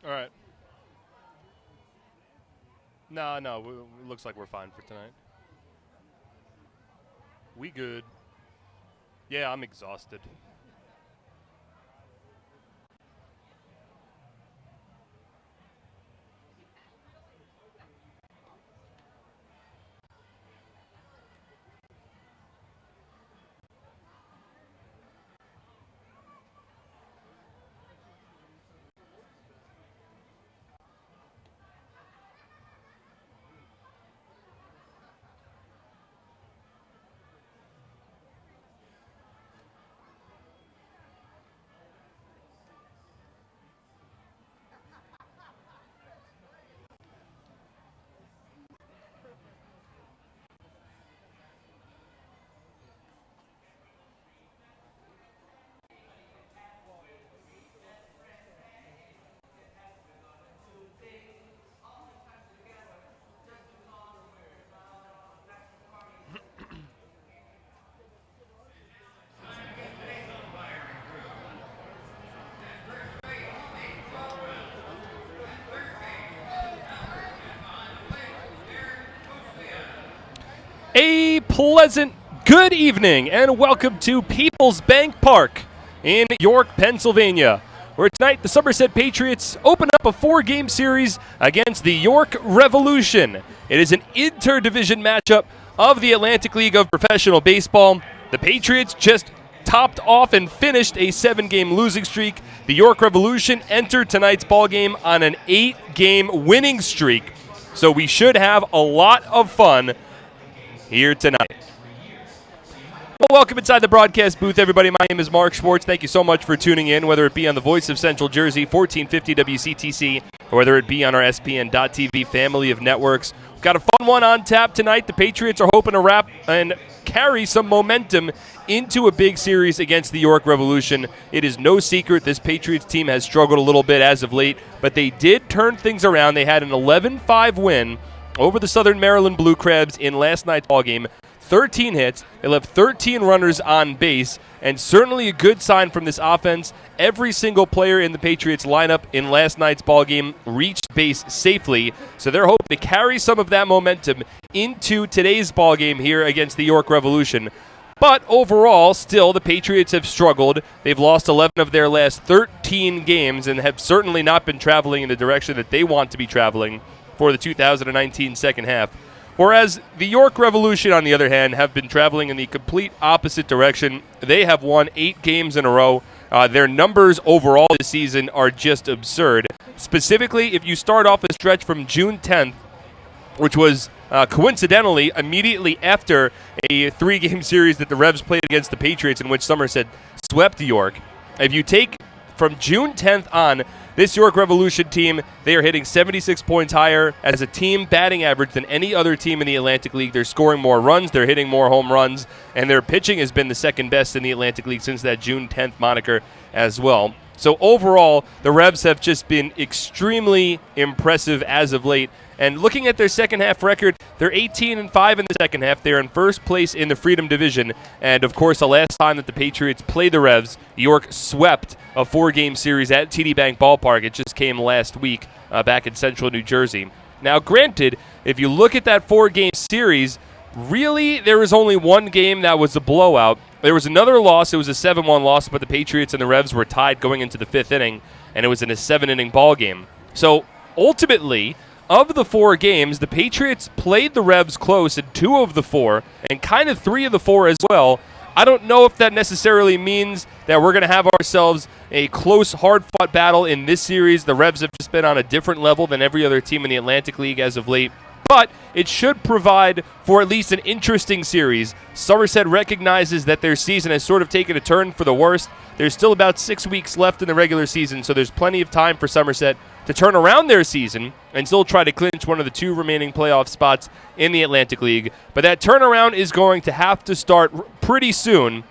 All right. No, it looks like we're fine for tonight. We good. Yeah, I'm exhausted. A pleasant good evening and welcome to People's Bank Park in York, Pennsylvania, where tonight the Somerset Patriots open up a 4-game series against the York Revolution. It is an interdivision matchup of the Atlantic League of Professional Baseball. The Patriots just topped off and finished a 7-game losing streak. The York Revolution entered tonight's ballgame on an 8-game winning streak. So we should have a lot of fun here tonight. Well, welcome inside the broadcast booth, everybody. My name is Mark Schwartz. Thank you so much for tuning in, whether it be on the Voice of Central Jersey, 1450 WCTC, or whether it be on our SPN.TV family of networks. We've got a fun one on tap tonight. The Patriots are hoping to wrap and carry some momentum into a big series against the York Revolution. It is no secret this Patriots team has struggled a little bit as of late, but they did turn things around. They had an 11-5 win over the Southern Maryland Blue Crabs in last night's ballgame. 13 hits. They left 13 runners on base, and certainly a good sign from this offense. Every single player in the Patriots lineup in last night's ballgame reached base safely, so they're hoping to carry some of that momentum into today's ballgame here against the York Revolution. But overall, still, the Patriots have struggled. They've lost 11 of their last 13 games and have certainly not been traveling in the direction that they want to be traveling for the 2019 second half. Whereas the York Revolution, on the other hand, have been traveling in the complete opposite direction. They have won 8 games in a row. Their numbers overall this season are just absurd. Specifically, if you start off a stretch from June 10th, which was coincidentally immediately after a 3-game series that the Revs played against the Patriots in which Somerset swept York. If you take from June 10th on, this York Revolution team, they are hitting 76 points higher as a team batting average than any other team in the Atlantic League. They're scoring more runs, they're hitting more home runs, and their pitching has been the second best in the Atlantic League since that June 10th moniker as well. So overall, the Revs have just been extremely impressive as of late. And looking at their second half record, they're 18-5 in the second half. They're in first place in the Freedom Division. And of course, the last time that the Patriots played the Revs, York swept a 4-game series at TD Bank Ballpark. It just came last week back in central New Jersey. Now, granted, if you look at that 4-game series, really there was only one game that was a blowout. There was another loss. It was a 7-1 loss, but the Patriots and the Revs were tied going into the 5th inning, and it was in a 7-inning ball game. So ultimately, of the 4 games, the Patriots played the Revs close in 2 of the 4 and kind of 3 of the 4 as well. I don't know if that necessarily means that we're going to have ourselves a close, hard-fought battle in this series. The Revs have just been on a different level than every other team in the Atlantic League as of late. But it should provide for at least an interesting series. Somerset recognizes that their season has sort of taken a turn for the worst. There's still about 6 weeks left in the regular season, so there's plenty of time for Somerset to turn around their season and still try to clinch one of the 2 remaining playoff spots in the Atlantic League. But that turnaround is going to have to start pretty soon,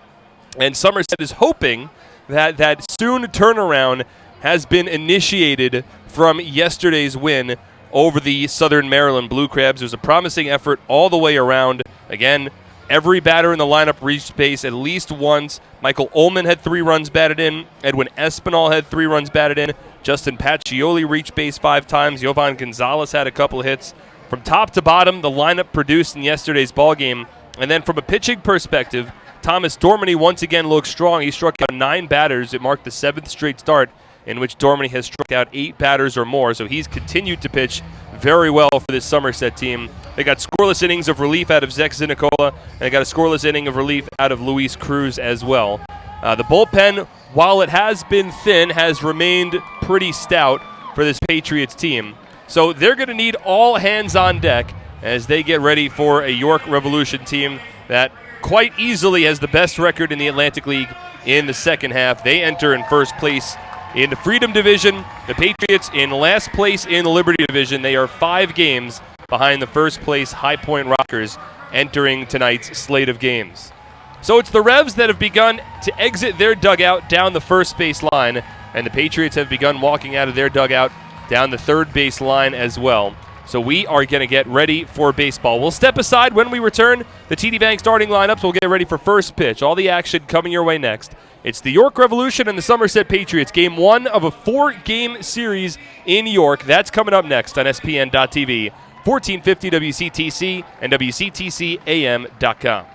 and Somerset is hoping that that soon turnaround has been initiated from yesterday's win over the Southern Maryland Blue Crabs. It was a promising effort all the way around. Again, every batter in the lineup reached base at least once. Michael Ullman had 3 runs batted in. Edwin Espinal had 3 runs batted in. Justin Pacioli reached base 5 times. Jovan Gonzalez had a couple of hits. From top to bottom, the lineup produced in yesterday's ballgame. And then from a pitching perspective, Thomas Dormany once again looked strong. He struck out 9 batters. It marked the 7th straight start in which Dormany has struck out 8 batters or more. So he's continued to pitch very well for this Somerset team. They got scoreless innings of relief out of Zach Zinicola, and they got a scoreless inning of relief out of Luis Cruz as well. The bullpen, while it has been thin, has remained pretty stout for this Patriots team. So they're going to need all hands on deck as they get ready for a York Revolution team that quite easily has the best record in the Atlantic League in the second half. They enter in first place in the Freedom Division. The Patriots in last place in the Liberty Division. They are 5 games behind the first place High Point Rockers entering tonight's slate of games. So it's the Revs that have begun to exit their dugout down the first base line, and the Patriots have begun walking out of their dugout down the third base line as well. So we are going to get ready for baseball. We'll step aside when we return. The TD Bank starting lineups will get ready for first pitch. All the action coming your way next. It's the York Revolution and the Somerset Patriots. Game 1 of a 4-game series in York. That's coming up next on SPN.TV, 1450 WCTC, and WCTCAM.com.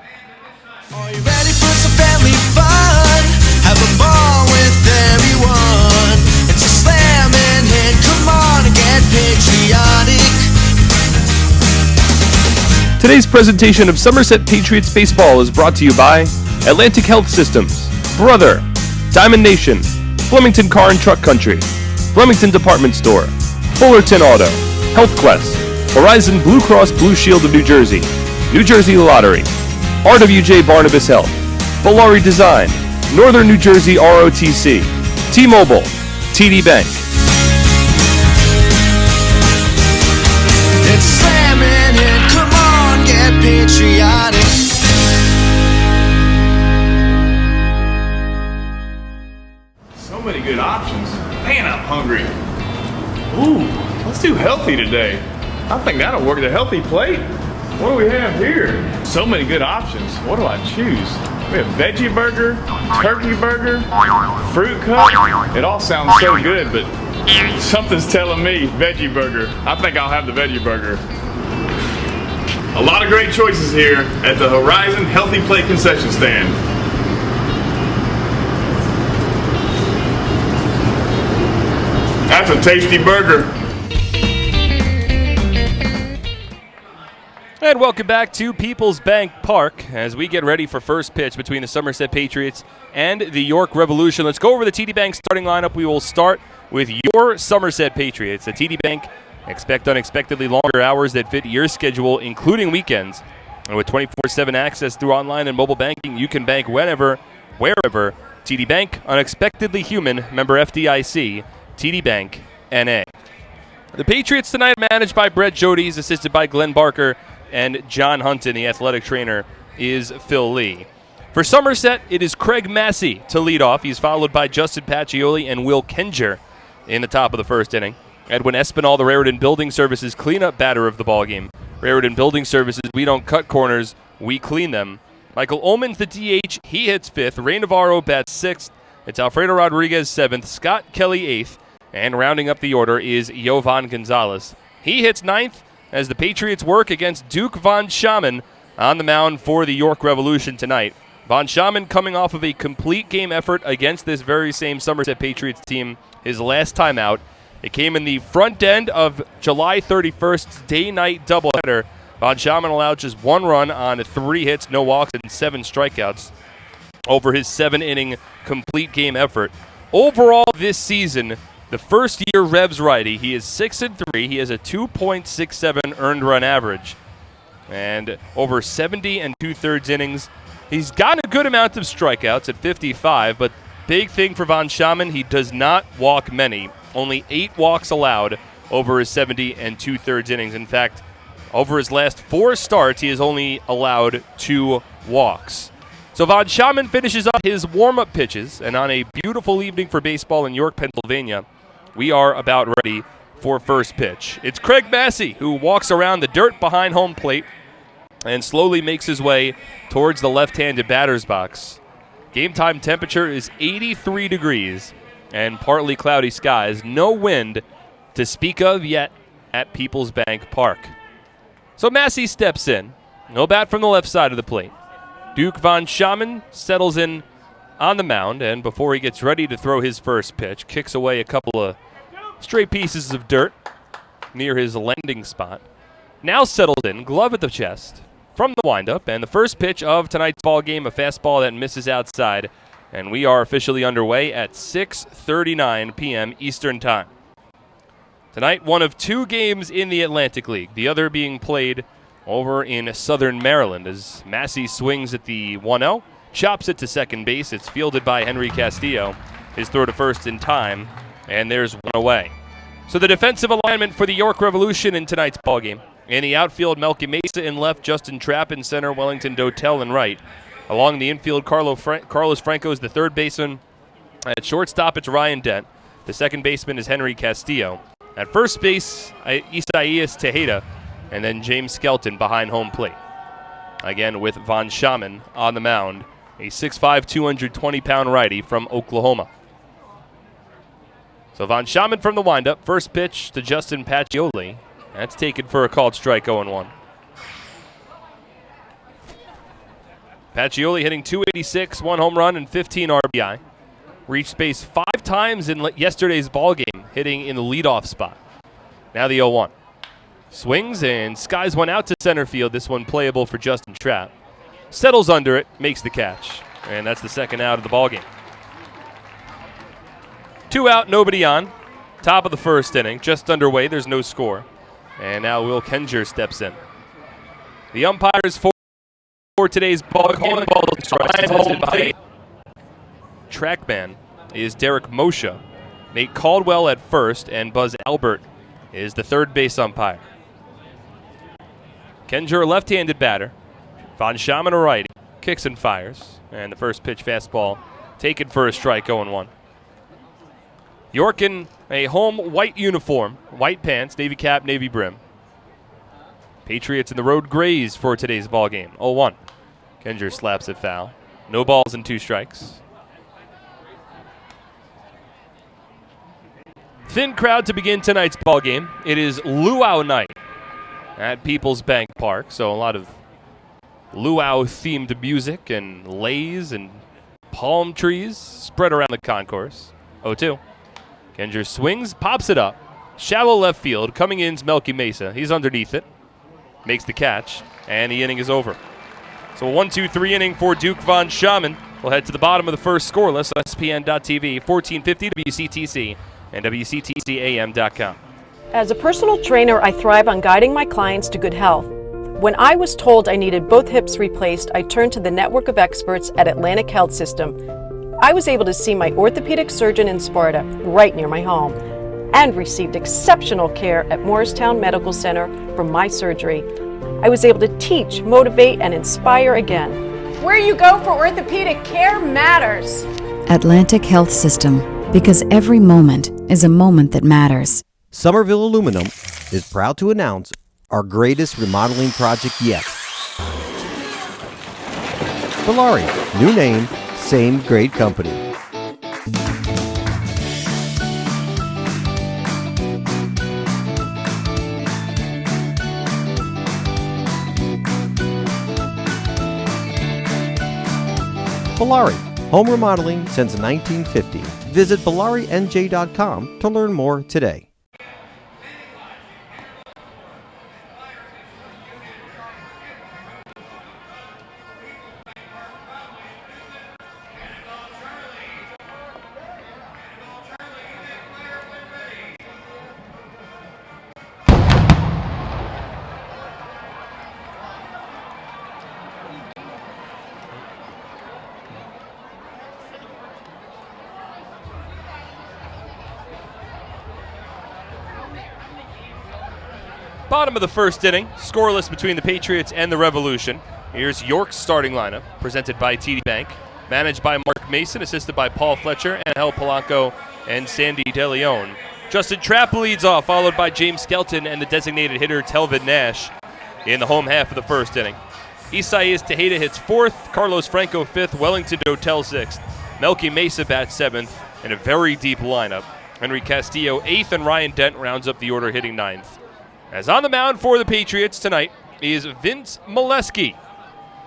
Are you ready for some family fun? Have a ball with everyone. It's a slam and hit. Come on and get patriotic. Today's presentation of Somerset Patriots baseball is brought to you by Atlantic Health Systems, Brother, Diamond Nation, Flemington Car and Truck Country, Flemington Department Store, Fullerton Auto, Health Quest, Horizon Blue Cross Blue Shield of New Jersey Lottery, RWJ Barnabas Health, Volari Design, Northern New Jersey ROTC, T-Mobile, TD Bank. It's slamming in. Come on, get patriotic. So many good options. Man, I'm hungry. Ooh, let's do healthy today. I think that'll work. The healthy plate. What do we have here? So many good options. What do I choose? We have veggie burger, turkey burger, fruit cup. It all sounds so good, but something's telling me veggie burger. I think I'll have the veggie burger. A lot of great choices here at the Horizon Healthy Plate concession stand. That's a tasty burger. And welcome back to People's Bank Park as we get ready for first pitch between the Somerset Patriots and the York Revolution. Let's go over the TD Bank starting lineup. We will start with your Somerset Patriots. The TD Bank expect unexpectedly longer hours that fit your schedule, including weekends. And with 24/7 access through online and mobile banking, you can bank whenever, wherever. TD Bank, unexpectedly human, member FDIC, TD Bank, NA. The Patriots tonight are managed by Brett Jodes, assisted by Glenn Barker, and John Hunton. The athletic trainer is Phil Lee. For Somerset, it is Craig Massey to lead off. He's followed by Justin Pacioli and Will Kenger in the top of the first inning. Edwin Espinal, the Raritan Building Services cleanup batter of the ballgame. Raritan Building Services, we don't cut corners, we clean them. Michael Ullman's the DH. He hits 5th. Ray Navarro bats 6th. It's Alfredo Rodriguez 7th. Scott Kelly 8th. And rounding up the order is Jovan Gonzalez. He hits 9th as the Patriots work against Duke Von Schamen on the mound for the York Revolution tonight. Von Schamen coming off of a complete game effort against this very same Somerset Patriots team his last time out. It came in the front end of July 31st's day-night doubleheader. Von Schamen allowed just 1 run on 3 hits, no walks, and 7 strikeouts over his 7-inning complete game effort. Overall this season, the first-year Revs righty, he is 6-3. He has a 2.67 earned run average. And over 70 2/3 innings. He's gotten a good amount of strikeouts at 55, but big thing for Von Schamen, he does not walk many. Only 8 walks allowed over his 70 2/3 innings. In fact, over his last 4 starts, he has only allowed 2 walks. So Von Schamen finishes up his warm-up pitches, and on a beautiful evening for baseball in York, Pennsylvania, we are about ready for first pitch. It's Craig Massey who walks around the dirt behind home plate and slowly makes his way towards the left-handed batter's box. Game time temperature is 83 degrees. and partly cloudy skies. No wind to speak of yet at Peoples Bank Park. So Massey steps in. No bat from the left side of the plate. Duke von Schamann settles in on the mound, and before he gets ready to throw his first pitch, kicks away a couple of stray pieces of dirt near his landing spot. Now settled in, glove at the chest, from the windup, and the first pitch of tonight's ball game, a fastball that misses outside, and we are officially underway at 6:39 p.m. Eastern Time. Tonight, one of two games in the Atlantic League, the other being played over in Southern Maryland as Massey swings at the 1-0, chops it to second base. It's fielded by Henry Castillo. His throw to first in time, and there's one away. So the defensive alignment for the York Revolution in tonight's ballgame. In the outfield, Melky Mesa in left, Justin Trapp in center, Wellington Dotel in right. Along the infield, Carlos Franco is the third baseman. At shortstop, it's Ryan Dent. The second baseman is Henry Castillo. At first base, Isaias Tejeda, and then James Skelton behind home plate. Again with von Schamann on the mound, a 6'5", 220-pound righty from Oklahoma. So von Schamann from the windup, first pitch to Justin Pacioli. That's taken for a called strike, 0-1. Pacioli hitting .286, 1 home run and 15 RBI. Reached base 5 times in yesterday's ballgame, hitting in the leadoff spot. Now the 0-1. Swings and skies one out to center field. This one playable for Justin Trapp. Settles under it, makes the catch. And that's the second out of the ballgame. 2 out, nobody on. Top of the first inning, just underway. There's no score. And now Will Kenger steps in. The umpires for today's ballgame. Trackman is Derek Moshe. Nate Caldwell at first, and Buzz Albert is the third base umpire. Kenger, a left-handed batter. Von Schamann, a righty. Kicks and fires. And the first pitch fastball taken for a strike, 0-1. York in a home white uniform, white pants, navy cap, navy brim. Patriots in the road grays for today's ball game. 0-1. Kenger slaps it foul. No balls and 2 strikes. Thin crowd to begin tonight's ball game. It is luau night at Peoples Bank Park, so a lot of luau-themed music and leis and palm trees spread around the concourse. 0-2. Kenger swings, pops it up. Shallow left field. Coming in is Melky Mesa. He's underneath it. Makes the catch, and the inning is over. So a 1-2-3 inning for Duke von Schamann. We'll head to the bottom of the first scoreless on ESPN.TV, 1450 WCTC, and WCTCAM.com. As a personal trainer, I thrive on guiding my clients to good health. When I was told I needed both hips replaced, I turned to the network of experts at Atlantic Health System. I was able to see my orthopedic surgeon in Sparta, right near my home, and received exceptional care at Morristown Medical Center for my surgery. I was able to teach, motivate, and inspire again. Where you go for orthopedic care matters. Atlantic Health System, because every moment is a moment that matters. Somerville Aluminum is proud to announce our greatest remodeling project yet. Valari, new name, same great company. Valari, home remodeling since 1950. Visit BalariNJ.com to learn more today. Bottom of the first inning, scoreless between the Patriots and the Revolution. Here's York's starting lineup, presented by TD Bank, managed by Mark Mason, assisted by Paul Fletcher, Angel Polanco, and Sandy DeLeon. Justin Trapp leads off, followed by James Skelton and the designated hitter Telvin Nash in the home half of the first inning. Isaias Tejeda hits 4th, Carlos Franco 5th, Wellington Dotel 6th, Melky Mesa bats 7th, in a very deep lineup. Henry Castillo 8th, and Ryan Dent rounds up the order, hitting 9th. As on the mound for the Patriots tonight is Vince Molesky.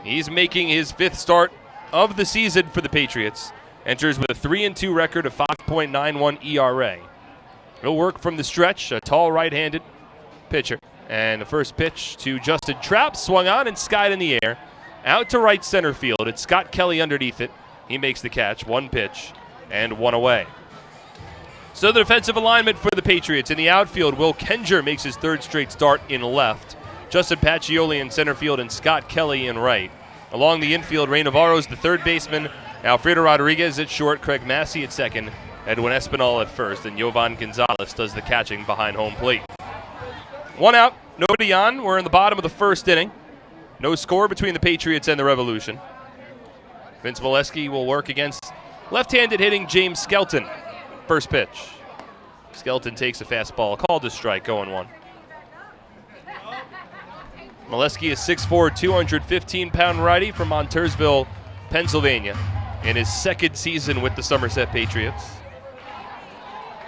He's making his 5th start of the season for the Patriots. Enters with a 3-2 record of 5.91 ERA. He'll work from the stretch, a tall right-handed pitcher. And the first pitch to Justin Trapp, swung on and skied in the air. Out to right center field. It's Scott Kelly underneath it. He makes the catch. 1 pitch and 1 away. So the defensive alignment for the Patriots. In the outfield, Will Kenger makes his 3rd straight start in left. Justin Pacioli in center field and Scott Kelly in right. Along the infield, Ray Navarro's the 3rd baseman. Alfredo Rodriguez at short, Craig Massey at 2nd, Edwin Espinal at 1st, and Yovan Gonzalez does the catching behind home plate. 1 out, nobody on. We're in the bottom of the 1st inning. No score between the Patriots and the Revolution. Vince Molesky will work against left-handed hitting James Skelton. First pitch. Skelton takes a fastball, called a strike, 0-1. Molesky is 6'4", 215-pound righty from Montoursville, Pennsylvania, in his 2nd season with the Somerset Patriots.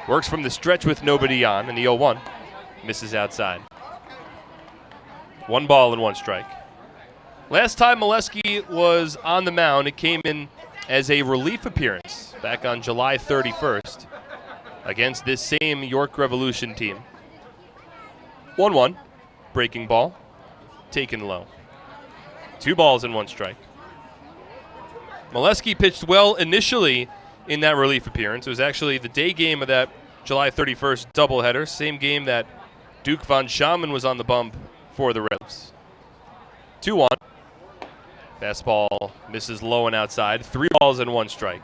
Works from the stretch with nobody on, and the 0-1 misses outside. 1 ball and 1 strike. Last time Molesky was on the mound, it came in as a relief appearance back on July 31st against this same York Revolution team. 1-1, breaking ball, taken low. 2 balls and 1 strike. Molesky pitched well initially in that relief appearance. It was actually the day game of that July 31st doubleheader, same game that Duke von Schaman was on the bump for the Revs. 2-1. Fastball misses low and outside. 3 balls and 1 strike.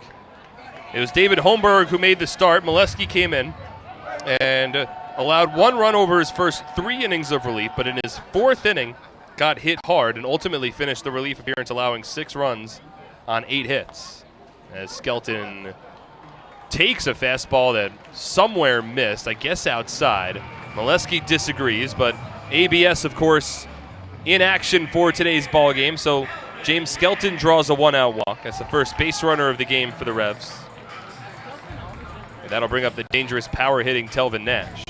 It was David Holmberg who made the start. Molesky came in and allowed 1 run over his first 3 innings of relief, but in his 4th inning got hit hard and ultimately finished the relief appearance allowing 6 runs on 8 hits. As Skelton takes a fastball that somewhere missed, I guess outside. Molesky disagrees, but ABS, of course, in action for today's ball game. So James Skelton draws a 1-out walk. That's the first base runner of the game for the Revs. And that'll bring up the dangerous power-hitting Telvin Nash.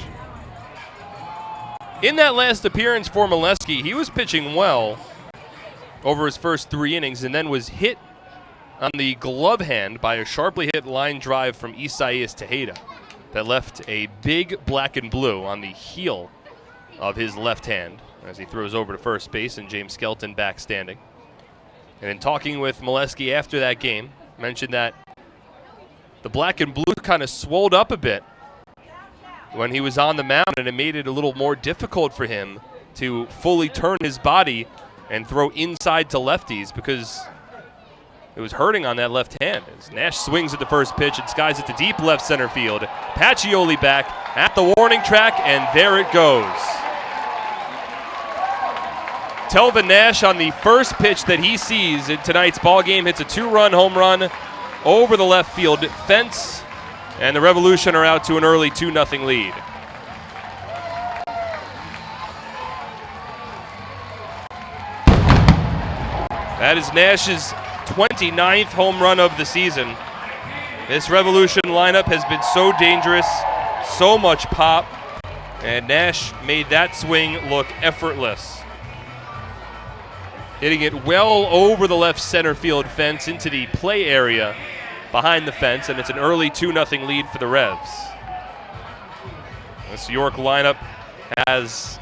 In that last appearance for Molesky, he was pitching well over his first 3 innings and then was hit on the glove hand by a sharply hit line drive from Isaias Tejeda that left a big black and blue on the heel of his left hand as he throws over to first base and James Skelton back standing. And in talking with Molesky after that game, mentioned that the black and blue kind of swelled up a bit when he was on the mound, and it made it a little more difficult for him to fully turn his body and throw inside to lefties because it was hurting on that left hand. As Nash swings at the first pitch and skies it to deep left center field. Pacioli back at the warning track, and there it goes. Telvin Nash on the first pitch that he sees in tonight's ball game hits a 2-run home run over the left field fence, and the Revolution are out to an early 2-0 lead. That is Nash's 29th home run of the season. This Revolution lineup has been so dangerous, so much pop, and Nash made that swing look effortless. Hitting it well over the left center field fence into the play area behind the fence, and it's an early 2-0 lead for the Revs. This York lineup has,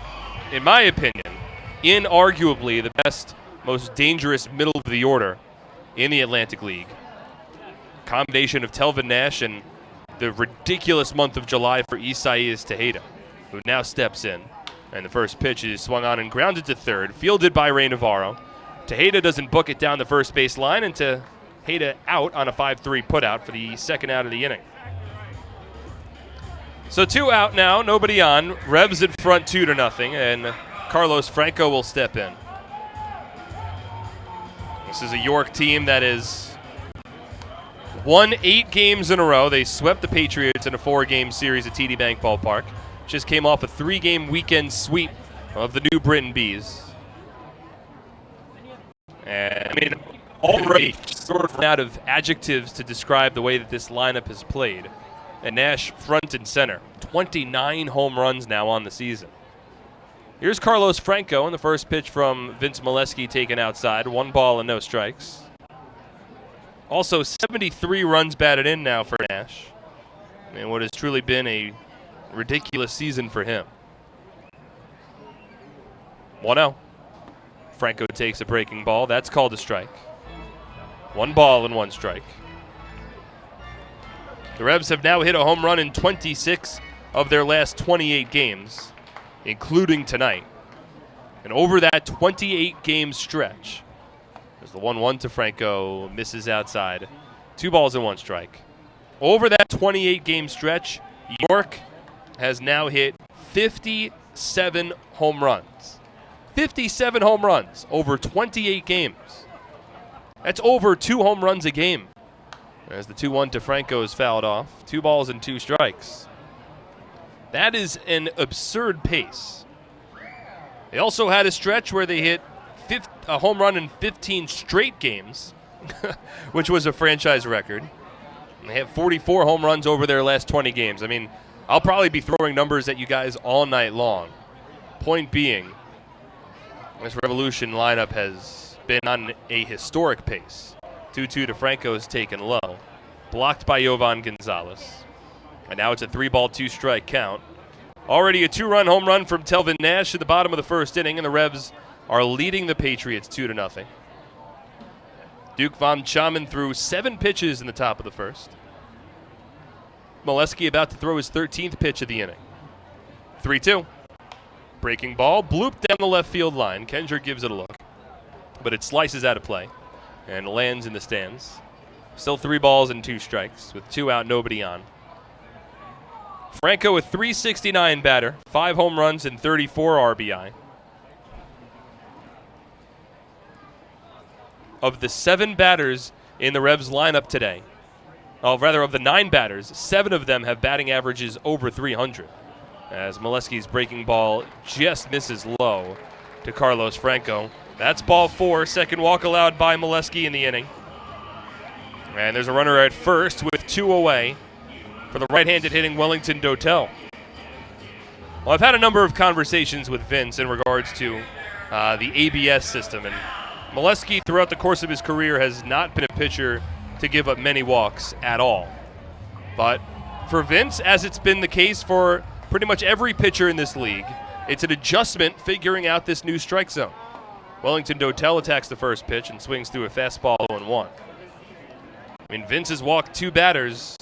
in my opinion, inarguably the best, most dangerous middle of the order in the Atlantic League. Combination of Telvin Nash and the ridiculous month of July for Isaias Tejeda, who now steps in. And the first pitch is swung on and grounded to third, fielded by Ray Navarro. Tejeda doesn't book it down the first base line, and Tejeda out on a 5-3 putout for the second out of the inning. So 2 out now, nobody on. Revs in front 2-0, and Carlos Franco will step in. This is a York team that has won 8 games in a row. They swept the Patriots in a 4-game series at TD Bank Ballpark. Just came off a 3-game weekend sweep of the New Britain Bees. And I mean, already sort of out of adjectives to describe the way that this lineup has played. And Nash front and center. 29 home runs now on the season. Here's Carlos Franco, and the first pitch from Vince Molesky taken outside. 1 ball and no strikes. Also 73 runs batted in now for Nash. And what has truly been a ridiculous season for him. 1-0. Franco takes a breaking ball. That's called a strike. 1 ball and 1 strike. The Revs have now hit a home run in 26 of their last 28 games, including tonight. And over that 28-game stretch, there's the 1-1 to Franco, misses outside. 2 balls and 1 strike. Over that 28-game stretch, York has now hit 57 home runs. 57 home runs over 28 games. That's over 2 home runs a game. As the 2-1 to Franco is fouled off. 2 balls and 2 strikes. That is an absurd pace. They also had a stretch where they hit a home run in 15 straight games, which was a franchise record. And they have 44 home runs over their last 20 games. I mean, I'll probably be throwing numbers at you guys all night long. Point being, this Revolution lineup has been on a historic pace. 2-2 to Franco is taken low. Blocked by Yovan Gonzalez. And now it's a 3-ball, 2-strike count. Already a 2-run home run from Telvin Nash at the bottom of the first inning, and the Revs are leading the Patriots 2-0. Duke Von Chaman threw 7 pitches in the top of the first. Molesky about to throw his 13th pitch of the inning. 3-2. Breaking ball, blooped down the left field line. Kendrick gives it a look, but it slices out of play and lands in the stands. Still 3 balls and 2 strikes with 2 out, nobody on. Franco, a .369 batter, 5 home runs and 34 RBI. Of the 7 batters in the Revs lineup today, of the 9 batters, 7 of them have batting averages over 300. As Molesky's breaking ball just misses low to Carlos Franco. That's ball 4, second walk allowed by Molesky in the inning. And there's a runner at first with 2 away for the right-handed hitting Wellington Dotel. Well, I've had a number of conversations with Vince in regards to the ABS system, and Molesky throughout the course of his career has not been a pitcher to give up many walks at all. But for Vince, as it's been the case for pretty much every pitcher in this league, it's an adjustment figuring out this new strike zone. Wellington Dotel attacks the first pitch and swings through a fastball 0-1. I mean, Vince has walked 2 batters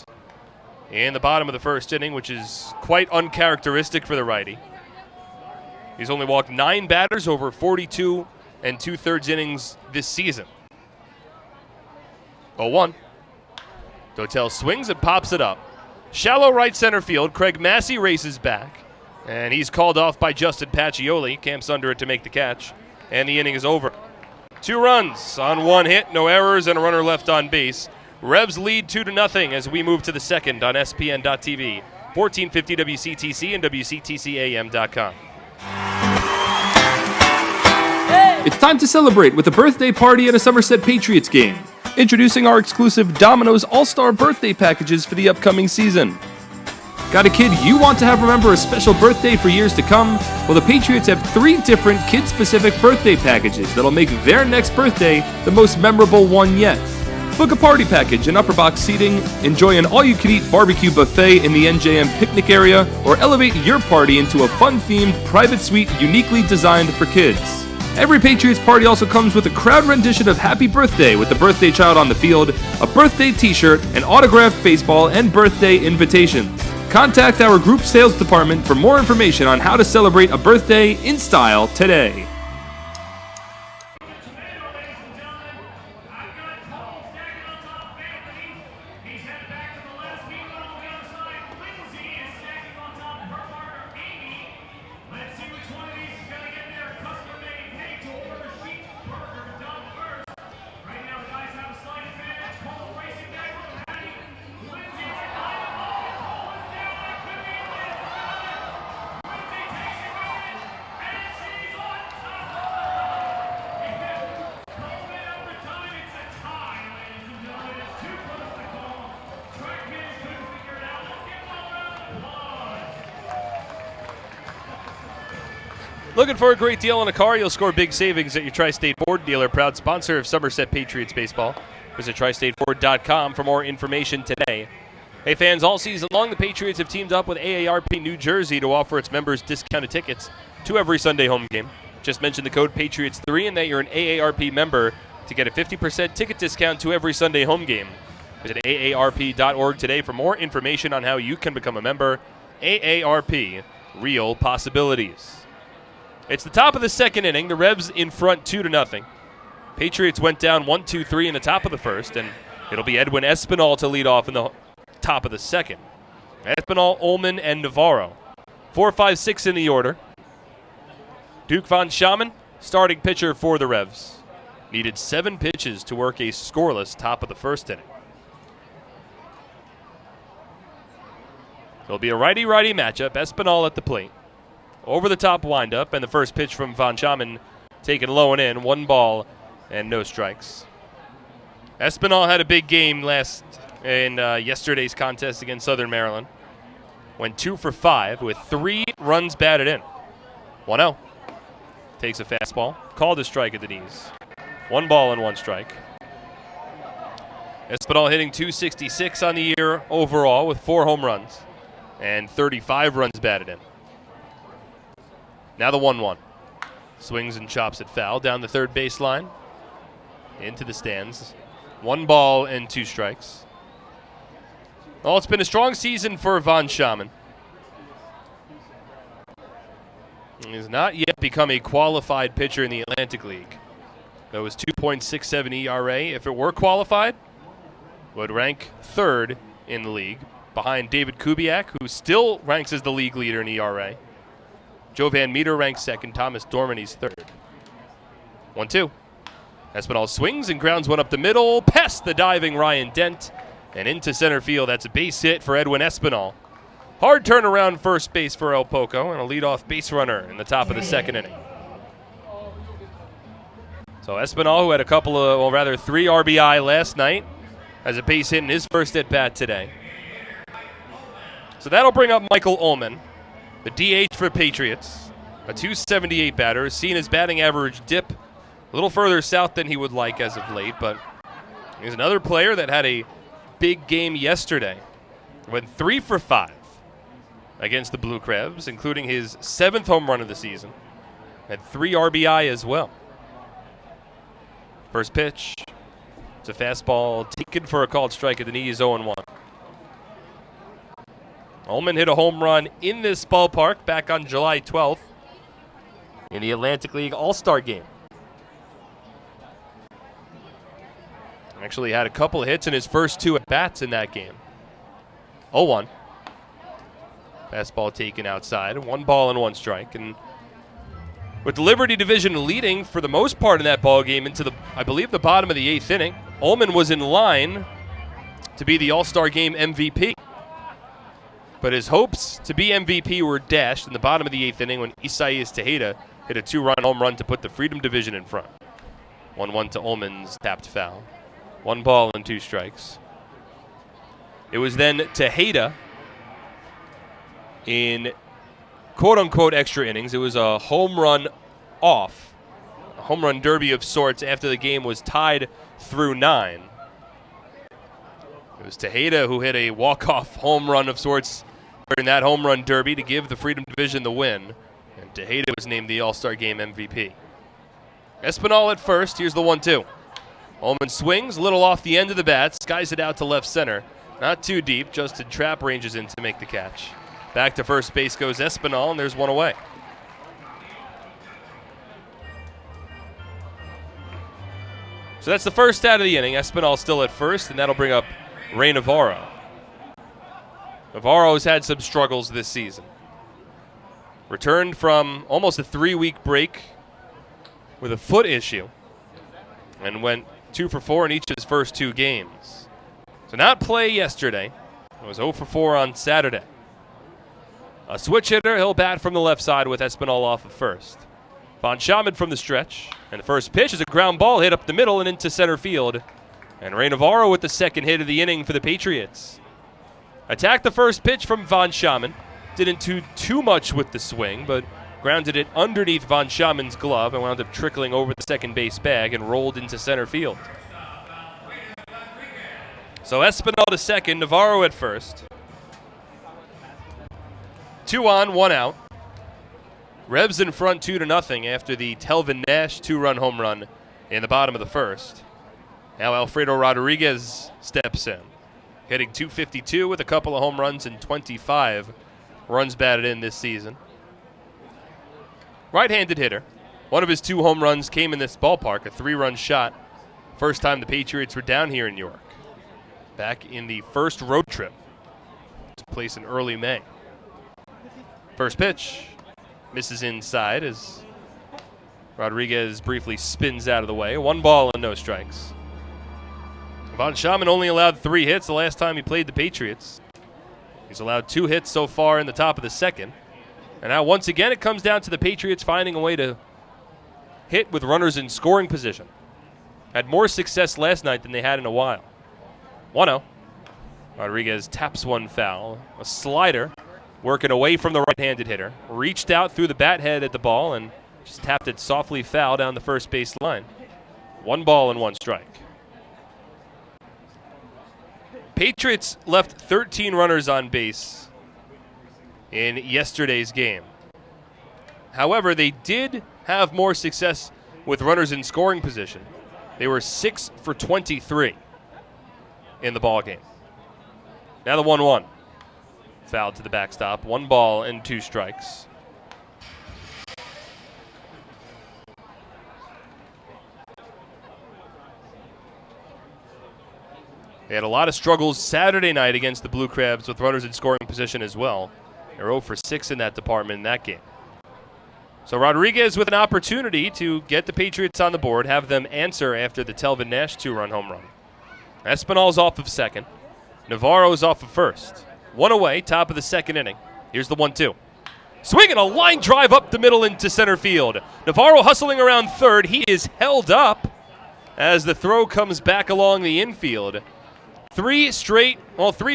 in the bottom of the first inning, which is quite uncharacteristic for the righty. He's only walked 9 batters over 42 2/3 innings this season. 0-1. Dotel swings and pops it up. Shallow right center field. Craig Massey races back, and he's called off by Justin Pacioli. Camps under it to make the catch, and the inning is over. 2 runs on 1 hit, no errors, and a runner left on base. Revs lead 2-0 as we move to the second on SPN.TV, 1450 WCTC and WCTCAM.com. It's time to celebrate with a birthday party at a Somerset Patriots game. Introducing our exclusive Domino's All-Star birthday packages for the upcoming season. Got a kid you want to have remember a special birthday for years to come? Well, the Patriots have 3 different kid-specific birthday packages that'll make their next birthday the most memorable one yet. Book a party package and upper box seating, enjoy an all-you-can-eat barbecue buffet in the NJM picnic area, or elevate your party into a fun-themed private suite uniquely designed for kids. Every Patriots party also comes with a crowd rendition of Happy Birthday with the birthday child on the field, a birthday t-shirt, an autographed baseball, and birthday invitations. Contact our group sales department for more information on how to celebrate a birthday in style today. Looking for a great deal on a car? You'll score big savings at your Tri-State Ford dealer, proud sponsor of Somerset Patriots baseball. Visit tristateford.com for more information today. Hey fans, all season long the Patriots have teamed up with AARP New Jersey to offer its members discounted tickets to every Sunday home game. Just mention the code Patriots3 and that you're an AARP member to get a 50% ticket discount to every Sunday home game. Visit AARP.org today for more information on how you can become a member. AARP, real possibilities. It's the top of the second inning. The Revs in front 2-0. Patriots went down 1-2-3 in the top of the first, and it'll be Edwin Espinal to lead off in the top of the second. Espinal, Ullman, and Navarro. 4, 5, 6 in the order. Duke von Schaman, starting pitcher for the Revs. Needed 7 pitches to work a scoreless top of the first inning. It'll be a righty-righty matchup. Espinal at the plate. Over the top windup, and the first pitch from von Schaman taken low and in. 1 ball and no strikes. Espinal had a big game in yesterday's contest against Southern Maryland. Went 2 for 5 with 3 runs batted in. 1-0. Takes a fastball. Called a strike at the knees. 1 ball and 1 strike. Espinal hitting .266 on the year overall with 4 home runs and 35 runs batted in. Now the 1-1. Swings and chops it foul down the third baseline. Into the stands. 1 ball and 2 strikes. Well, it's been a strong season for von Schaman. He has not yet become a qualified pitcher in the Atlantic League. That was 2.67 ERA. If it were qualified, would rank 3rd in the league, behind David Kubiak, who still ranks as the league leader in ERA. Joe Van Meter ranks 2nd. Thomas Dormany's 3rd. 1-2. Espinal swings and grounds one up the middle, past the diving Ryan Dent, and into center field. That's a base hit for Edwin Espinal. Hard turnaround first base for El Poco, and a leadoff base runner in the top of the second inning. So Espinal, who had 3 RBI last night, has a base hit in his first at-bat today. So that'll bring up Michael Ullman, the DH for Patriots. A .278 batter, seen his batting average dip a little further south than he would like as of late, but he's another player that had a big game yesterday. Went 3 for 5 against the Blue Crabs, including his 7th home run of the season. Had 3 RBI as well. First pitch. It's a fastball taken for a called strike at the knees, 0-1. Ullman hit a home run in this ballpark back on July 12th in the Atlantic League All-Star game. Actually had a couple of hits in his first 2 at-bats in that game. 0-1. Fastball taken outside. 1 ball and 1 strike. And with the Liberty Division leading for the most part in that ball game into I believe the bottom of the 8th inning, Ullman was in line to be the All-Star Game MVP. But his hopes to be MVP were dashed in the bottom of the 8th inning when Isaias Tejeda hit a 2-run home run to put the Freedom Division in front. 1-1 to Ullman's tapped foul. 1 ball and 2 strikes. It was then Tejeda in quote-unquote extra innings. It was a home run off, a home run derby of sorts after the game was tied through 9. It was Tejeda who hit a walk-off home run of sorts during that home run derby to give the Freedom Division the win, and Tejeda was named the All-Star Game MVP. Espinal at first. Here's the 1-2. Ullman swings, a little off the end of the bat, skies it out to left center. Not too deep, Justin Trapp ranges in to make the catch. Back to first base goes Espinal, and there's 1 away. So that's the first out of the inning. Espinal still at first, and that'll bring up Ray Navarro. Navarro's had some struggles this season. Returned from almost a 3-week break with a foot issue and went 2 for 4 in each of his first 2 games. So not play yesterday. It was 0 for 4 on Saturday. A switch hitter, he'll bat from the left side with Espinal off at first. Von Schaman from the stretch, and the first pitch is a ground ball hit up the middle and into center field. And Ray Navarro with the second hit of the inning for the Patriots. Attacked the first pitch from von Schaman. Didn't do too much with the swing, but grounded it underneath Von Schamen's glove and wound up trickling over the second base bag and rolled into center field. So Espinal to second, Navarro at first. 2 on, 1 out. Revs in front 2-0 after the Telvin Nash 2-run home run in the bottom of the first. Now Alfredo Rodriguez steps in, hitting .252 with a couple of home runs and 25 runs batted in this season. Right-handed hitter. One of his 2 home runs came in this ballpark, a 3-run shot. First time the Patriots were down here in York. Back in the first road trip. Took place in early May. First pitch. Misses inside as Rodriguez briefly spins out of the way. 1 ball and no strikes. Von Schaman only allowed 3 hits the last time he played the Patriots. He's allowed 2 hits so far in the top of the second. And now once again it comes down to the Patriots finding a way to hit with runners in scoring position. Had more success last night than they had in a while. 1-0. Rodriguez taps one foul. A slider working away from the right-handed hitter. Reached out through the bat head at the ball and just tapped it softly foul down the first base line. 1 ball and 1 strike. Patriots left 13 runners on base in yesterday's game. However, they did have more success with runners in scoring position. They were 6 for 23 in the ball game. Now the 1-1. Foul to the backstop. 1 ball and 2 strikes. They had a lot of struggles Saturday night against the Blue Crabs with runners in scoring position as well. They're 0 for 6 in that department in that game. So Rodriguez with an opportunity to get the Patriots on the board, have them answer after the Telvin Nash 2-run home run. Espinal's off of second. Navarro's off of first. 1 away, top of the second inning. Here's the 1-2. Swinging a line drive up the middle into center field. Navarro hustling around third. He is held up as the throw comes back along the infield. 3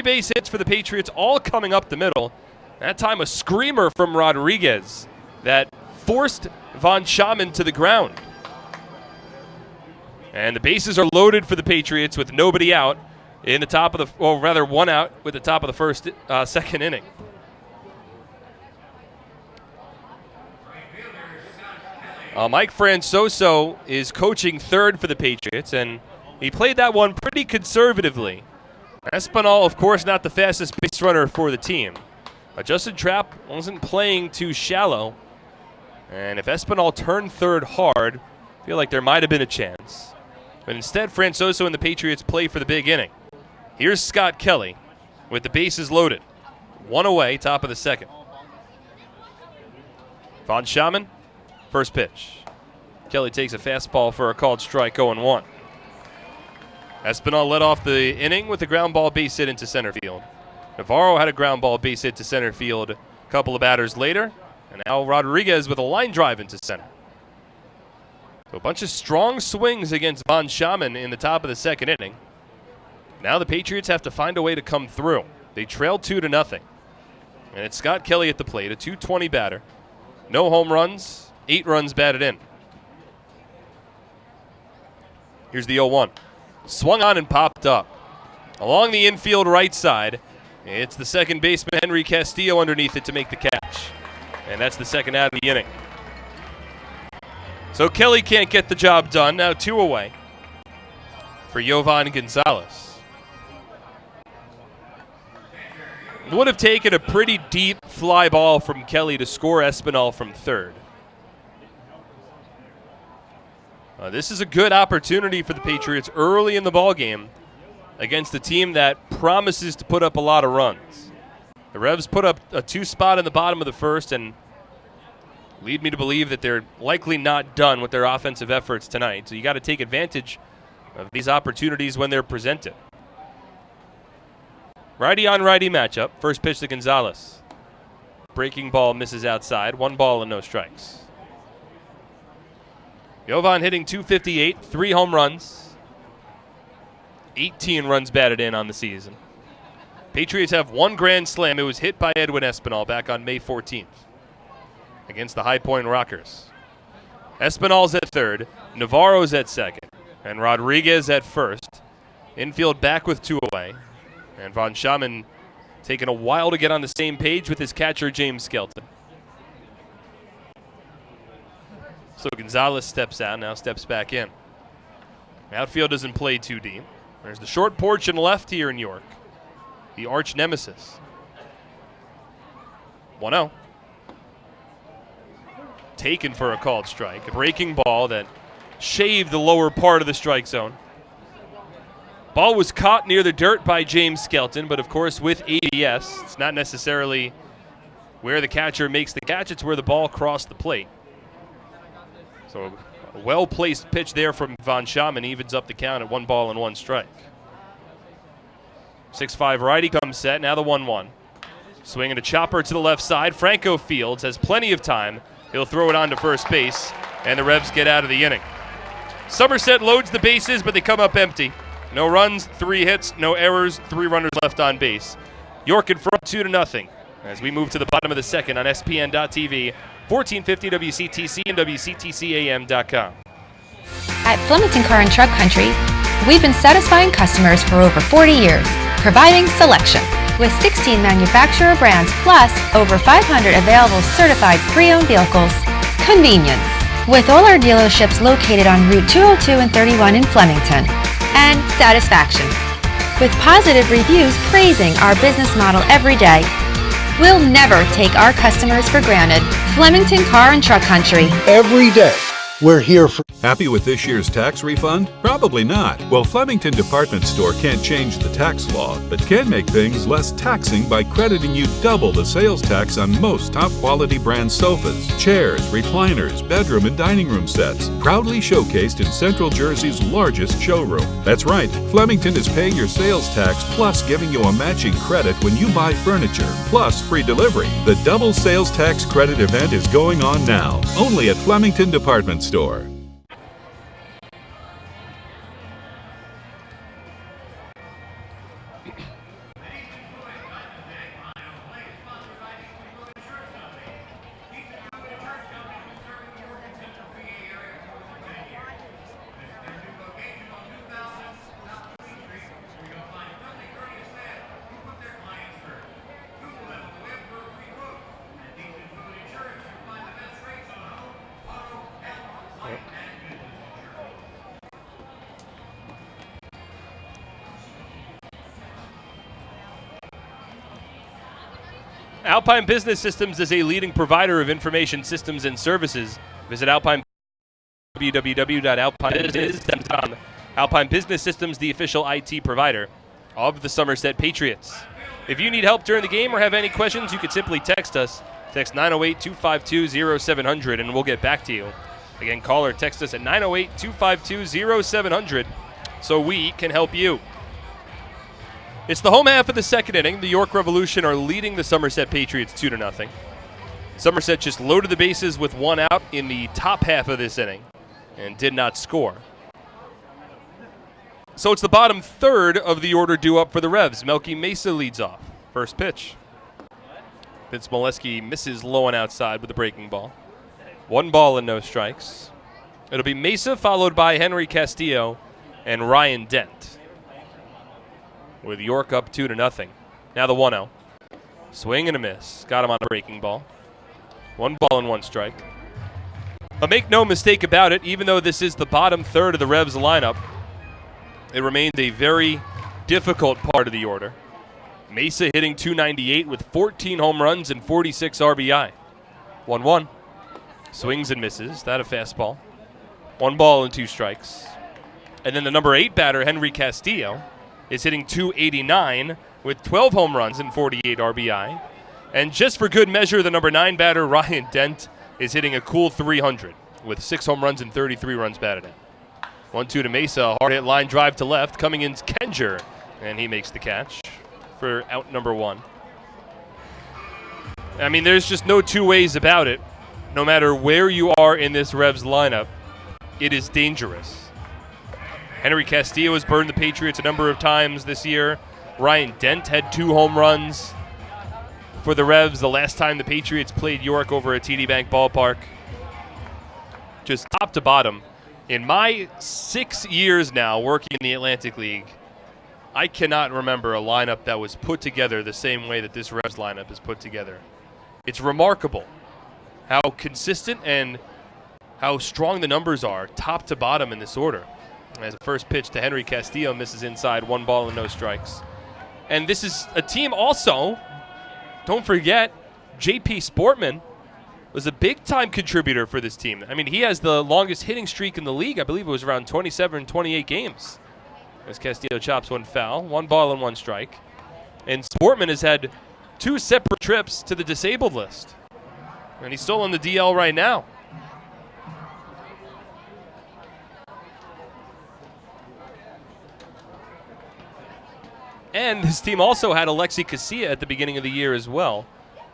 base hits for the Patriots, all coming up the middle. That time a screamer from Rodriguez that forced Von Schaman to the ground. And the bases are loaded for the Patriots with nobody out in the top of the, or rather 1 out with the top of the second inning. Mike Francoso is coaching third for the Patriots, and he played that one pretty conservatively. Espinal, of course, not the fastest base runner for the team. Justin Trapp wasn't playing too shallow, and if Espinal turned third hard, I feel like there might have been a chance. But instead, Francoso and the Patriots play for the big inning. Here's Scott Kelly with the bases loaded. 1 away, top of the second. Von Schaman, first pitch. Kelly takes a fastball for a called strike, 0-1. Espinal led off the inning with a ground ball base hit into center field. Navarro had a ground ball base hit to center field a couple of batters later. And now Rodriguez with a line drive into center. So a bunch of strong swings against Von Schaman in the top of the second inning. Now the Patriots have to find a way to come through. They trail 2-0. And it's Scott Kelly at the plate, a .220 batter. No home runs, 8 runs batted in. Here's the 0-1. Swung on and popped up. Along the infield right side, it's the second baseman, Henry Castillo, underneath it to make the catch. And that's the second out of the inning. So Kelly can't get the job done. Now 2 away for Yovan Gonzalez. It would have taken a pretty deep fly ball from Kelly to score Espinal from third. This is a good opportunity for the Patriots early in the ballgame against a team that promises to put up a lot of runs. The Revs put up a 2 spot in the bottom of the first and lead me to believe that they're likely not done with their offensive efforts tonight. So you got to take advantage of these opportunities when they're presented. Righty on righty matchup. First pitch to Gonzalez. Breaking ball misses outside. 1 ball and no strikes. Yovan hitting .258, 3 home runs, 18 runs batted in on the season. Patriots have 1 grand slam. It was hit by Edwin Espinal back on May 14th. against the High Point Rockers. Espinal's at third, Navarro's at second, and Rodriguez at first. Infield back with 2 away, and Von Schaman taking a while to get on the same page with his catcher, James Skelton. So Gonzalez steps out, now steps back in. Outfield doesn't play too deep. There's the short porch and left here in York, the arch nemesis. 1-0. Taken for a called strike. A breaking ball that shaved the lower part of the strike zone. Ball was caught near the dirt by James Skelton, but of course with ABS, it's not necessarily where the catcher makes the catch, it's where the ball crossed the plate. So a well-placed pitch there from Von Schaman evens up the count at 1-1 strike. 6-5 righty comes set, now the 1-1. Swinging a chopper to the left side. Franco Fields has plenty of time. He'll throw it on to first base, and the Revs get out of the inning. Somerset loads the bases, but they come up empty. No runs, 3 hits, no errors, 3 runners left on base. York in front 2-0 as we move to the bottom of the second on SPN.TV, 1450 WCTC and WCTCAM.com. At Flemington Car and Truck Country, we've been satisfying customers for over 40 years, providing selection. With 16 manufacturer brands plus over 500 available certified pre-owned vehicles. Convenience. With all our dealerships located on Route 202 and 31 in Flemington. And satisfaction. With positive reviews praising our business model every day. We'll never take our customers for granted. Flemington Car and Truck Country. Every day, we're here for... Happy with this year's tax refund? Probably not. Well, Flemington Department Store can't change the tax law, but can make things less taxing by crediting you double the sales tax on most top-quality brand sofas, chairs, recliners, bedroom and dining room sets, proudly showcased in Central Jersey's largest showroom. That's right, Flemington is paying your sales tax plus giving you a matching credit when you buy furniture, plus free delivery. The double sales tax credit event is going on now, only at Flemington Department Store. Alpine Business Systems is a leading provider of information systems and services. Visit Alpine www.alpinebusiness.com. Alpine Business Systems, the official IT provider of the Somerset Patriots. If you need help during the game or have any questions, you can simply text us. Text 908-252-0700 and we'll get back to you. Again, call or text us at 908-252-0700 so we can help you. It's the home half of the second inning. The York Revolution are leading the Somerset Patriots 2-0. Somerset just loaded the bases with 1 out in the top half of this inning and did not score. So it's the bottom third of the order due up for the Revs. Melky Mesa leads off. First pitch. Vince Molesky misses low and outside with a breaking ball. 1 ball and no strikes. It'll be Mesa followed by Henry Castillo and Ryan Dent, with York up 2-0. Now the 1-0. Swing and a miss. Got him on a breaking ball. 1 ball and 1 strike. But make no mistake about it, even though this is the bottom third of the Revs lineup, it remains a very difficult part of the order. Mesa hitting .298 with 14 home runs and 46 RBI. 1-1. Swings and misses. That a fastball. 1 ball and 2 strikes. And then the number 8 batter, Henry Castillo, is hitting .289 with 12 home runs and 48 RBI. And just for good measure, the number 9 batter, Ryan Dent, is hitting a cool .300 with 6 home runs and 33 runs batted in. 1-2 to Mesa, hard hit line drive to left, coming in Kenger, and he makes the catch for out number 1. I mean, there's just no two ways about it. No matter where you are in this Revs lineup, it is dangerous. Henry Castillo has burned the Patriots a number of times this year. Ryan Dent had 2 home runs. for the Revs the last time the Patriots played York over at TD Bank Ballpark. Just top to bottom. In my 6 years now working in the Atlantic League, I cannot remember a lineup that was put together the same way that this Revs lineup is put together. It's remarkable how consistent and how strong the numbers are, top to bottom in this order. As the first pitch to Henry Castillo misses inside, 1 ball and no strikes. And this is a team also, don't forget, J.P. Sportman was a big-time contributor for this team. I mean, he has the longest hitting streak in the league. I believe it was around 27, 28 games. As Castillo chops 1 foul, 1 ball and 1 strike. And Sportman has had 2 separate trips to the disabled list. And he's still on the DL right now. And this team also had Alexi Casilla at the beginning of the year as well,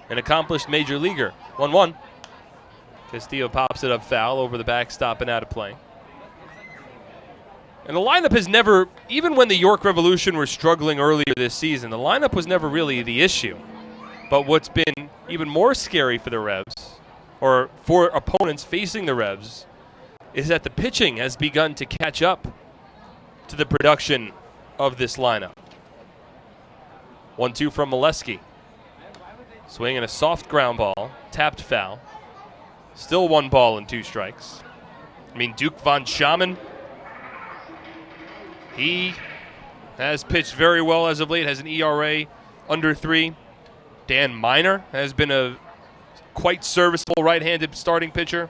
an accomplished major leaguer. 1-1. Castillo pops it up foul over the backstop and out of play. And the lineup has never, even when the York Revolution were struggling earlier this season, the lineup was never really the issue. But what's been even more scary for the Revs, or for opponents facing the Revs, is that the pitching has begun to catch up to the production of this lineup. 1-2 from Molesky. Swinging a soft ground ball, tapped foul. Still 1 ball and 2 strikes. I mean, Duke von Schaman, he has pitched very well as of late, has an ERA under 3. Dan Miner has been a quite serviceable right-handed starting pitcher.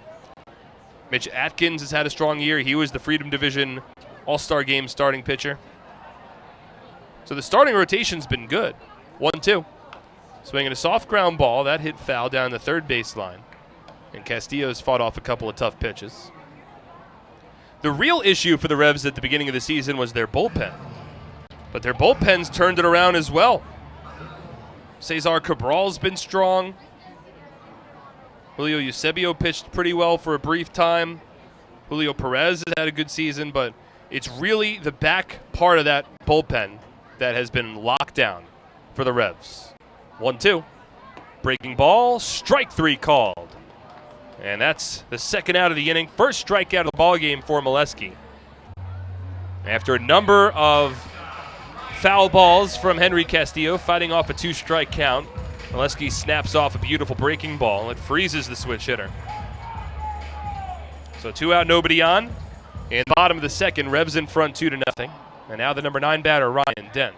Mitch Atkins has had a strong year. He was the Freedom Division All-Star Game starting pitcher. So the starting rotation's been good. 1-2. Swinging a soft ground ball. That hit foul down the third baseline. And Castillo's fought off a couple of tough pitches. The real issue for the Revs at the beginning of the season was their bullpen. But their bullpen's turned it around as well. Cesar Cabral's been strong. Julio Eusebio pitched pretty well for a brief time. Julio Perez has had a good season, but it's really the back part of that bullpen that has been locked down for the Revs. 1-2. Breaking ball, strike 3 called. And that's the second out of the inning. First strikeout of the ball game for Molesky. After a number of foul balls from Henry Castillo, fighting off a 2-strike count, Molesky snaps off a beautiful breaking ball. It freezes the switch hitter. So 2 out, nobody on. And bottom of the second, Revs in front 2-0. And now the number 9 batter, Ryan Dent.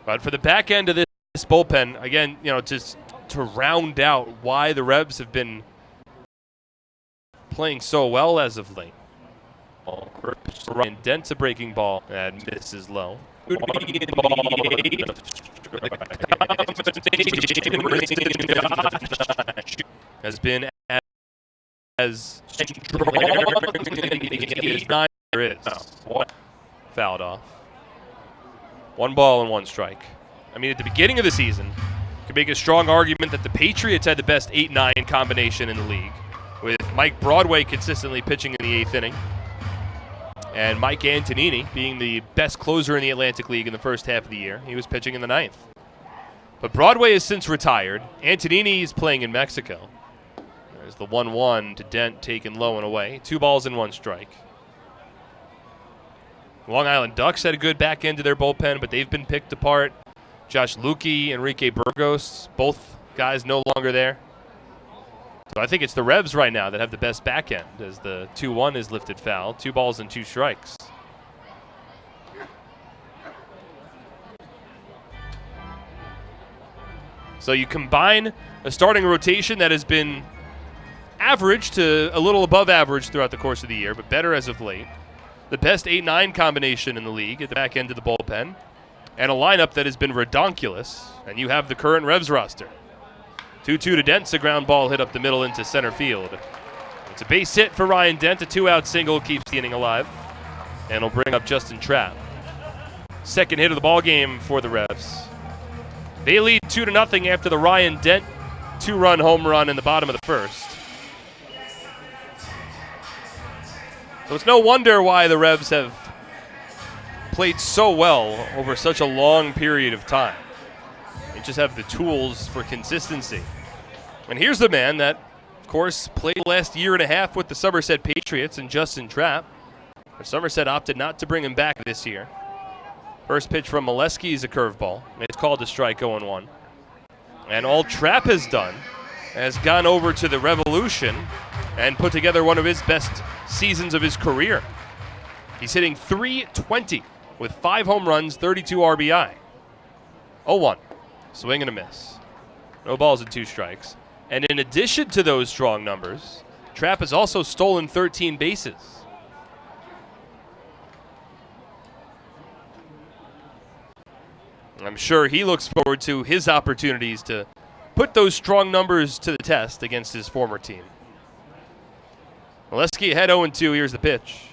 But for the back end of this bullpen, again, just to round out why the Revs have been playing so well as of late. Ryan Dent's a breaking ball and misses low. Has been as there is. Fouled off. 1 ball and 1 strike. I mean, at the beginning of the season, you could make a strong argument that the Patriots had the best 8-9 combination in the league, with Mike Broadway consistently pitching in the 8th inning, and Mike Antonini being the best closer in the Atlantic League in the first half of the year. He was pitching in the 9th. But Broadway has since retired. Antonini is playing in Mexico. There's the 1-1 to Dent, taken low and away. 2 balls and 1 strike. Long Island Ducks had a good back end to their bullpen, but they've been picked apart. Josh Lukey, Enrique Burgos, both guys no longer there. So I think it's the Revs right now that have the best back end, as the 2-1 is lifted foul. 2 balls and 2 strikes. So you combine a starting rotation that has been average to a little above average throughout the course of the year, but better as of late. The best 8-9 combination in the league at the back end of the bullpen, and a lineup that has been redonkulous, and you have the current Revs roster. 2-2 to Dent's a ground ball hit up the middle into center field. It's a base hit for Ryan Dent. A 2-out single keeps the inning alive, and will bring up Justin Trapp. Second hit of the ball game for the Revs. They lead 2-0 after the Ryan Dent 2-run home run in the bottom of the first. So it's no wonder why the Revs have played so well over such a long period of time. They just have the tools for consistency. And here's the man that, of course, played the last year and a half with the Somerset Patriots and Justin Trapp. But Somerset opted not to bring him back this year. First pitch from Molesky is a curveball. It's called a strike 0-1. And all Trapp has done has gone over to the Revolution and put together one of his best seasons of his career. He's hitting .320 with 5 home runs, 32 RBI. 0-1. Swing and a miss. No balls and 2 strikes. And in addition to those strong numbers, Trapp has also stolen 13 bases. I'm sure he looks forward to his opportunities to put those strong numbers to the test against his former team. Molesky ahead 0-2. Here's the pitch.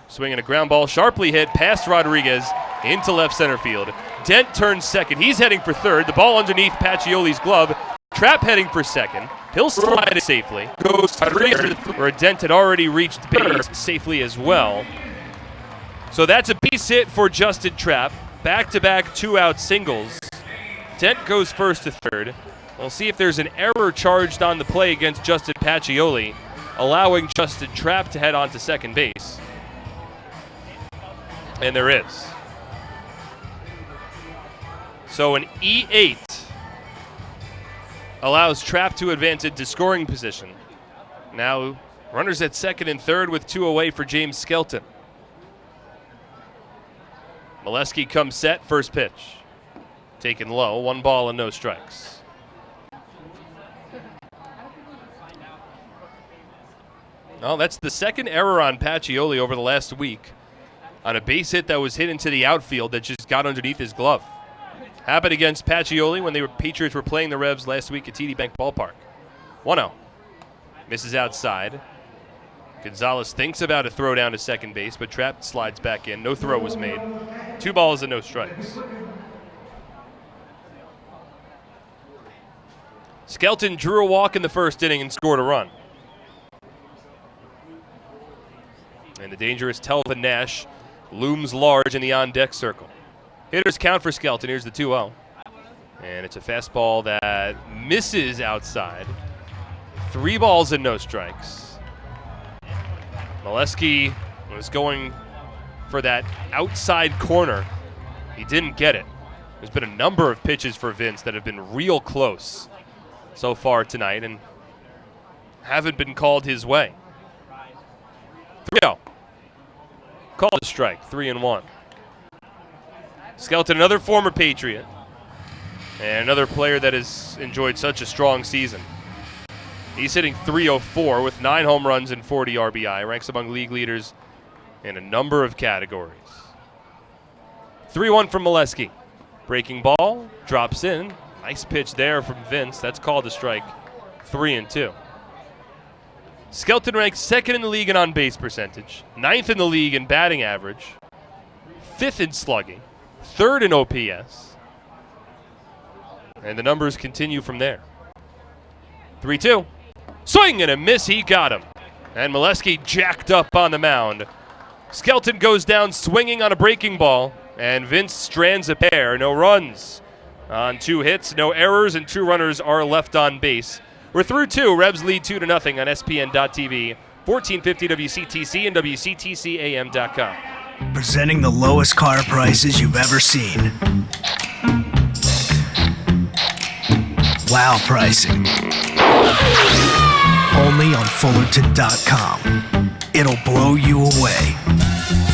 Swinging a ground ball, sharply hit past Rodriguez into left center field. Dent turns second. He's heading for third. The ball underneath Pacioli's glove. Trapp heading for second. He'll slide it safely. Goes to Rodriguez, where Dent had already reached base safely as well. So that's a base hit for Justin Trapp. Back-to-back 2-out singles. Dent goes first to third. We'll see if there's an error charged on the play against Justin Pacioli, allowing Justin Trapp to head on to second base. And there is. So an E8 allows Trapp to advance into scoring position. Now runners at second and third with 2 away for James Skelton. Molesky comes set, first pitch. Taken low, 1 ball and no strikes. Well, that's the second error on Pacioli over the last week on a base hit that was hit into the outfield that just got underneath his glove. Happened against Pacioli when Patriots were playing the Revs last week at TD Bank Ballpark. 1-0. Misses outside. Gonzalez thinks about a throw down to second base, but Trapp slides back in. No throw was made. 2 balls and no strikes. Skelton drew a walk in the first inning and scored a run. And the dangerous Telvin Nash looms large in the on-deck circle. Hitters count for Skelton. Here's the 2-0. And it's a fastball that misses outside. 3 balls and no strikes. Molesky was going for that outside corner. He didn't get it. There's been a number of pitches for Vince that have been real close so far tonight and haven't been called his way. 3-0. Called a strike, 3-1. Skelton, another former Patriot, and another player that has enjoyed such a strong season. He's hitting .304 with 9 home runs and 40 RBI, ranks among league leaders in a number of categories. 3-1 from Molesky. Breaking ball, drops in. Nice pitch there from Vince. That's called a strike, 3-2. Skelton ranks second in the league in on-base percentage, 9th in the league in batting average, 5th in slugging, 3rd in OPS. And the numbers continue from there. 3-2. Swing and a miss. He got him. And Molesky jacked up on the mound. Skelton goes down swinging on a breaking ball. And Vince strands a pair. No runs on 2 hits. No errors, and 2 runners are left on base. We're through 2. Revs lead 2-0 on SPN.TV, 1450 WCTC, and WCTCAM.com. Presenting the lowest car prices you've ever seen. Wow pricing. Only on Fullerton.com. It'll blow you away.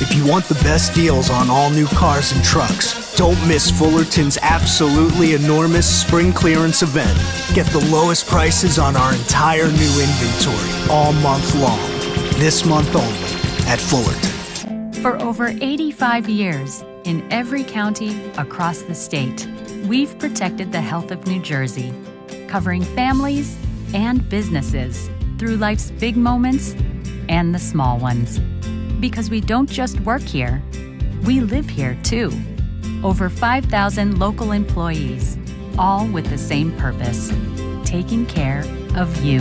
If you want the best deals on all new cars and trucks, don't miss Fullerton's absolutely enormous spring clearance event. Get the lowest prices on our entire new inventory all month long. This month only at Fullerton. For over 85 years, in every county across the state, we've protected the health of New Jersey, covering families and businesses through life's big moments and the small ones. Because we don't just work here, we live here too. Over 5,000 local employees, all with the same purpose, taking care of you.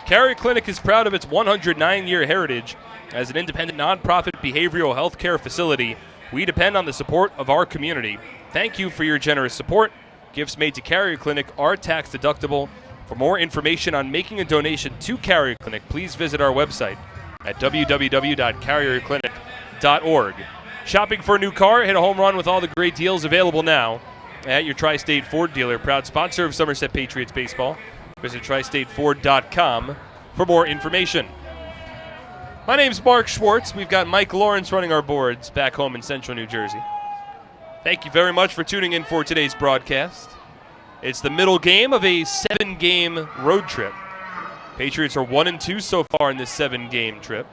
Carrier Clinic is proud of its 109-year heritage as an independent nonprofit behavioral health care facility. We depend on the support of our community. Thank you for your generous support. Gifts made to Carrier Clinic are tax deductible. For more information on making a donation to Carrier Clinic, please visit our website at www.carrierclinic.org. Shopping for a new car? Hit a home run with all the great deals available now at your Tri-State Ford dealer, proud sponsor of Somerset Patriots baseball. Visit tristateford.com for more information. My name's Mark Schwartz. We've got Mike Lawrence running our boards back home in central New Jersey. Thank you very much for tuning in for today's broadcast. It's the middle game of a 7-game road trip. Patriots are 1-2 so far in this 7-game trip.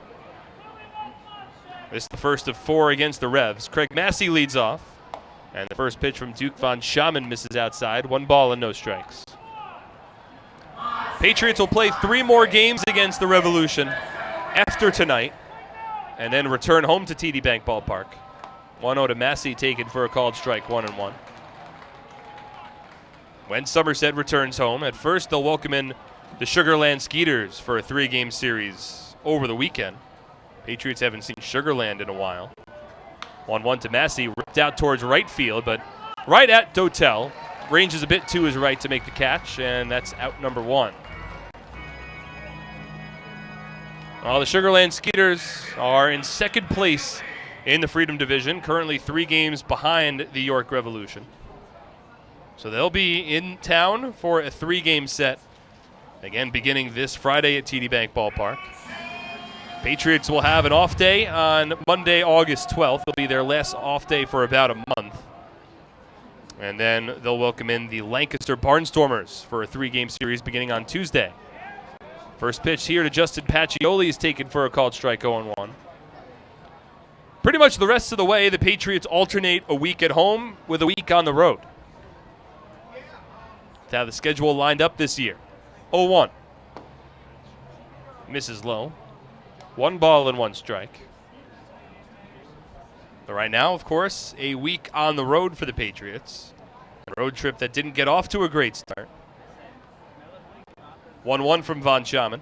This is the first of 4 against the Revs. Craig Massey leads off, and the first pitch from Duke Von Schaman misses outside. 1 ball and no strikes. Patriots will play 3 more games against the Revolution after tonight, and then return home to TD Bank Ballpark. 1-0 to Massey, taken for a called strike, 1-1. When Somerset returns home, at first they'll welcome in the Sugarland Skeeters for a 3-game series over the weekend. Patriots haven't seen Sugarland in a while. 1-1 to Massey, ripped out towards right field, but right at Dotel. Ranges a bit to his right to make the catch, and that's out number 1. Well, the Sugarland Skeeters are in second place in the Freedom Division, currently 3 games behind the York Revolution. So they'll be in town for a 3-game set, again beginning this Friday at TD Bank Ballpark. Patriots will have an off day on Monday, August 12th. It'll be their last off day for about a month. And then they'll welcome in the Lancaster Barnstormers for a 3-game series beginning on Tuesday. First pitch here to Justin Pacioli is taken for a called strike, 0-1. Pretty much the rest of the way, the Patriots alternate a week at home with a week on the road. That's how the schedule lined up this year. 0-1. Misses low. 1 ball and 1 strike. But right now, of course, a week on the road for the Patriots. A road trip that didn't get off to a great start. 1-1 from Von Schaman.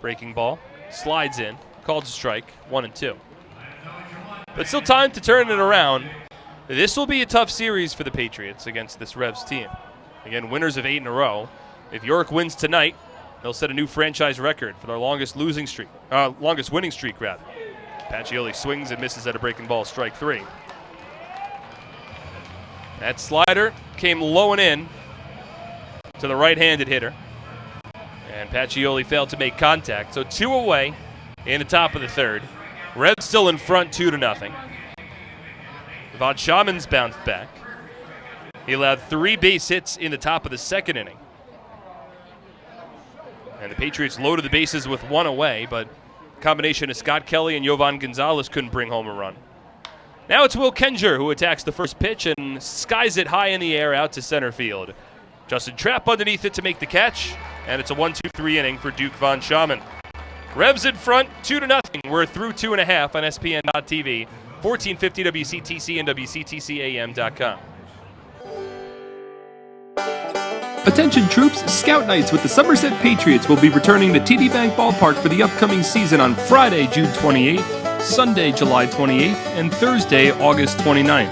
Breaking ball. Slides in. Called to strike. 1-2. But still time to turn it around. This will be a tough series for the Patriots against this Revs team. Again, winners of 8 in a row. If York wins tonight, they'll set a new franchise record for their longest winning streak, rather. Pacioli swings and misses at a breaking ball, strike 3. That slider came low and in to the right-handed hitter. And Pacioli failed to make contact. So 2 away in the top of the 3rd. Revs still in front 2-0. Von Schaman's bounced back. He allowed 3 base hits in the top of the 2nd inning. And the Patriots loaded the bases with 1 away, but a combination of Scott Kelly and Yovan Gonzalez couldn't bring home a run. Now it's Will Kenger who attacks the first pitch and skies it high in the air out to center field. Justin Trapp underneath it to make the catch, and it's a 1-2-3 inning for Duke Von Schaman. Revs in front, 2-0. We're through 2.5 on SPN.TV, 1450 WCTC and WCTCAM.com. Attention troops, Scout Nights with the Somerset Patriots will be returning to TD Bank Ballpark for the upcoming season on Friday, June 28th, Sunday, July 28th, and Thursday, August 29th.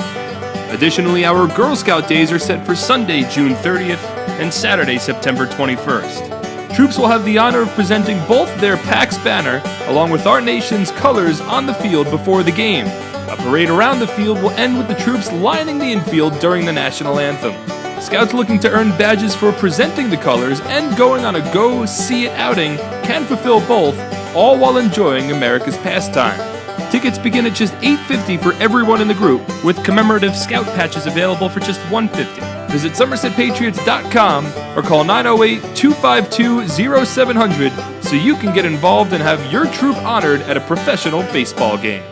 Additionally, our Girl Scout days are set for Sunday, June 30th, and Saturday, September 21st. Troops will have the honor of presenting both their PAX banner along with our nation's colors on the field before the game. A parade around the field will end with the troops lining the infield during the national anthem. Scouts looking to earn badges for presenting the colors and going on a go-see-it outing can fulfill both, all while enjoying America's pastime. Tickets begin at just $8.50 for everyone in the group, with commemorative Scout patches available for just $1.50. Visit SomersetPatriots.com or call 908-252-0700 so you can get involved and have your troop honored at a professional baseball game.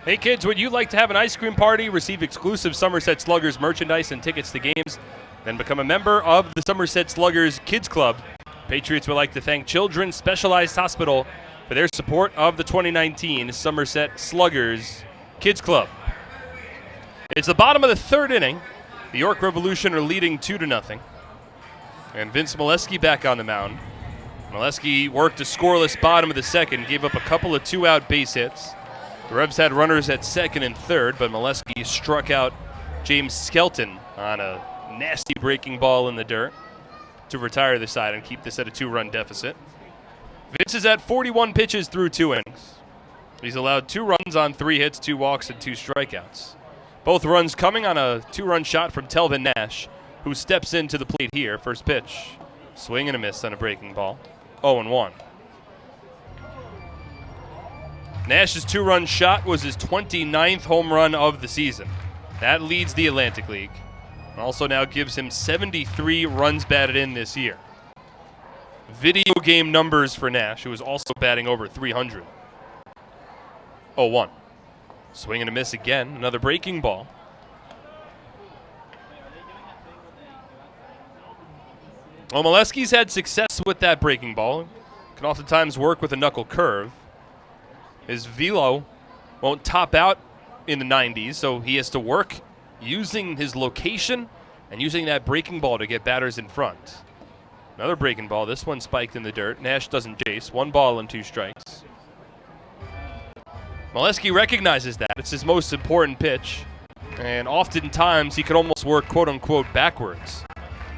Hey kids, would you like to have an ice cream party, receive exclusive Somerset Sluggers merchandise and tickets to games, then become a member of the Somerset Sluggers Kids Club? Patriots would like to thank Children's Specialized Hospital for their support of the 2019 Somerset Sluggers Kids Club. It's the bottom of the third inning. The York Revolution are leading 2-0. And Vince Molesky back on the mound. Molesky worked a scoreless bottom of the second, gave up a couple of two-out base hits. The Revs had runners at second and third, but Molesky struck out James Skelton on a nasty breaking ball in the dirt to retire the side and keep this at a 2-run deficit. Vince is at 41 pitches through 2 innings. He's allowed 2 runs on 3 hits, 2 walks, and 2 strikeouts. Both runs coming on a 2-run shot from Telvin Nash, who steps into the plate here. First pitch, swing and a miss on a breaking ball. 0-1. Nash's 2-run shot was his 29th home run of the season. That leads the Atlantic League, and also now gives him 73 runs batted in this year. Video game numbers for Nash, who is also batting over 300. 0-1. Swing and a miss again, another breaking ball. Well, Molesky's had success with that breaking ball. Can oftentimes work with a knuckle curve. His velo won't top out in the 90s, so he has to work using his location and using that breaking ball to get batters in front. Another breaking ball, this one spiked in the dirt. Nash doesn't chase, 1 ball and 2 strikes. Molesky recognizes that. It's his most important pitch, and oftentimes he could almost work quote-unquote backwards,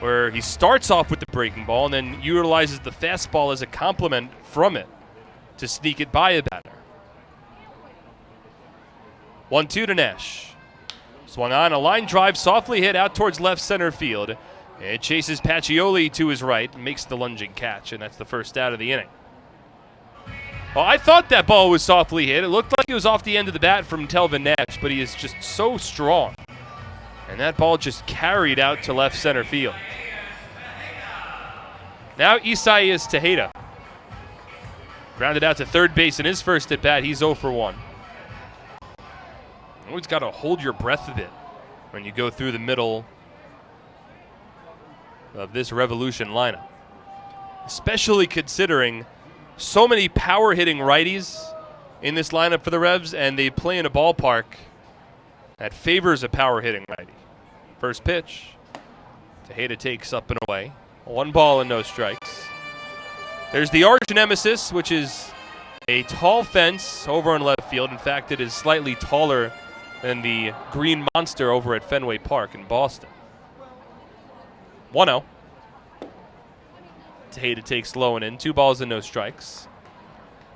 where he starts off with the breaking ball and then utilizes the fastball as a complement from it to sneak it by a batter. 1-2 to Nash. Swung on, a line drive softly hit out towards left center field. It chases Pacioli to his right and makes the lunging catch, and that's the first out of the inning. Well, I thought that ball was softly hit. It looked like it was off the end of the bat from Telvin Nash, but he is just so strong. And that ball just carried out to left center field. Now Isaias Tejeda. Grounded out to third base in his first at-bat. He's 0 for 1. Always got to hold your breath a bit when you go through the middle of this Revolution lineup, especially considering so many power-hitting righties in this lineup for the Revs, and they play in a ballpark that favors a power-hitting righty. First pitch, Tejeda takes up and away. 1 ball and no strikes. There's the arch nemesis, which is a tall fence over in left field. In fact, it is slightly taller than the Green Monster over at Fenway Park in Boston. 1-0. Tejeda takes low and in, 2 balls and no strikes.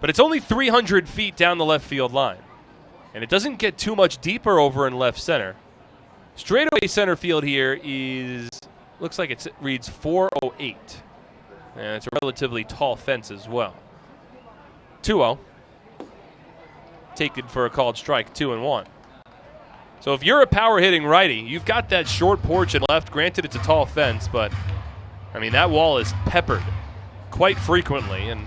But it's only 300 feet down the left field line, and it doesn't get too much deeper over in left center. Straightaway center field here looks like it reads 408, and it's a relatively tall fence as well. 2-0. Taken for a called strike, 2-1. So if you're a power-hitting righty, you've got that short porch and left. Granted, it's a tall fence, but, I mean, that wall is peppered quite frequently. And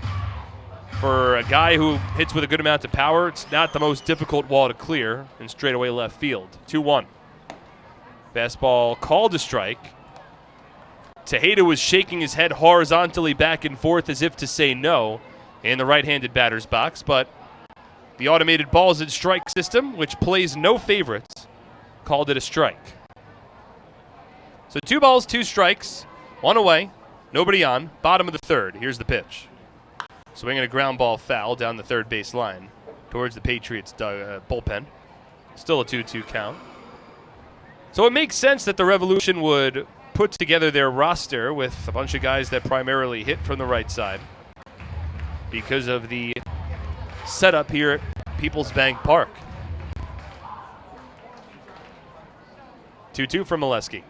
for a guy who hits with a good amount of power, it's not the most difficult wall to clear in straightaway left field. 2-1. Fastball called a strike. Tejeda was shaking his head horizontally back and forth as if to say no in the right-handed batter's box, but the automated balls and strike system, which plays no favorites, called it a strike. So 2 balls, 2 strikes, 1 away, nobody on, bottom of the third. Here's the pitch. Swinging a ground ball foul down the third base line towards the Patriots bullpen. Still a 2-2 count. So it makes sense that the Revolution would put together their roster with a bunch of guys that primarily hit from the right side because of the setup here at People's Bank Park. 2-2 from Molesky.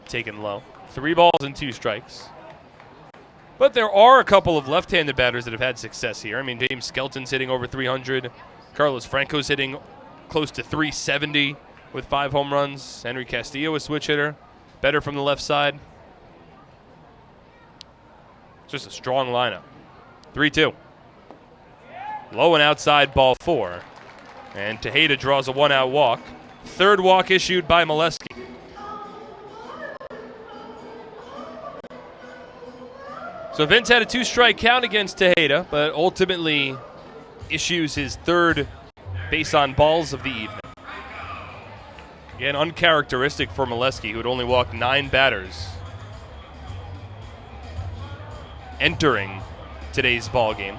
Taken low. 3 balls and 2 strikes. But there are a couple of left-handed batters that have had success here. I mean, James Skelton's hitting over 300. Carlos Franco's hitting close to 370 with 5 home runs. Henry Castillo, a switch hitter. Better from the left side. Just a strong lineup. 3-2. Low and outside, ball 4. And Tejeda draws a 1-out walk. Third walk issued by Molesky. So Vince had a 2-strike count against Tejeda, but ultimately issues his third base on balls of the evening. Again, uncharacteristic for Molesky, who had only walked 9 batters entering today's ball game.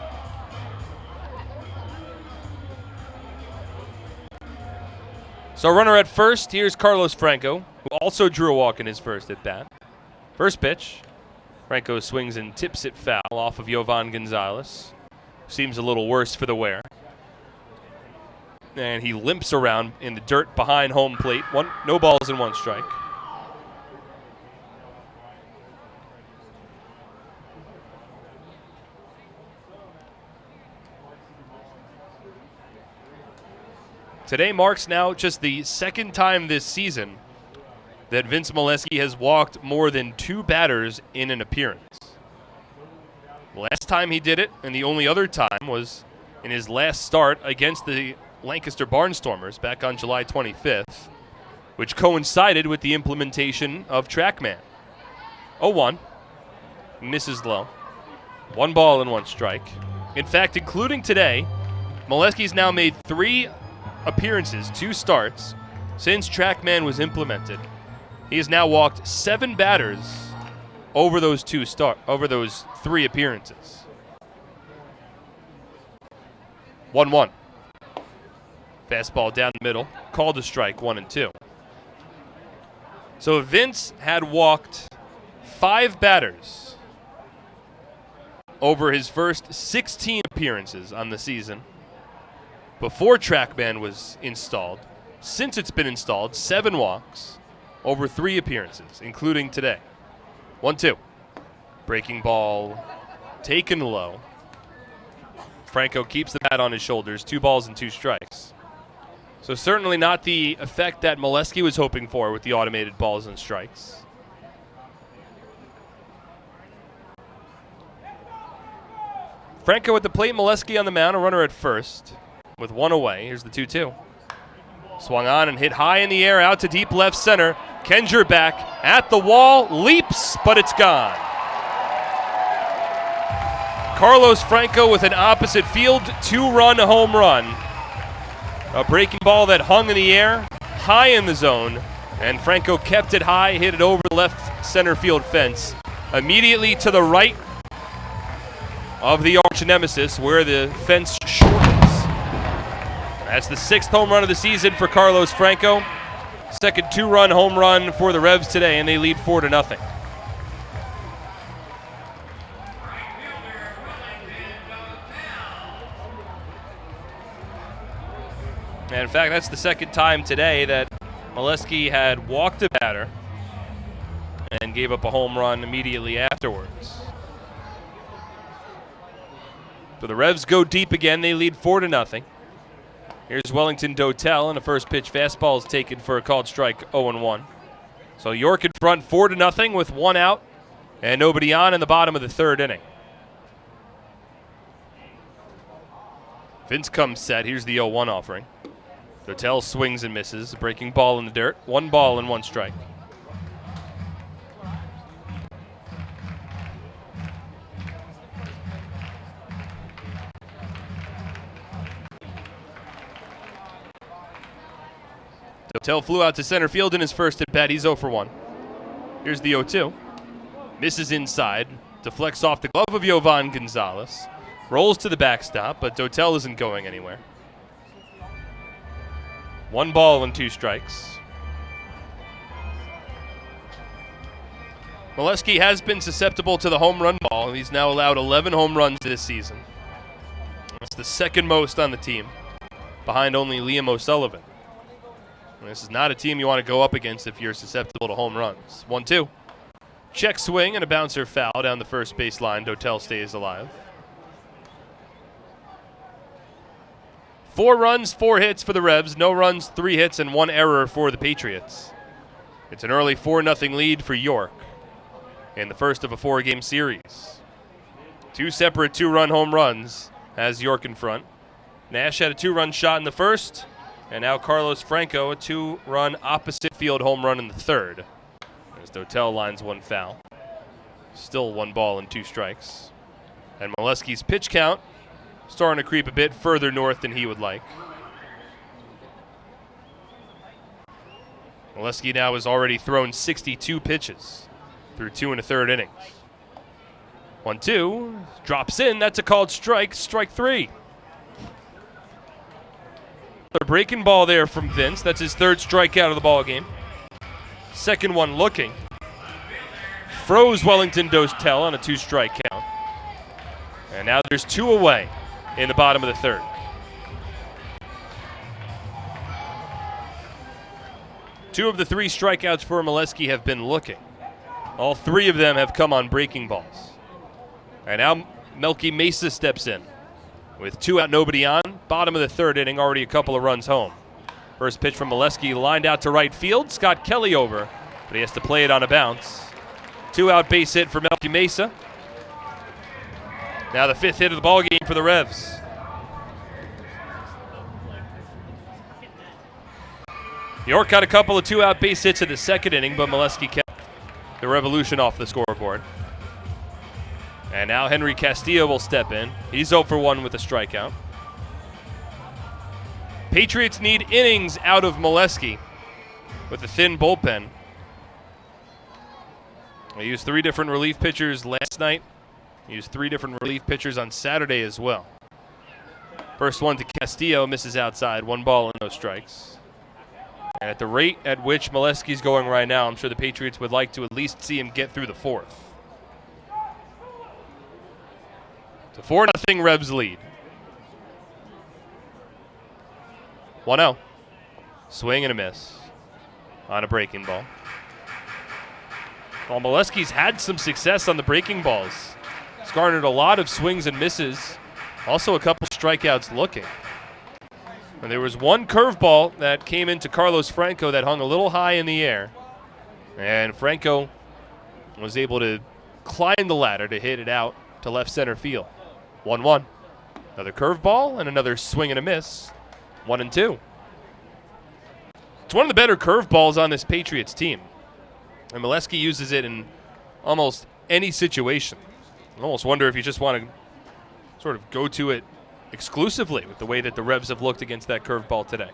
So runner at first, here's Carlos Franco, who also drew a walk in his first at bat. First pitch, Franco swings and tips it foul off of Yovan Gonzalez. Seems a little worse for the wear. And he limps around in the dirt behind home plate. No balls and 1 strike. Today marks now just the second time this season that Vince Molesky has walked more than 2 batters in an appearance. Last time he did it, and the only other time, was in his last start against the Lancaster Barnstormers back on July 25th, which coincided with the implementation of TrackMan. 0-1, misses low. 1 ball and 1 strike. In fact, including today, Molesky's now made 3 appearances, 2 starts, since TrackMan was implemented. He has now walked 7 batters over those 3 appearances. 1-1. Fastball down the middle, called a strike, 1-2. So Vince had walked 5 batters over his first 16 appearances on the season before TrackMan was installed. Since it's been installed, 7 walks over 3 appearances, including today. 1-2. Breaking ball taken low. Franco keeps the bat on his shoulders. 2 balls and 2 strikes. So certainly not the effect that Molesky was hoping for with the automated balls and strikes. Franco at the plate, Molesky on the mound, a runner at first with 1 away. Here's the 2-2. Swung on and hit high in the air, out to deep left center. Kenjer back at the wall, leaps, but it's gone. Carlos Franco with an opposite field 2-run home run. A breaking ball that hung in the air, high in the zone, and Franco kept it high, hit it over the left center field fence. Immediately to the right of the arch nemesis, where the fence shortens. That's the 6th home run of the season for Carlos Franco. Second 2-run home run for the Revs today, and they lead 4-0. And in fact, that's the second time today that Molesky had walked a batter and gave up a home run immediately afterwards. So the Revs go deep again. They lead 4-0. Here's Wellington Dotel, and a first pitch fastball is taken for a called strike, 0-1. So York in front 4-0 with 1 out and nobody on in the bottom of the 3rd inning. Vince comes set. Here's the 0-1 offering. Dotel swings and misses. A breaking ball in the dirt. 1 ball and 1 strike. Dotel flew out to center field in his first at bat. He's 0 for 1. Here's the 0-2. Misses inside. Deflects off the glove of Yovan Gonzalez. Rolls to the backstop, but Dotel isn't going anywhere. 1 ball and 2 strikes. Molesky has been susceptible to the home run ball. He's now allowed 11 home runs this season. That's the 2nd most on the team, behind only Liam O'Sullivan. And this is not a team you want to go up against if you're susceptible to home runs. 1-2. Check swing and a bouncer foul down the first base line. Dotel stays alive. 4 runs, 4 hits for the Revs. No runs, 3 hits, and 1 error for the Patriots. It's an early 4-0 lead for York in the first of a 4-game series. 2 separate 2-run home runs has York in front. Nash had a 2-run shot in the first, and now Carlos Franco, a 2-run opposite field home run in the third. As Dotel lines one foul. Still 1 ball and 2 strikes. And Molesky's pitch count starting to creep a bit further north than he would like. Molesky now has already thrown 62 pitches through 2 1/3 innings. 1-2, drops in, that's a called strike, strike 3. A breaking ball there from Vince, that's his 3rd strikeout of the ball game. Second one looking. Froze Wellington Dotel on a 2-strike count. And now there's 2 away in the bottom of the 3rd. Two of the 3 strikeouts for Molesky have been looking. All 3 of them have come on breaking balls. And now Melky Mesa steps in. With 2 out, nobody on. Bottom of the 3rd inning, already a couple of runs home. First pitch from Molesky, lined out to right field. Scott Kelly over, but he has to play it on a bounce. 2 out base hit for Melky Mesa. Now the 5th hit of the ball game for the Revs. York got a couple of 2 out base hits in the 2nd inning, but Molesky kept the Revolution off the scoreboard. And now Henry Castillo will step in. He's 0 for 1 with a strikeout. Patriots need innings out of Molesky with a thin bullpen. They used 3 different relief pitchers last night. Used 3 different relief pitchers on Saturday as well. First one to Castillo, misses outside, 1 ball and no strikes. And at the rate at which Molesky's going right now, I'm sure the Patriots would like to at least see him get through the 4th. It's a 4-0 Revs lead. 1-0. Swing and a miss on a breaking ball. While Molesky's had some success on the breaking balls, he's garnered a lot of swings and misses. Also a couple strikeouts looking. And there was 1 curveball that came into Carlos Franco that hung a little high in the air. And Franco was able to climb the ladder to hit it out to left center field. 1-1. Another curveball and another swing and a miss. 1-2. It's one of the better curveballs on this Patriots team. And Molesky uses it in almost any situation. I almost wonder if you just want to sort of go to it exclusively with the way that the Revs have looked against that curveball today.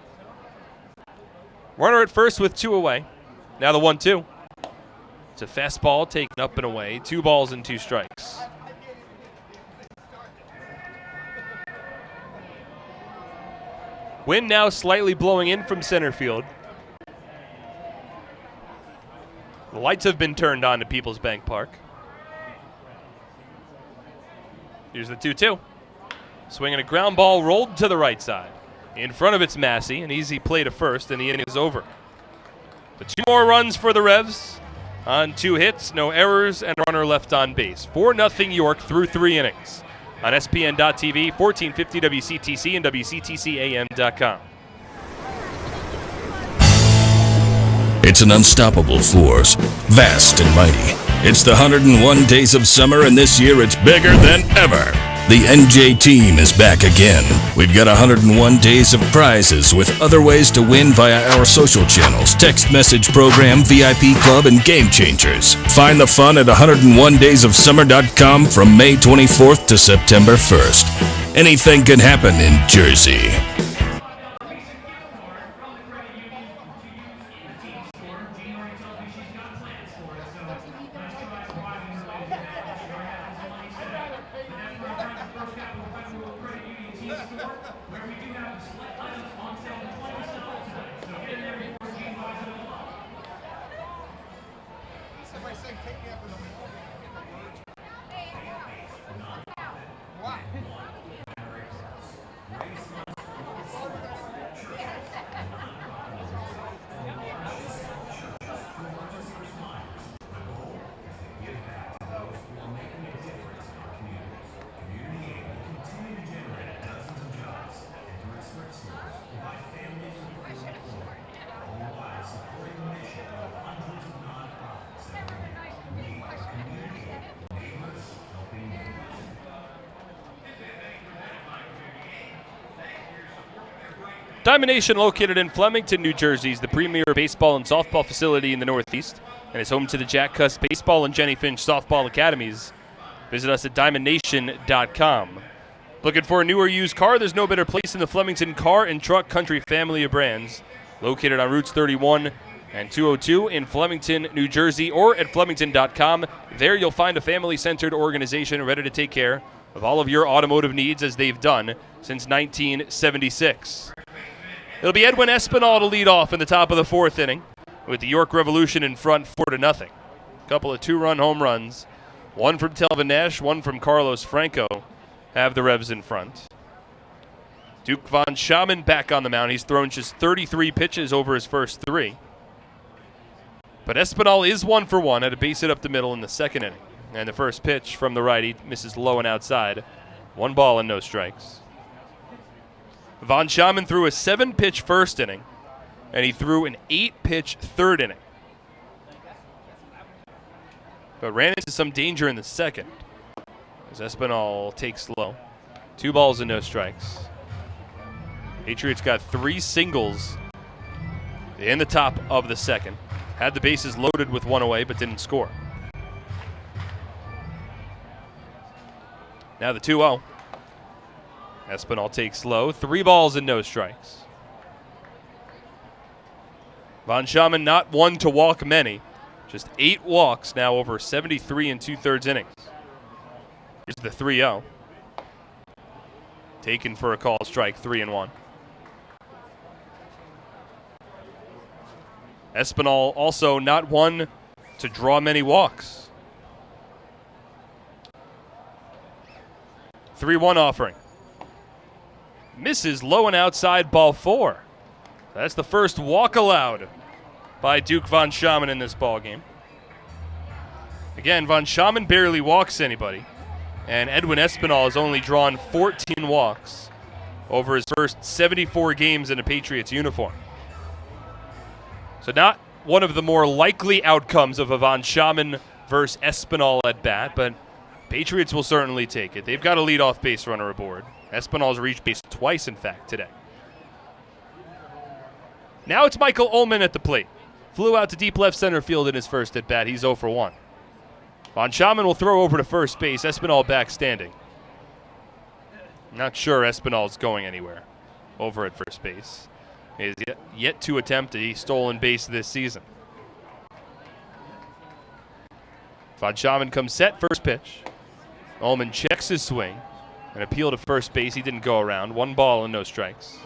Runner at first with 2 away. Now the 1-2. It's a fastball taken up and away. 2 balls and 2 strikes. Wind now slightly blowing in from center field. The lights have been turned on to People's Bank Park. Here's the 2-2. Swinging a ground ball rolled to the right side. In front of it's Massey, an easy play to first, and the inning is over. The 2 more runs for the Revs on 2 hits, no errors, and a runner left on base. 4-0 York through 3 innings on SPN.TV, 1450 WCTC, and WCTCAM.com. It's an unstoppable force, vast and mighty. It's the 101 days of summer, and this year it's bigger than ever. The NJ team is back again. We've got 101 days of prizes with other ways to win via our social channels, text message program, VIP club, and game changers. Find the fun at 101daysofsummer.com from May 24th to September 1st. Anything can happen in Jersey. Diamond Nation, located in Flemington, New Jersey, is the premier baseball and softball facility in the Northeast and is home to the Jack Cuss Baseball and Jenny Finch Softball Academies. Visit us at diamondnation.com. Looking for a new or used car? There's no better place in the Flemington Car and Truck Country family of brands, located on routes 31 and 202 in Flemington, New Jersey, or at flemington.com. There you'll find a family-centered organization ready to take care of all of your automotive needs, as they've done since 1976. It'll be Edwin Espinal to lead off in the top of the fourth inning, with the York Revolution in front 4-0. A couple of two-run home runs, one from Telvin Nash, one from Carlos Franco, have the Revs in front. Duke Von Schaman back on the mound. He's thrown just 33 pitches over his first three. But Espinal is 1 for 1, had a base hit up the middle in the second inning. And the first pitch from the righty misses low and outside. 1 ball and no strikes. Von Schaman threw a 7-pitch first inning, and he threw an 8-pitch third inning. But ran into some danger in the second, as Espinal takes low. 2 balls and no strikes. Patriots got 3 singles in the top of the second. Had the bases loaded with 1 away, but didn't score. Now the 2-0. Espinal takes low. 3 balls and no strikes. Von Schaman not one to walk many. Just 8 walks now over 73 2/3 innings. Here's the 3-0. Taken for a call strike, 3-1. Espinal also not one to draw many walks. 3-1 offering. Misses low and outside, ball 4. That's the first walk allowed by Duke Von Schaman in this ball game. Again, Von Schaman barely walks anybody, and Edwin Espinal has only drawn 14 walks over his first 74 games in a Patriots uniform. So not one of the more likely outcomes of a Von Schaman versus Espinal at bat, but Patriots will certainly take it. They've got a leadoff base runner aboard. Espinal's reached base twice, in fact, today. Now it's Michael Ullman at the plate. Flew out to deep left center field in his first at bat. He's 0 for 1. Von Schaman will throw over to first base. Espinal back standing. Not sure Espinal's going anywhere over at first base. He is yet to attempt a stolen base this season. Von Schaman comes set, first pitch. Ullman checks his swing. An appeal to first base. He didn't go around. 1 ball and no strikes.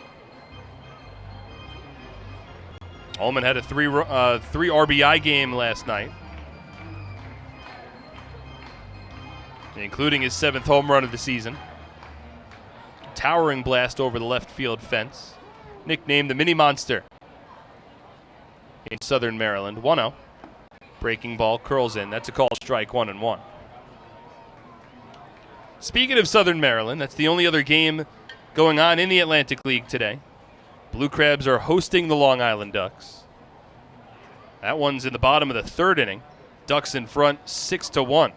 Ullman had a 3 RBI game last night, including his 7th home run of the season. Towering blast over the left field fence. Nicknamed the Mini Monster in Southern Maryland. 1-0. Breaking ball curls in. That's a call strike, 1-1. Speaking of Southern Maryland, that's the only other game going on in the Atlantic League today. Blue Crabs are hosting the Long Island Ducks. That one's in the bottom of the 3rd inning. Ducks in front, 6-1.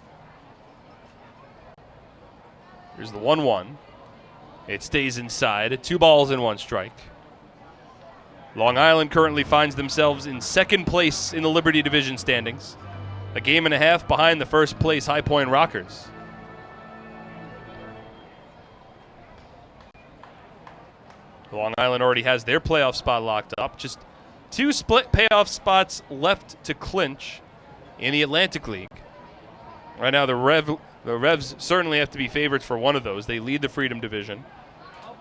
Here's the 1-1. It stays inside. 2 balls and 1 strike. Long Island currently finds themselves in 2nd place in the Liberty Division standings, a game and a half behind the first place High Point Rockers. Long Island already has their playoff spot locked up. Just 2 split playoff spots left to clinch in the Atlantic League. Right now, the Revs certainly have to be favorites for one of those. They lead the Freedom Division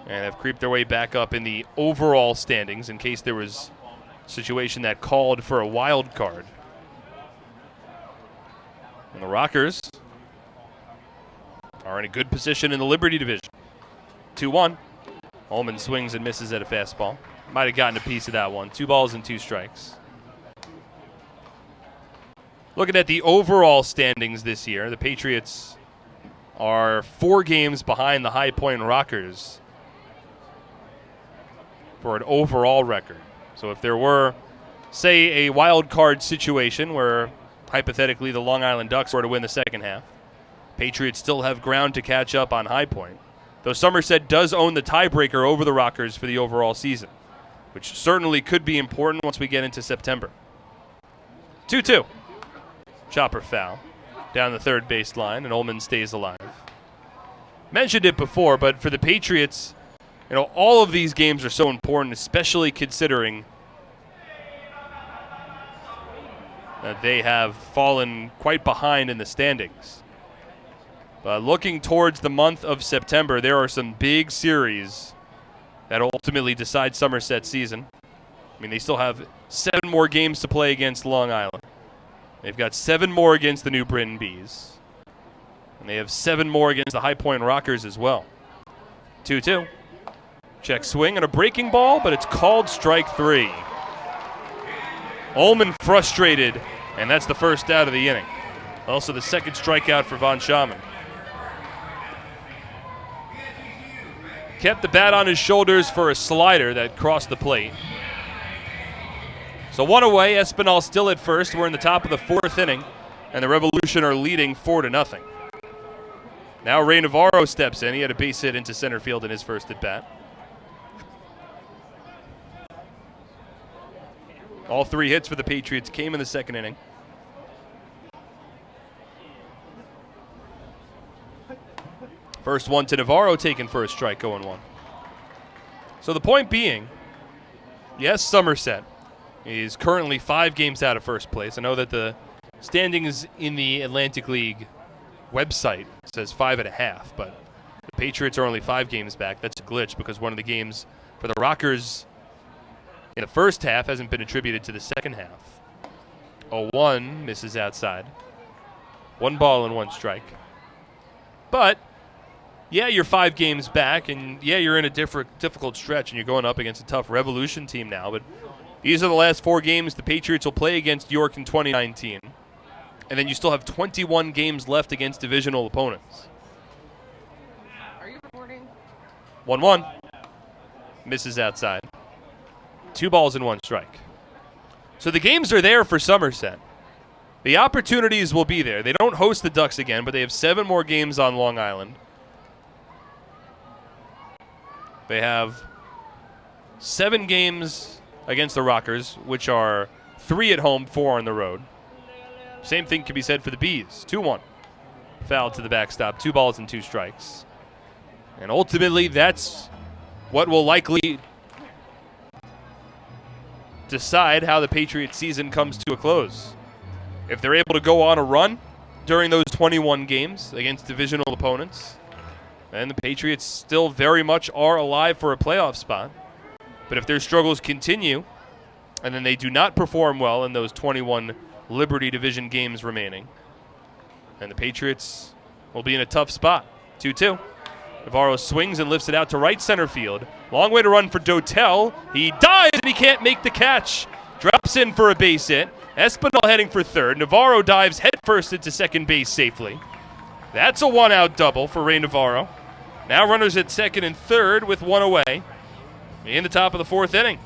and have creeped their way back up in the overall standings in case there was a situation that called for a wild card. And the Rockers are in a good position in the Liberty Division. 2-1. Ullman swings and misses at a fastball. Might have gotten a piece of that one. 2 balls and 2 strikes. Looking at the overall standings this year, the Patriots are 4 games behind the High Point Rockers for an overall record. So if there were, say, a wild card situation where hypothetically the Long Island Ducks were to win the second half, Patriots still have ground to catch up on High Point, though Somerset does own the tiebreaker over the Rockers for the overall season. which certainly could be important once we get into September. 2-2. Chopper foul down the third baseline, and Ullman stays alive. Mentioned it before, but for the Patriots, all of these games are so important, especially considering that they have fallen quite behind in the standings. But looking towards the month of September, there are some big series that will ultimately decide Somerset's season. I mean, they still have 7 more games to play against Long Island. They've got 7 more against the New Britain Bees. And they have 7 more against the High Point Rockers as well. 2-2. Check swing and a breaking ball, but it's called strike 3. Ullman frustrated, and that's the first out of the inning. Also the second strikeout for Von Schaman. Kept the bat on his shoulders for a slider that crossed the plate. So 1 away, Espinal still at first. We're in the top of the 4th inning, and the Revolution are leading 4-0. Now Ray Navarro steps in. He had a base hit into center field in his first at bat. All 3 hits for the Patriots came in the second inning. First one to Navarro, taken for a strike, 0-1. So the point being, yes, Somerset is currently 5 games out of first place. I know that the standings in the Atlantic League website says 5.5, but the Patriots are only 5 games back. That's a glitch because one of the games for the Rockers in the first half hasn't been attributed to the second half. 0-1 misses outside. 1 ball and 1 strike. But yeah, you're 5 games back, and yeah, you're in a difficult stretch, and you're going up against a tough Revolution team now. But these are the last 4 games the Patriots will play against York in 2019. And then you still have 21 games left against divisional opponents. Are you recording? 1-1. Misses outside. 2 balls and 1 strike. So the games are there for Somerset. The opportunities will be there. They don't host the Ducks again, but they have 7 more games on Long Island. They have 7 games against the Rockers, which are 3 at home, 4 on the road. Same thing can be said for the Bees. 2-1. Foul to the backstop. 2 balls and 2 strikes. And ultimately, that's what will likely decide how the Patriots season comes to a close. If they're able to go on a run during those 21 games against divisional opponents, then the Patriots still very much are alive for a playoff spot. But if their struggles continue, and then they do not perform well in those 21 Liberty Division games remaining, then the Patriots will be in a tough spot. 2-2. Navarro swings and lifts it out to right center field. Long way to run for Dotel. He dives and he can't make the catch. Drops in for a base hit. Espinal heading for third. Navarro dives headfirst into second base safely. That's a 1-out double for Ray Navarro. Now runners at second and third with 1 away in the top of the 4th inning.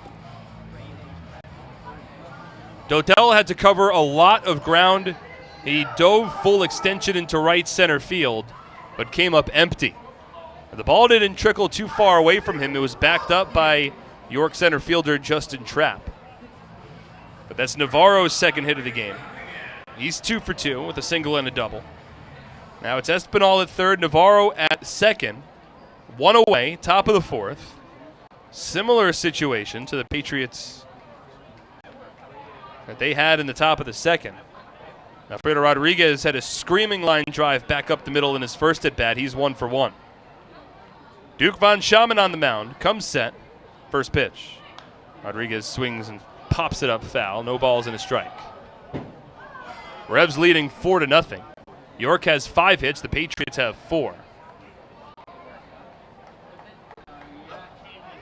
Dotel had to cover a lot of ground. He dove full extension into right center field, but came up empty. The ball didn't trickle too far away from him. It was backed up by York center fielder Justin Trapp. But that's Navarro's second hit of the game. He's 2 for 2 with a single and a double. Now it's Espinal at third, Navarro at second. 1 away, top of the 4th. Similar situation to the Patriots that they had in the top of the 2nd. Now Alfredo Rodriguez had a screaming line drive back up the middle in his first at bat. He's 1 for 1. Duke Von Schaman on the mound, comes set, first pitch. Rodriguez swings and pops it up foul, no balls and a strike. Revs leading 4-0. York has 5 hits, the Patriots have 4.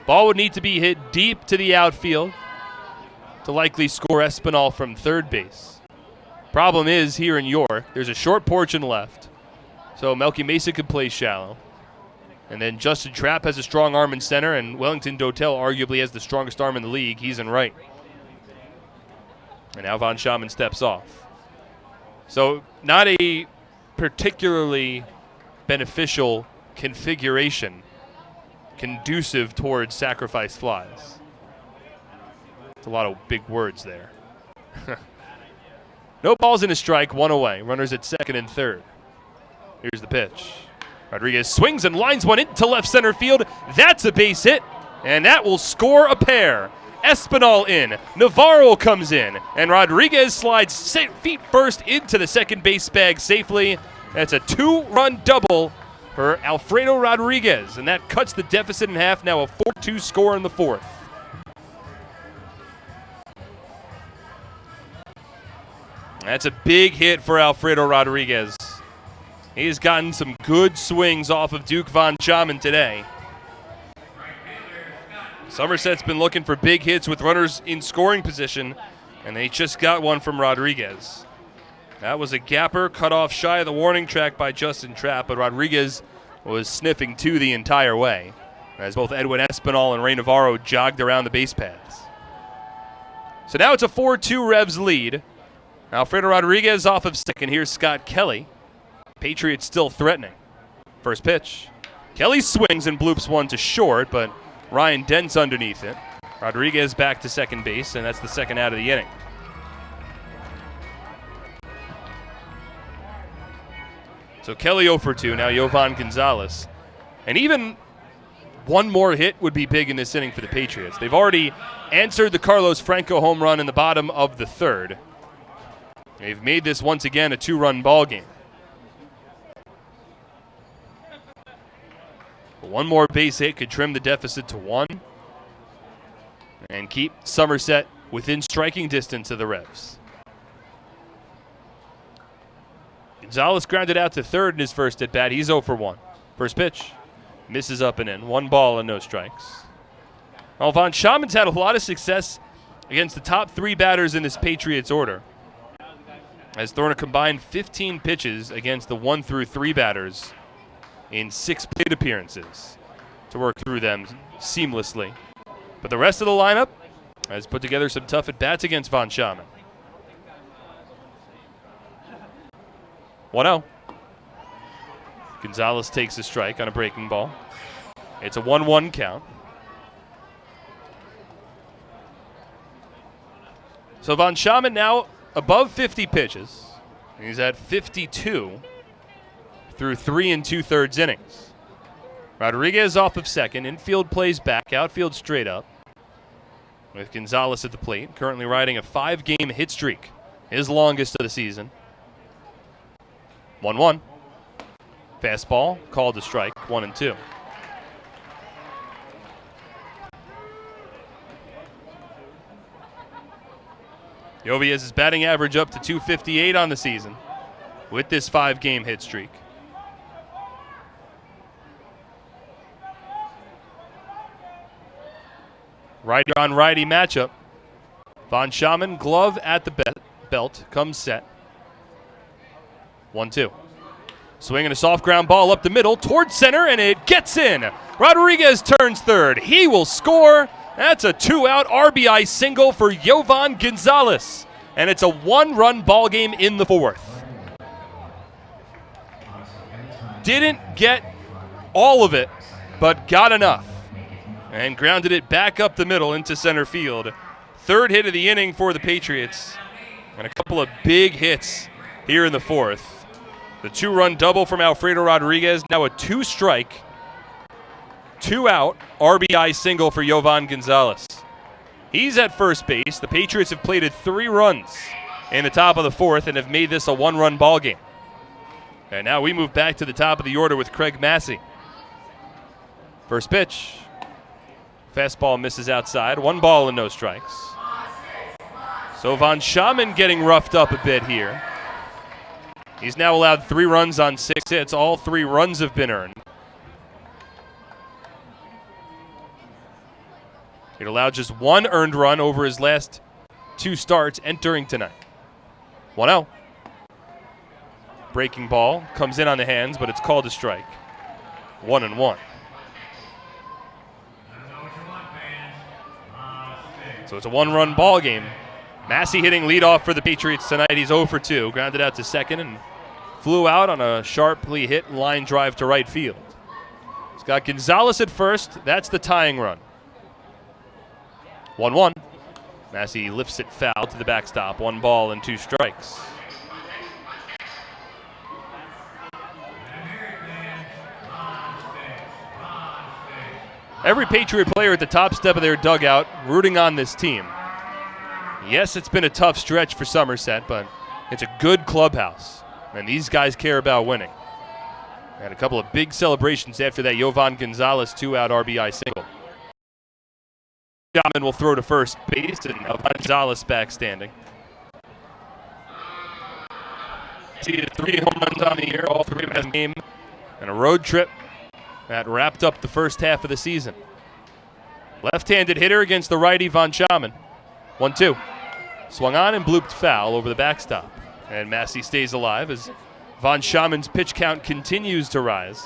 Ball would need to be hit deep to the outfield to likely score Espinal from third base. Problem is, here in York, there's a short porch and left, so Melky Mesa could play shallow. And then Justin Trapp has a strong arm in center, and Wellington Dotel arguably has the strongest arm in the league. He's in right. And now Von Schaman steps off. So not a particularly beneficial configuration conducive towards sacrifice flies. It's a lot of big words there. No balls in a strike, one away. Runners at second and third. Here's the pitch. Rodriguez swings and lines one into left center field. That's a base hit, and that will score a pair. Espinal in, Navarro comes in, and Rodriguez slides feet first into the second base bag safely. That's a 2-run double for Alfredo Rodriguez, and that cuts the deficit in half. Now a 4-2 score in the fourth. That's a big hit for Alfredo Rodriguez. He's gotten some good swings off of Duke Von Schaman today. Somerset's been looking for big hits with runners in scoring position, and they just got one from Rodriguez. That was a gapper cut off shy of the warning track by Justin Trapp, but Rodriguez was sniffing two the entire way, as both Edwin Espinal and Ray Navarro jogged around the base paths. So now it's a 4-2 Revs lead. Alfredo Rodriguez off of second. Here's Scott Kelly. Patriots still threatening. First pitch. Kelly swings and bloops one to short, but Ryan Dent's underneath it. Rodriguez back to second base, and that's the second out of the inning. So Kelly 0 for 2, now Jovan Gonzalez. And even one more hit would be big in this inning for the Patriots. They've already answered the Carlos Franco home run in the bottom of the third. They've made this once again a 2-run ball game. One more base hit could trim the deficit to 1 and keep Somerset within striking distance of the Revs. Gonzalez grounded out to third in his first at bat. He's 0 for 1. First pitch. Misses up and in. 1 ball and no strikes. Well, Von Schaman's had a lot of success against the top 3 batters in this Patriots order. Has thrown a combined 15 pitches against the 1 through 3 batters in 6 plate appearances to work through them seamlessly. But the rest of the lineup has put together some tough at-bats against Von Schaman. 1-0. Gonzalez takes a strike on a breaking ball. It's a 1-1 count. So Von Schaman now above 50 pitches. He's at 52 through 3 2/3 innings. Rodriguez off of second. Infield plays back. Outfield straight up. With Gonzalez at the plate. Currently riding a 5-game hit streak. His longest of the season. 1-1. Fastball. Called to strike. 1-2. Yovi has his batting average up to 258 on the season with this 5-game hit streak. Righty on righty matchup. Von Schaman, glove at the belt, comes set. 1-2. Swinging a soft ground ball up the middle towards center, and it gets in. Rodriguez turns third. He will score. That's a 2-out RBI single for Jovan Gonzalez. And it's a 1-run ball game in the fourth. Didn't get all of it, but got enough. And grounded it back up the middle into center field. Third hit of the inning for the Patriots. And a couple of big hits here in the fourth. The 2-run double from Alfredo Rodriguez. Now a 2-strike, 2-out RBI single for Jovan Gonzalez. He's at first base. The Patriots have plated 3 runs in the top of the fourth and have made this a 1-run ball game. And now we move back to the top of the order with Craig Massey. First pitch. Fastball misses outside. 1 ball and no strikes. So Von Schaman getting roughed up a bit here. He's now allowed 3 runs on 6 hits. All 3 runs have been earned. It allowed just 1 earned run over his last 2 starts entering tonight. 1-0. Breaking ball comes in on the hands, but it's called a strike. 1-1. So it's a 1-run ball game. Massey hitting leadoff for the Patriots tonight. He's 0 for 2. Grounded out to second and flew out on a sharply hit line drive to right field. He's got Gonzalez at first. That's the tying run. 1-1. Massey lifts it foul to the backstop. 1 ball and 2 strikes. Every Patriot player at the top step of their dugout rooting on this team. Yes, it's been a tough stretch for Somerset, but it's a good clubhouse, and these guys care about winning. And a couple of big celebrations after that Jovan Gonzalez 2-out RBI single. Shaman will throw to first base, and Gonzalez back standing. See the 3 home runs on the year, all 3 of them in the game, and a road trip that wrapped up the first half of the season. Left-handed hitter against the righty Von Schaman. 1-2. Swung on and blooped foul over the backstop. And Massey stays alive as Von Schaman's pitch count continues to rise.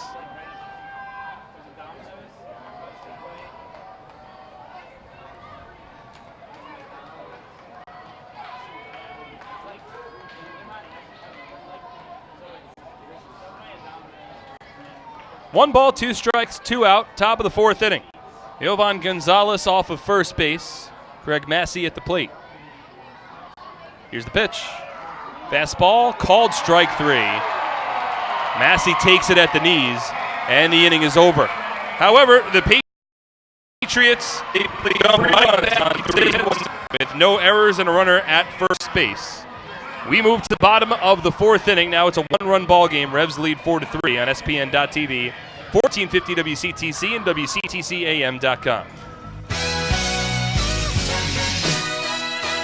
One ball, 2 strikes, 2 out, top of the 4th inning. Jovan Gonzalez off of first base. Craig Massey at the plate. Here's the pitch. Fastball, called strike 3. Massey takes it at the knees, and the inning is over. However, the Patriots with no errors and a runner at first base. We move to the bottom of the 4th inning. Now it's a 1-run ball game. Revs lead 4-3 on SPN.TV, 1450 WCTC, and WCTCAM.com.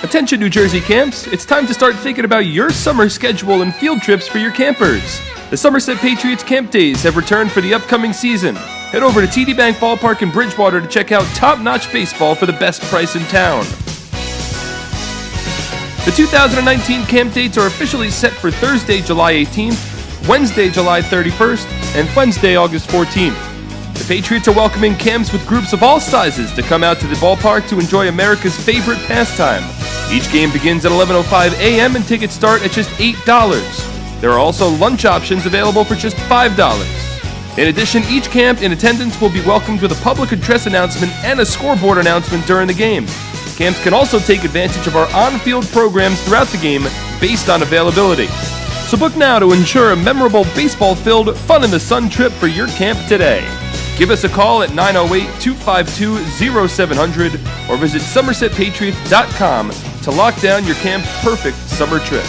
Attention New Jersey camps, it's time to start thinking about your summer schedule and field trips for your campers. The Somerset Patriots Camp Days have returned for the upcoming season. Head over to TD Bank Ballpark in Bridgewater to check out top-notch baseball for the best price in town. The 2019 camp dates are officially set for Thursday, July 18th, Wednesday, July 31st, and Wednesday, August 14th. The Patriots are welcoming camps with groups of all sizes to come out to the ballpark to enjoy America's favorite pastime. Each game begins at 11:05 a.m. and tickets start at just $8. There are also lunch options available for just $5. In addition, each camp in attendance will be welcomed with a public address announcement and a scoreboard announcement during the game. Camps can also take advantage of our on-field programs throughout the game based on availability. So book now to ensure a memorable baseball-filled, fun-in-the-sun trip for your camp today. Give us a call at 908-252-0700 or visit SomersetPatriots.com to lock down your camp's perfect summer trip.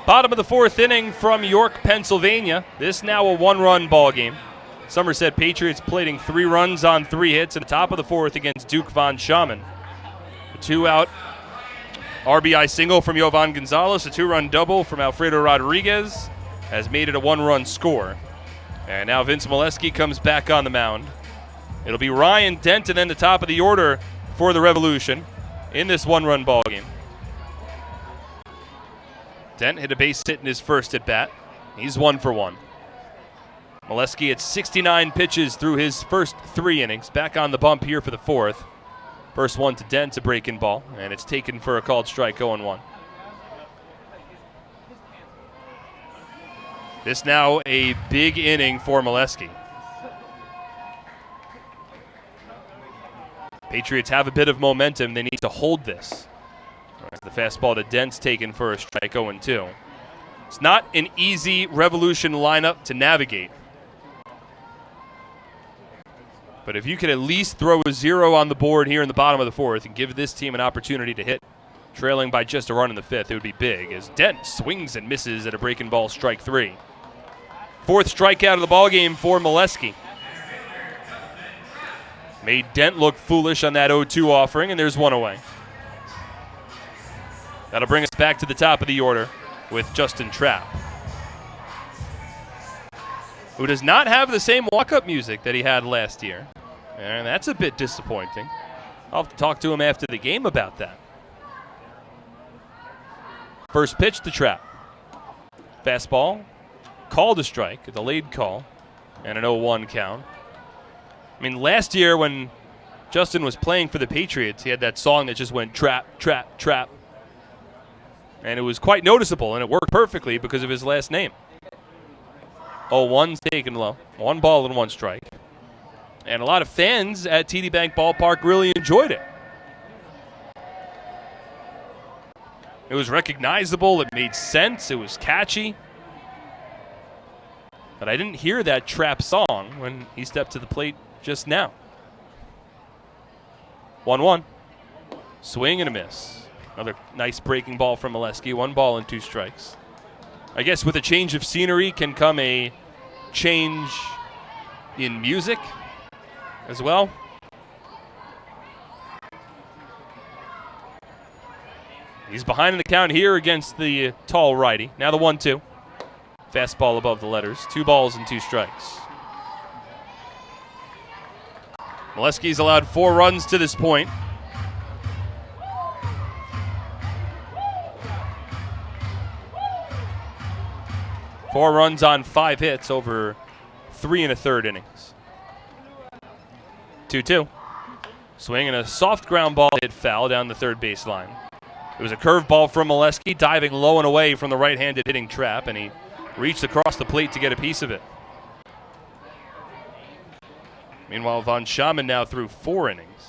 Bottom of the 4th inning from York, Pennsylvania. This now a 1-run ball game. Somerset Patriots plating 3 runs on 3 hits at the top of the 4th against Duke Von Schaman. A 2-out RBI single from Jovan Gonzalez, a 2-run double from Alfredo Rodriguez has made it a 1-run score. And now Vince Molesky comes back on the mound. It'll be Ryan Dent and then the top of the order for the Revolution in this 1-run ball game. Dent hit a base hit in his first at-bat. He's 1 for 1. Molesky at 69 pitches through his first 3 innings. Back on the bump here for the 4th. First one to Dent, a breaking ball, and it's taken for a called strike, 0-1. This now a big inning for Molesky. Patriots have a bit of momentum. They need to hold this. The fastball to Dent's taken for a strike, 0-2. It's not an easy Revolution lineup to navigate. But if you could at least throw a 0 on the board here in the bottom of the 4th and give this team an opportunity to hit, trailing by just a run in the 5th, it would be big, as Dent swings and misses at a breaking ball, strike 3. 4th strikeout of the ballgame for Molesky. Made Dent look foolish on that 0-2 offering, and there's 1 away. That'll bring us back to the top of the order with Justin Trapp, who does not have the same walk-up music that he had last year. And that's a bit disappointing. I'll have to talk to him after the game about that. First pitch, the trap. Fastball, called a strike, a delayed call, and an 0-1 count. I mean, last year when Justin was playing for the Patriots, he had that song that just went trap, trap, trap. And it was quite noticeable, and it worked perfectly because of his last name. 0-1's taken low. 1 ball and 1 strike. And a lot of fans at TD Bank Ballpark really enjoyed it. It was recognizable. It made sense. It was catchy. But I didn't hear that trap song when he stepped to the plate just now. 1-1. Swing and a miss. Another nice breaking ball from Molesky. 1 ball and 2 strikes. I guess with a change of scenery can come a change in music as well. He's behind in the count here against the tall righty. Now the 1-2. Fastball above the letters. 2 balls and 2 strikes. Molesky's allowed 4 runs to this point. Four runs on 5 hits over 3 1/3 innings. 2-2. Swing and a soft ground ball hit foul down the third baseline. It was a curveball from Molesky, diving low and away from the right-handed hitting trap, and he reached across the plate to get a piece of it. Meanwhile, Von Schaman now threw 4 innings.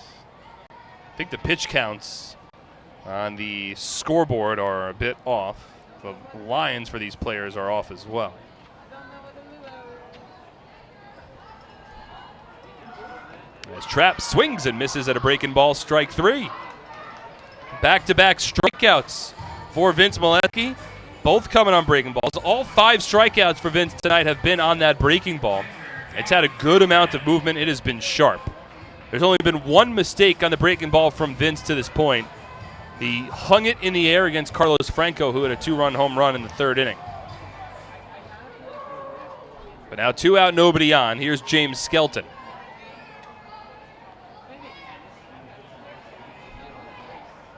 I think the pitch counts on the scoreboard are a bit off. The lines for these players are off as well. As Trapp swings and misses at a breaking ball, strike 3. Back-to-back strikeouts for Vince Molesky, both coming on breaking balls. All 5 strikeouts for Vince tonight have been on that breaking ball. It's had a good amount of movement. It has been sharp. There's only been 1 mistake on the breaking ball from Vince to this point. He hung it in the air against Carlos Franco, who had a 2-run home run in the 3rd inning. But now 2 out, nobody on. Here's James Skelton.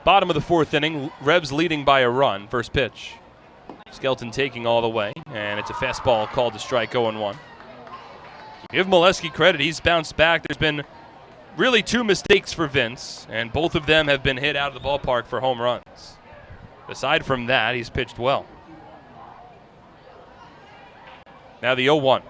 Bottom of the 4th inning, Revs leading by a run. First pitch. Skelton taking all the way, and it's a fastball called to strike 0-1. Give Molesky credit, he's bounced back. There's been really 2 mistakes for Vince, and both of them have been hit out of the ballpark for home runs. Aside from that, he's pitched well. Now the 0-1.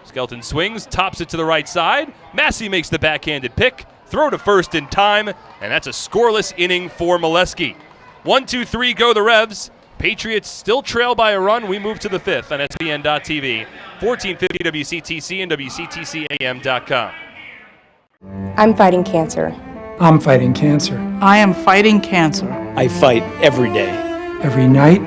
Skelton swings, tops it to the right side. Massey makes the backhanded pick. Throw to first in time, and that's a scoreless inning for Molesky. 1-2-3 go the Revs. Patriots still trail by a run. We move to the 5th on SBN.TV, 1450 WCTC and WCTCAM.com. I'm fighting cancer. I'm fighting cancer. I am fighting cancer. I fight every day. Every night.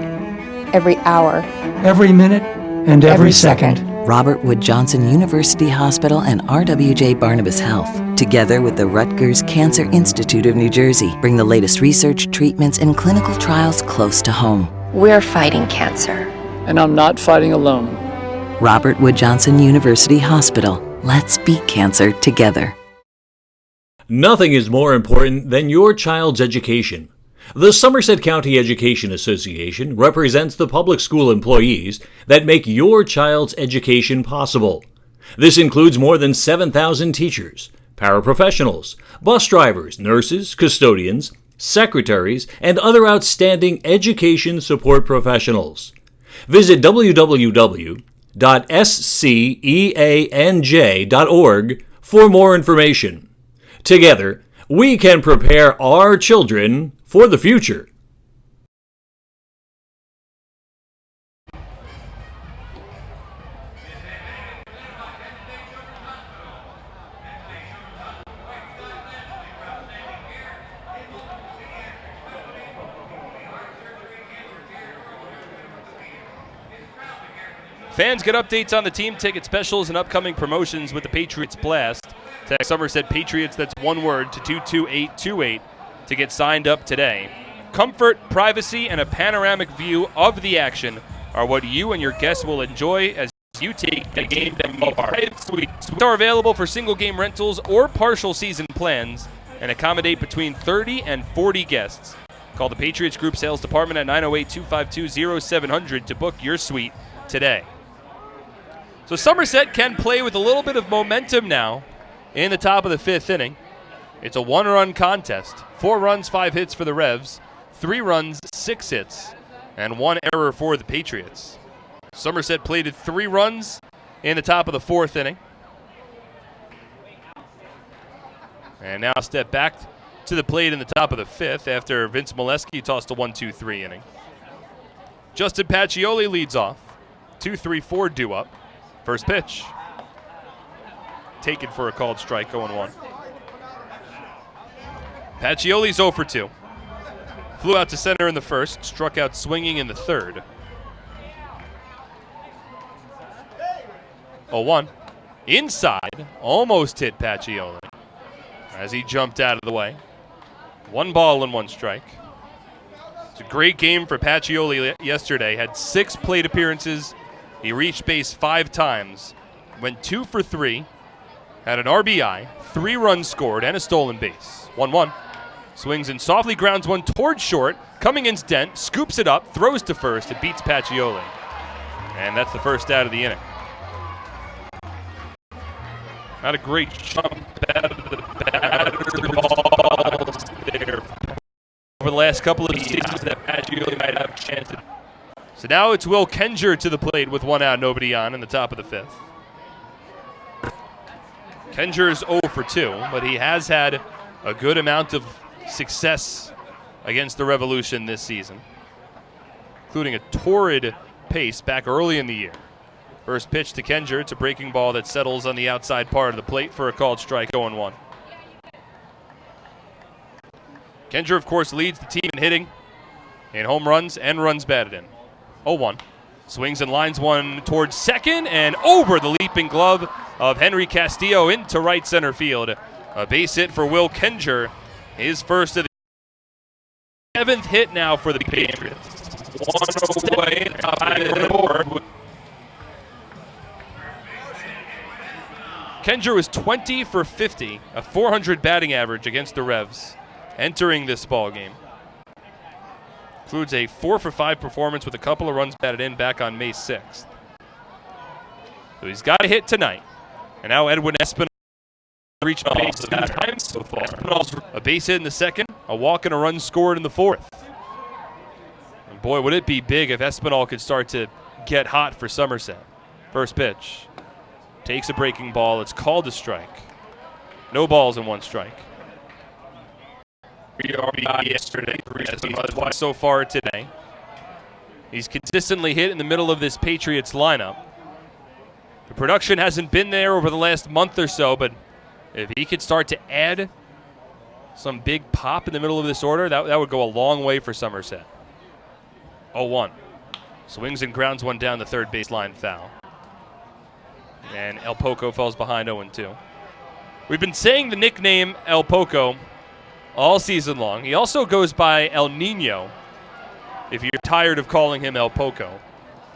Every hour. Every minute. And every second. Robert Wood Johnson University Hospital and RWJ Barnabas Health, together with the Rutgers Cancer Institute of New Jersey, bring the latest research, treatments, and clinical trials close to home. We're fighting cancer. And I'm not fighting alone. Robert Wood Johnson University Hospital. Let's beat cancer together. Nothing is more important than your child's education. The Somerset County Education Association represents the public school employees that make your child's education possible. This includes more than 7,000 teachers, paraprofessionals, bus drivers, nurses, custodians, secretaries, and other outstanding education support professionals. Visit www.sceanj.org for more information. Together, we can prepare our children for the future. Fans get updates on the team ticket specials and upcoming promotions with the Patriots Blast. Text Somerset Patriots, that's one word, to 22828 to get signed up today. Comfort, privacy, and a panoramic view of the action are what you and your guests will enjoy as you take the game to private suites. Suites are available for single-game rentals or partial season plans and accommodate between 30 and 40 guests. Call the Patriots Group Sales Department at 908-252-0700 to book your suite today. So Somerset can play with a little bit of momentum now in the top of the fifth inning. It's a one-run contest. 4 runs, 5 hits for the Revs, 3 runs, 6 hits, and 1 error for the Patriots. Somerset plated 3 runs in the top of the 4th inning. And now step back to the plate in the top of the 5th after Vince Molesky tossed a 1-2-3 inning. Justin Pacioli leads off. 2-3-4 due up. First pitch. Taken for a called strike, 0-1. Pacioli's 0 for 2. Flew out to center in the first, struck out swinging in the third. 0-1. Inside, almost hit Pacioli as he jumped out of the way. 1 ball and 1 strike. It's a great game for Pacioli yesterday. Had 6 plate appearances. He reached base 5 times. Went 2 for 3. Had an RBI, 3 runs scored, and a stolen base. 1-1. Swings and softly grounds one towards short. Coming in's Dent, scoops it up, throws to first. It beats Pacioli. And that's the first out of the inning. Not a great jump out of the balls there. Over the last couple of seasons that Pacioli might have a chance to. So now it's Will Kenger to the plate with 1 out, nobody on in the top of the 5th. Kenger is 0 for 2, but he has had a good amount of success against the Revolution this season, including a torrid pace back early in the year. First pitch to Kenger. It's a breaking ball that settles on the outside part of the plate for a called strike, 0-1. Kenger, of course, leads the team in hitting, in home runs, and runs batted in. 0-1. Swings and lines one towards second and over the leaping glove of Henry Castillo into right center field. A base hit for Will Kenger. His first of the 7th hit now for the Patriots. 1 away, top of the board. Kenger was 20 for 50, a .400 batting average against the Revs entering this ball game. Includes a 4 for 5 performance with a couple of runs batted in back on May 6th. So he's got a hit tonight. And now Edwin Espinal reached base 2 times so far. A base hit in the 2nd, a walk and a run scored in the 4th. And boy, would it be big if Espinal could start to get hot for Somerset. First pitch. Takes a breaking ball. It's called a strike. No balls and 1 strike. Yesterday, twice so far today. He's consistently hit in the middle of this Patriots lineup. The production hasn't been there over the last month or so, but if he could start to add some big pop in the middle of this order, that would go a long way for Somerset. 0-1. Swings and grounds one down the third baseline, foul. And El Poco falls behind 0-2. We've been saying the nickname El Poco all season long. He also goes by El Nino, if you're tired of calling him El Poco.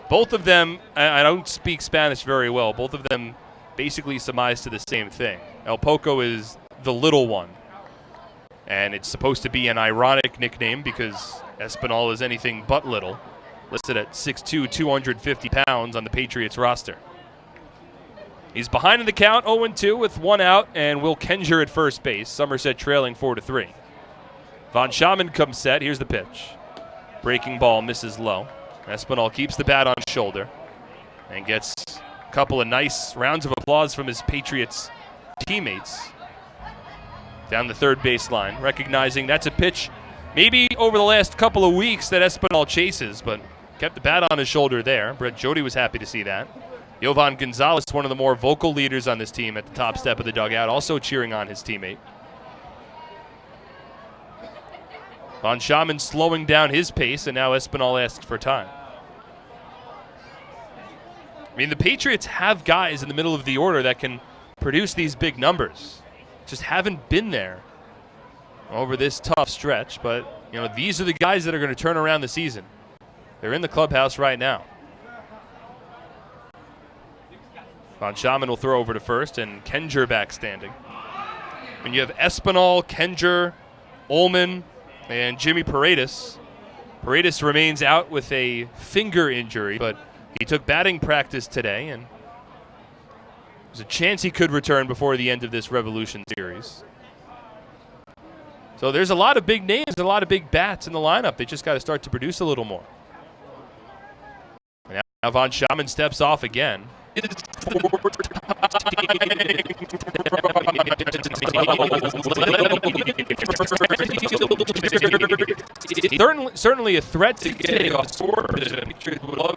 Both of them, I don't speak Spanish very well, both of them basically surmise to the same thing. El Poco is the little one. And it's supposed to be an ironic nickname because Espinal is anything but little, listed at 6'2", 250 pounds on the Patriots roster. He's behind in the count, 0-2 with 1 out, and Will Kenger at first base. Somerset trailing 4-3. Von Schaman comes set. Here's the pitch. Breaking ball misses low. Espinal keeps the bat on shoulder and gets a couple of nice rounds of applause from his Patriots teammates down the third baseline, recognizing that's a pitch maybe over the last couple of weeks that Espinal chases, but kept the bat on his shoulder there. Brett Jody was happy to see that. Yovan Gonzalez, one of the more vocal leaders on this team at the top step of the dugout, also cheering on his teammate. Von Schaman slowing down his pace, and now Espinal asks for time. I mean, the Patriots have guys in the middle of the order that can produce these big numbers. Just haven't been there over this tough stretch, but you know, these are the guys that are going to turn around the season. They're in the clubhouse right now. Von Schaman will throw over to first, and Kenger back standing. When you have Espinal, Kenger, Ullman, and Jimmy Paredes. Paredes remains out with a finger injury, but he took batting practice today, and there's a chance he could return before the end of this Revolution series. So there's a lot of big names and a lot of big bats in the lineup. They just got to start to produce a little more. And now Von Schaman steps off again. Certainly a threat to get off score position,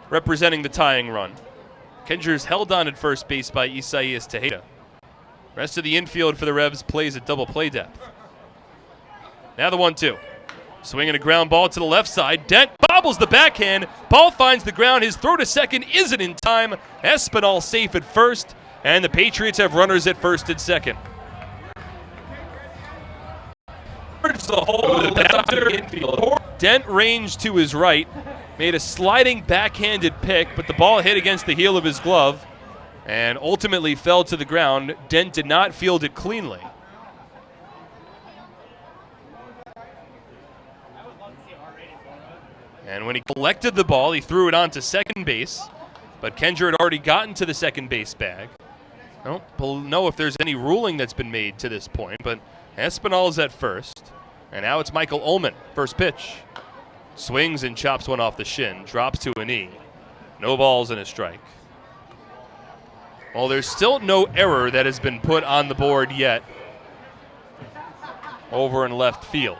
representing the tying run. Kenger's held on at first base by Isaias Tejeda. Rest of the infield for the Revs plays at double play depth. Now the 1-2. Swinging a ground ball to the left side. Dent bobbles the backhand. Ball finds the ground. His throw to second isn't in time. Espinal safe at first. And the Patriots have runners at first and second. Dent ranged to his right. Made a sliding backhanded pick, but the ball hit against the heel of his glove and ultimately fell to the ground. Dent did not field it cleanly. And when he collected the ball, he threw it onto second base, but Kenger had already gotten to the second base bag. I don't know if there's any ruling that's been made to this point, but Espinal is at first, and now it's Michael Ullman, first pitch. Swings and chops one off the shin, drops to a knee. No balls and a strike. Well, there's still no error that has been put on the board yet over in left field.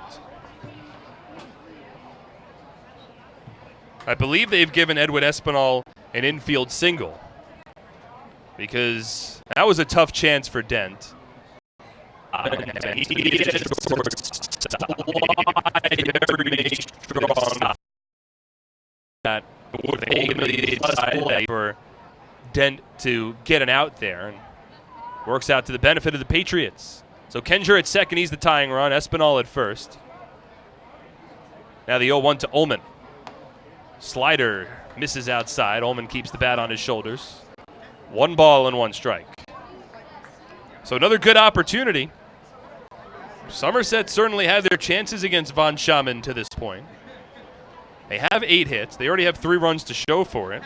I believe they've given Edwin Espinal an infield single because that was a tough chance for Dent. For Dent to get an out there, and works out to the benefit of the Patriots. So Kenger at second, he's the tying run. Espinal at first. Now the 0-1 to Ullman. Slider misses outside. Ullman keeps the bat on his shoulders. 1 ball and 1 strike. So another good opportunity. Somerset certainly had their chances against Von Schaman to this point. They have 8 hits. They already have 3 runs to show for it.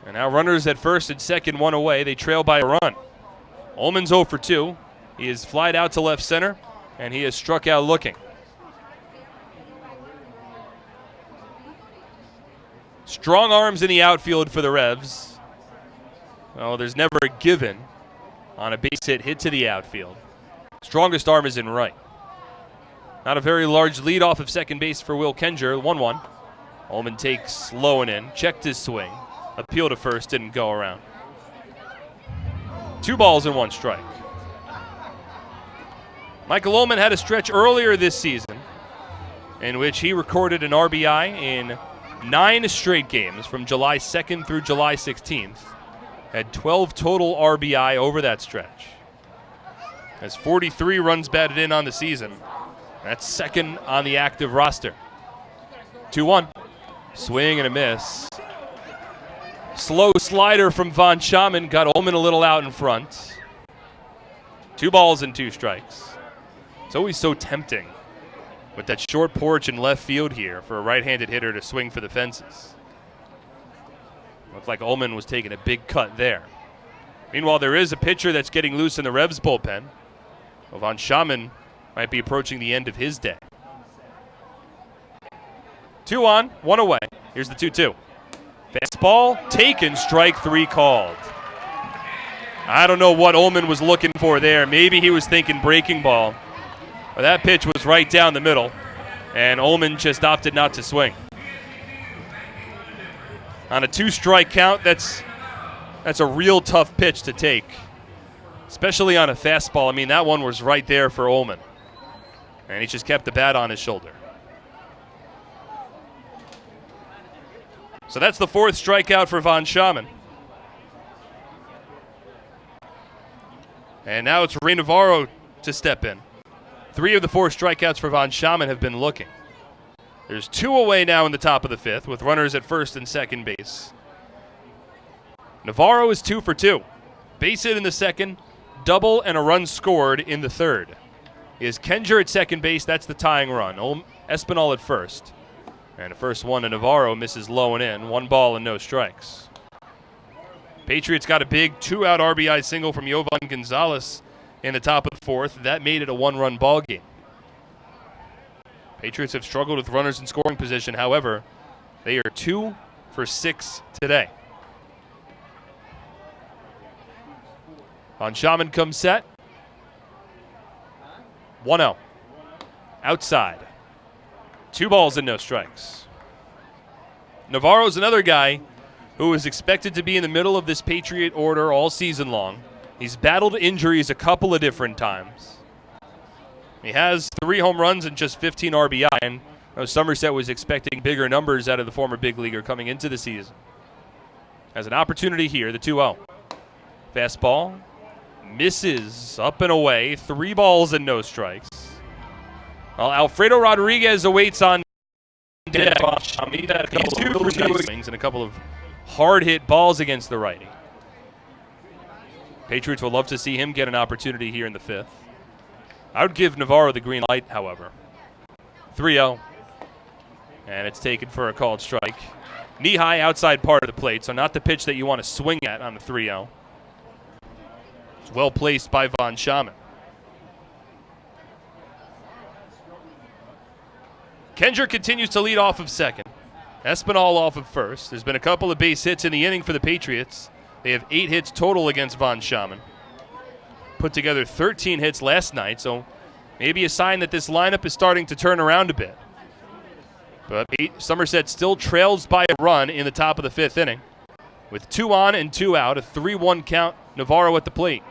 And now runners at first and second, 1 away. They trail by a run. Ullman's 0 for 2. He has flied out to left center, and he has struck out looking. Strong arms in the outfield for the Revs. Well, there's never a given on a base hit to the outfield. Strongest arm is in right. Not a very large lead off of second base for Will Kenger. 1-1. Ullman takes low and in. Checked his swing. Appeal to first. Didn't go around. 2 balls and 1 strike. Michael Ullman had a stretch earlier this season in which he recorded an RBI in 9 straight games from July 2nd through July 16th. Had 12 total RBI over that stretch. Has 43 runs batted in on the season. That's second on the active roster. 2-1. Swing and a miss. Slow slider from Von Schaman got Ullman a little out in front. 2 balls and 2 strikes. It's always so tempting with that short porch in left field here for a right-handed hitter to swing for the fences. Looked like Ullman was taking a big cut there. Meanwhile, there is a pitcher that's getting loose in the Revs bullpen. Well, Von Schaman might be approaching the end of his day. 2 on, 1 away. Here's the 2-2. Fastball taken, strike 3 called. I don't know what Ullman was looking for there. Maybe he was thinking breaking ball. But that pitch was right down the middle, and Ullman just opted not to swing. On a 2-strike count, that's a real tough pitch to take, especially on a fastball. I mean, that one was right there for Ullman, and he just kept the bat on his shoulder. So that's the 4th strikeout for Von Schaman. And now it's Ray Navarro to step in. 3 of the 4 strikeouts for Von Schaman have been looking. There's 2 away now in the top of the 5th with runners at first and second base. Navarro is 2 for 2. Base hit in the second, double and a run scored in the third. Is Kenger at second base, that's the tying run. Espinal at first. And the first one to Navarro misses low and in. 1 ball and no strikes. Patriots got a big 2-out RBI single from Yovan Gonzalez in the top of the fourth. That made it a 1-run ball game. Patriots have struggled with runners in scoring position. However, they are 2 for 6 today. Von Schaman comes set. 1-0. Outside. 2 balls and no strikes. Navarro's another guy who is expected to be in the middle of this Patriot order all season long. He's battled injuries a couple of different times. He has 3 home runs and just 15 RBI, and Somerset was expecting bigger numbers out of the former big leaguer coming into the season. Has an opportunity here, the 2-0. Fastball misses up and away, 3 balls and no strikes. Well, Alfredo Rodriguez awaits on deck. He's 2 for 2 swings and a couple of hard-hit balls against the righty. Patriots would love to see him get an opportunity here in the 5th. I would give Navarro the green light, however. 3-0. And it's taken for a called strike. Knee-high outside part of the plate, so not the pitch that you want to swing at on the 3-0. It's well placed by Von Schaman. Kenger continues to lead off of second. Espinal off of first. There's been a couple of base hits in the inning for the Patriots. They have 8 hits total against Von Schaman. Put together 13 hits last night, so maybe a sign that this lineup is starting to turn around a bit. But Somerset still trails by a run in the top of the 5th inning. With 2 on and 2 out, a 3-1 count, Navarro at the plate.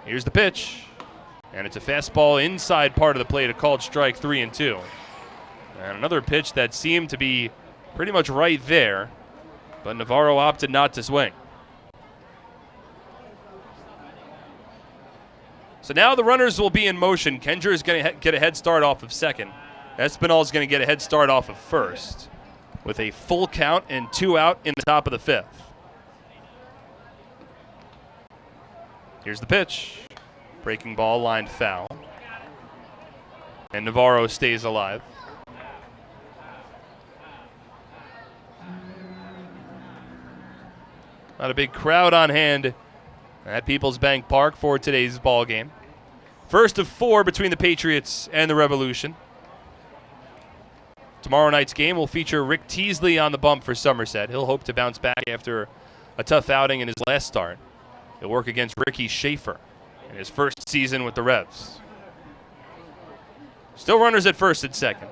Here's the pitch. And it's a fastball inside part of the plate, a called strike, 3-2. And another pitch that seemed to be pretty much right there, but Navarro opted not to swing. So now the runners will be in motion. Kenger is going to get a head start off of second. Espinal is going to get a head start off of first with a full count and 2 out in the top of the 5th. Here's the pitch. Breaking ball lined foul. And Navarro stays alive. Not a big crowd on hand at People's Bank Park for today's ball game. First of 4 between the Patriots and the Revolution. Tomorrow night's game will feature Rick Teasley on the bump for Somerset. He'll hope to bounce back after a tough outing in his last start. He'll work against Ricky Schaefer in his first season with the Revs. Still runners at first and second.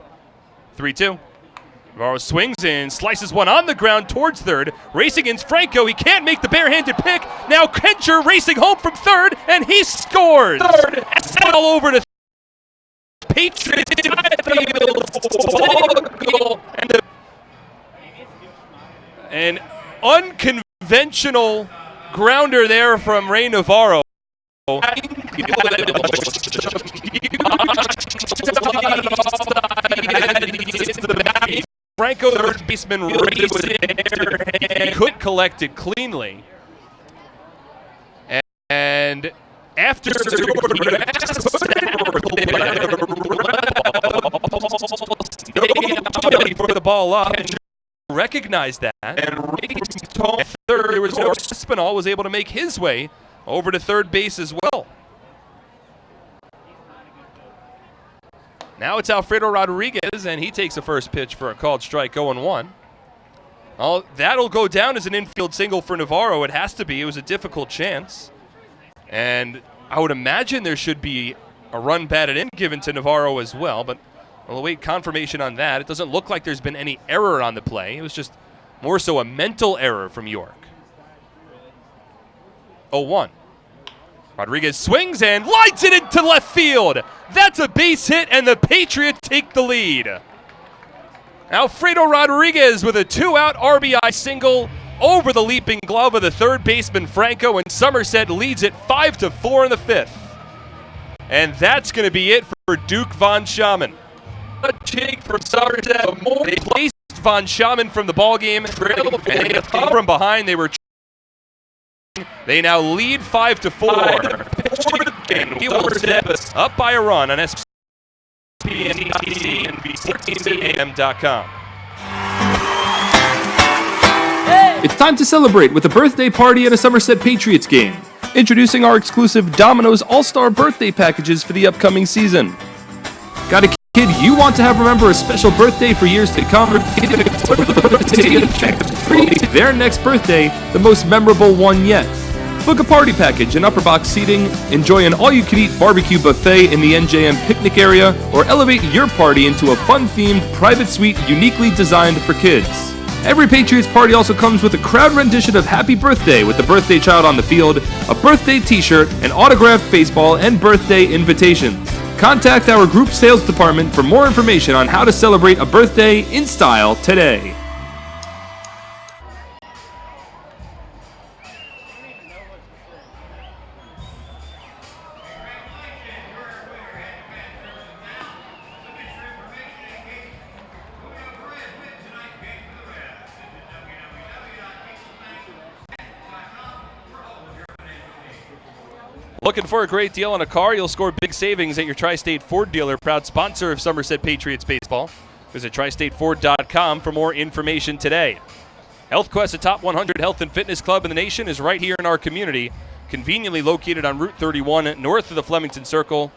3-2. Navarro swings and slices one on the ground towards third. Racing against Franco. He can't make the barehanded pick. Now Kenger racing home from third, and he scores. Third. All over to Patriots. An unconventional grounder there from Ray Navarro. Franco, third baseman, could collect it cleanly. And after for the ball up, recognized that, and third, there was Espinal was able to make his way over to third base as well. Now it's Alfredo Rodriguez, and he takes the first pitch for a called strike, 0-1. Well, that'll go down as an infield single for Navarro. It has to be. It was a difficult chance. And I would imagine there should be a run batted in given to Navarro as well, but we'll await confirmation on that. It doesn't look like there's been any error on the play. It was just more so a mental error from York. 0-1. Rodriguez swings and lines it into left field. That's a base hit, and the Patriots take the lead. Alfredo Rodriguez with a 2-out RBI single over the leaping glove of the third baseman Franco, and Somerset leads it 5-4 in the 5th. And that's going to be it for Duke Von Schaman. A jig from Somerset. They placed Von Schaman from the ballgame. And from behind, they now lead 5-4. He will step us up by a run on ESPN and NBC14am.com. It's time to celebrate with a birthday party at a Somerset Patriots game. Introducing our exclusive Domino's All-Star birthday packages for the upcoming season. Got a kid you want to have remember a special birthday for years to come? Their next birthday, the most memorable one yet. Book a party package and upper box seating, enjoy an all-you-can-eat barbecue buffet in the NJM picnic area, or elevate your party into a fun-themed private suite uniquely designed for kids. Every Patriots party also comes with a crowd rendition of Happy Birthday with the birthday child on the field, a birthday t-shirt, an autographed baseball, and birthday invitations. Contact our group sales department for more information on how to celebrate a birthday in style today. Looking for a great deal on a car? You'll score big savings at your Tri-State Ford dealer, proud sponsor of Somerset Patriots baseball. Visit TriStateFord.com for more information today. HealthQuest, a top 100 health and fitness club in the nation, is right here in our community, conveniently located on Route 31 north of the Flemington Circle,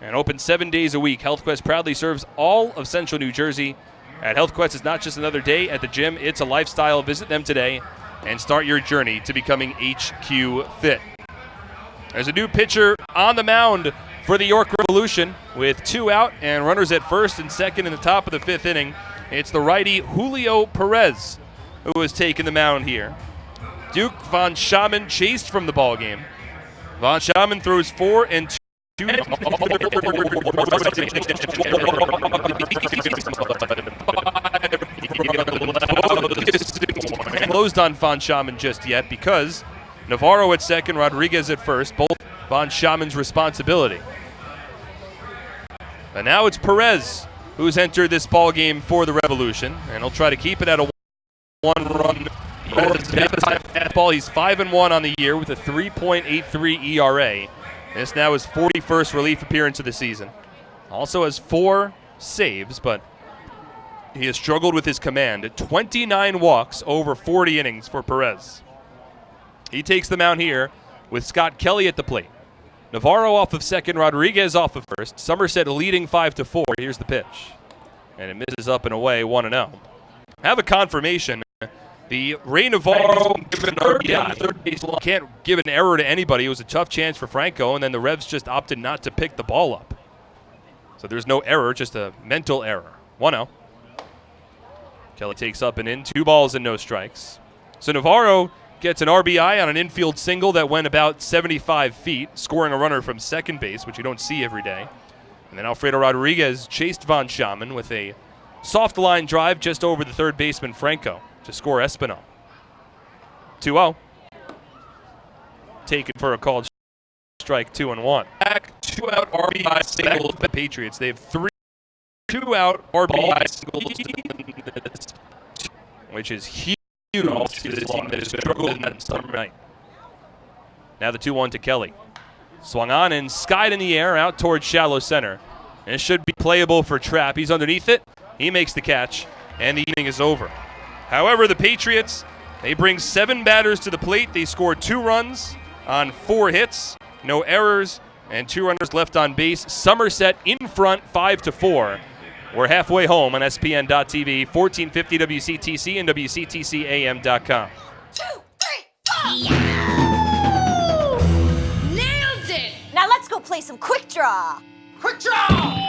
and open 7 days a week. HealthQuest proudly serves all of central New Jersey. At HealthQuest, it's not just another day at the gym, it's a lifestyle. Visit them today and start your journey to becoming HQ Fit. There's a new pitcher on the mound for the York Revolution with 2 out and runners at first and second in the top of the 5th inning. It's the righty Julio Perez who has taken the mound here. Duke Von Schaman chased from the ballgame. Von Schaman throws 4 and 2. Closed on Von Schaman just yet because Navarro at second, Rodriguez at first, both Von Schaman's responsibility. And now it's Perez who's entered this ball game for the Revolution, and he'll try to keep it at a one-run ball. He's 5-1 on the year with a 3.83 ERA. This now his 41st relief appearance of the season. Also has 4 saves, but he has struggled with his command. 29 walks over 40 innings for Perez. He takes the mound here with Scott Kelly at the plate. Navarro off of second, Rodriguez off of first. Somerset leading 5-4. Here's the pitch. And it misses up and away, 1-0. Have a confirmation. The Ray Navarro can't give an error to anybody. It was a tough chance for Franco, and then the Revs just opted not to pick the ball up. So there's no error, just a mental error. 1-0. Kelly takes up and in. 2 balls and no strikes. So Navarro gets an RBI on an infield single that went about 75 feet, scoring a runner from second base, which you don't see every day. And then Alfredo Rodriguez chased Von Schaman with a soft line drive just over the third baseman Franco to score Espinal. 2-0. Taken for a called strike, 2-1. Back 2-out RBI single for the Patriots. They have 3 2-out RBI singles, which is huge. Now the 2-1 to Kelly. Swung on and skied in the air out towards shallow center. And it should be playable for Trapp. He's underneath it. He makes the catch, and the inning is over. However, the Patriots, they bring 7 batters to the plate. They score 2 runs on 4 hits, no errors, and 2 runners left on base. Somerset in front, 5-4. We're halfway home on SPN.TV, 1450 WCTC and WCTCAM.com. 2, 3, 4! Nailed it! Now let's go play some Quick Draw. Quick Draw!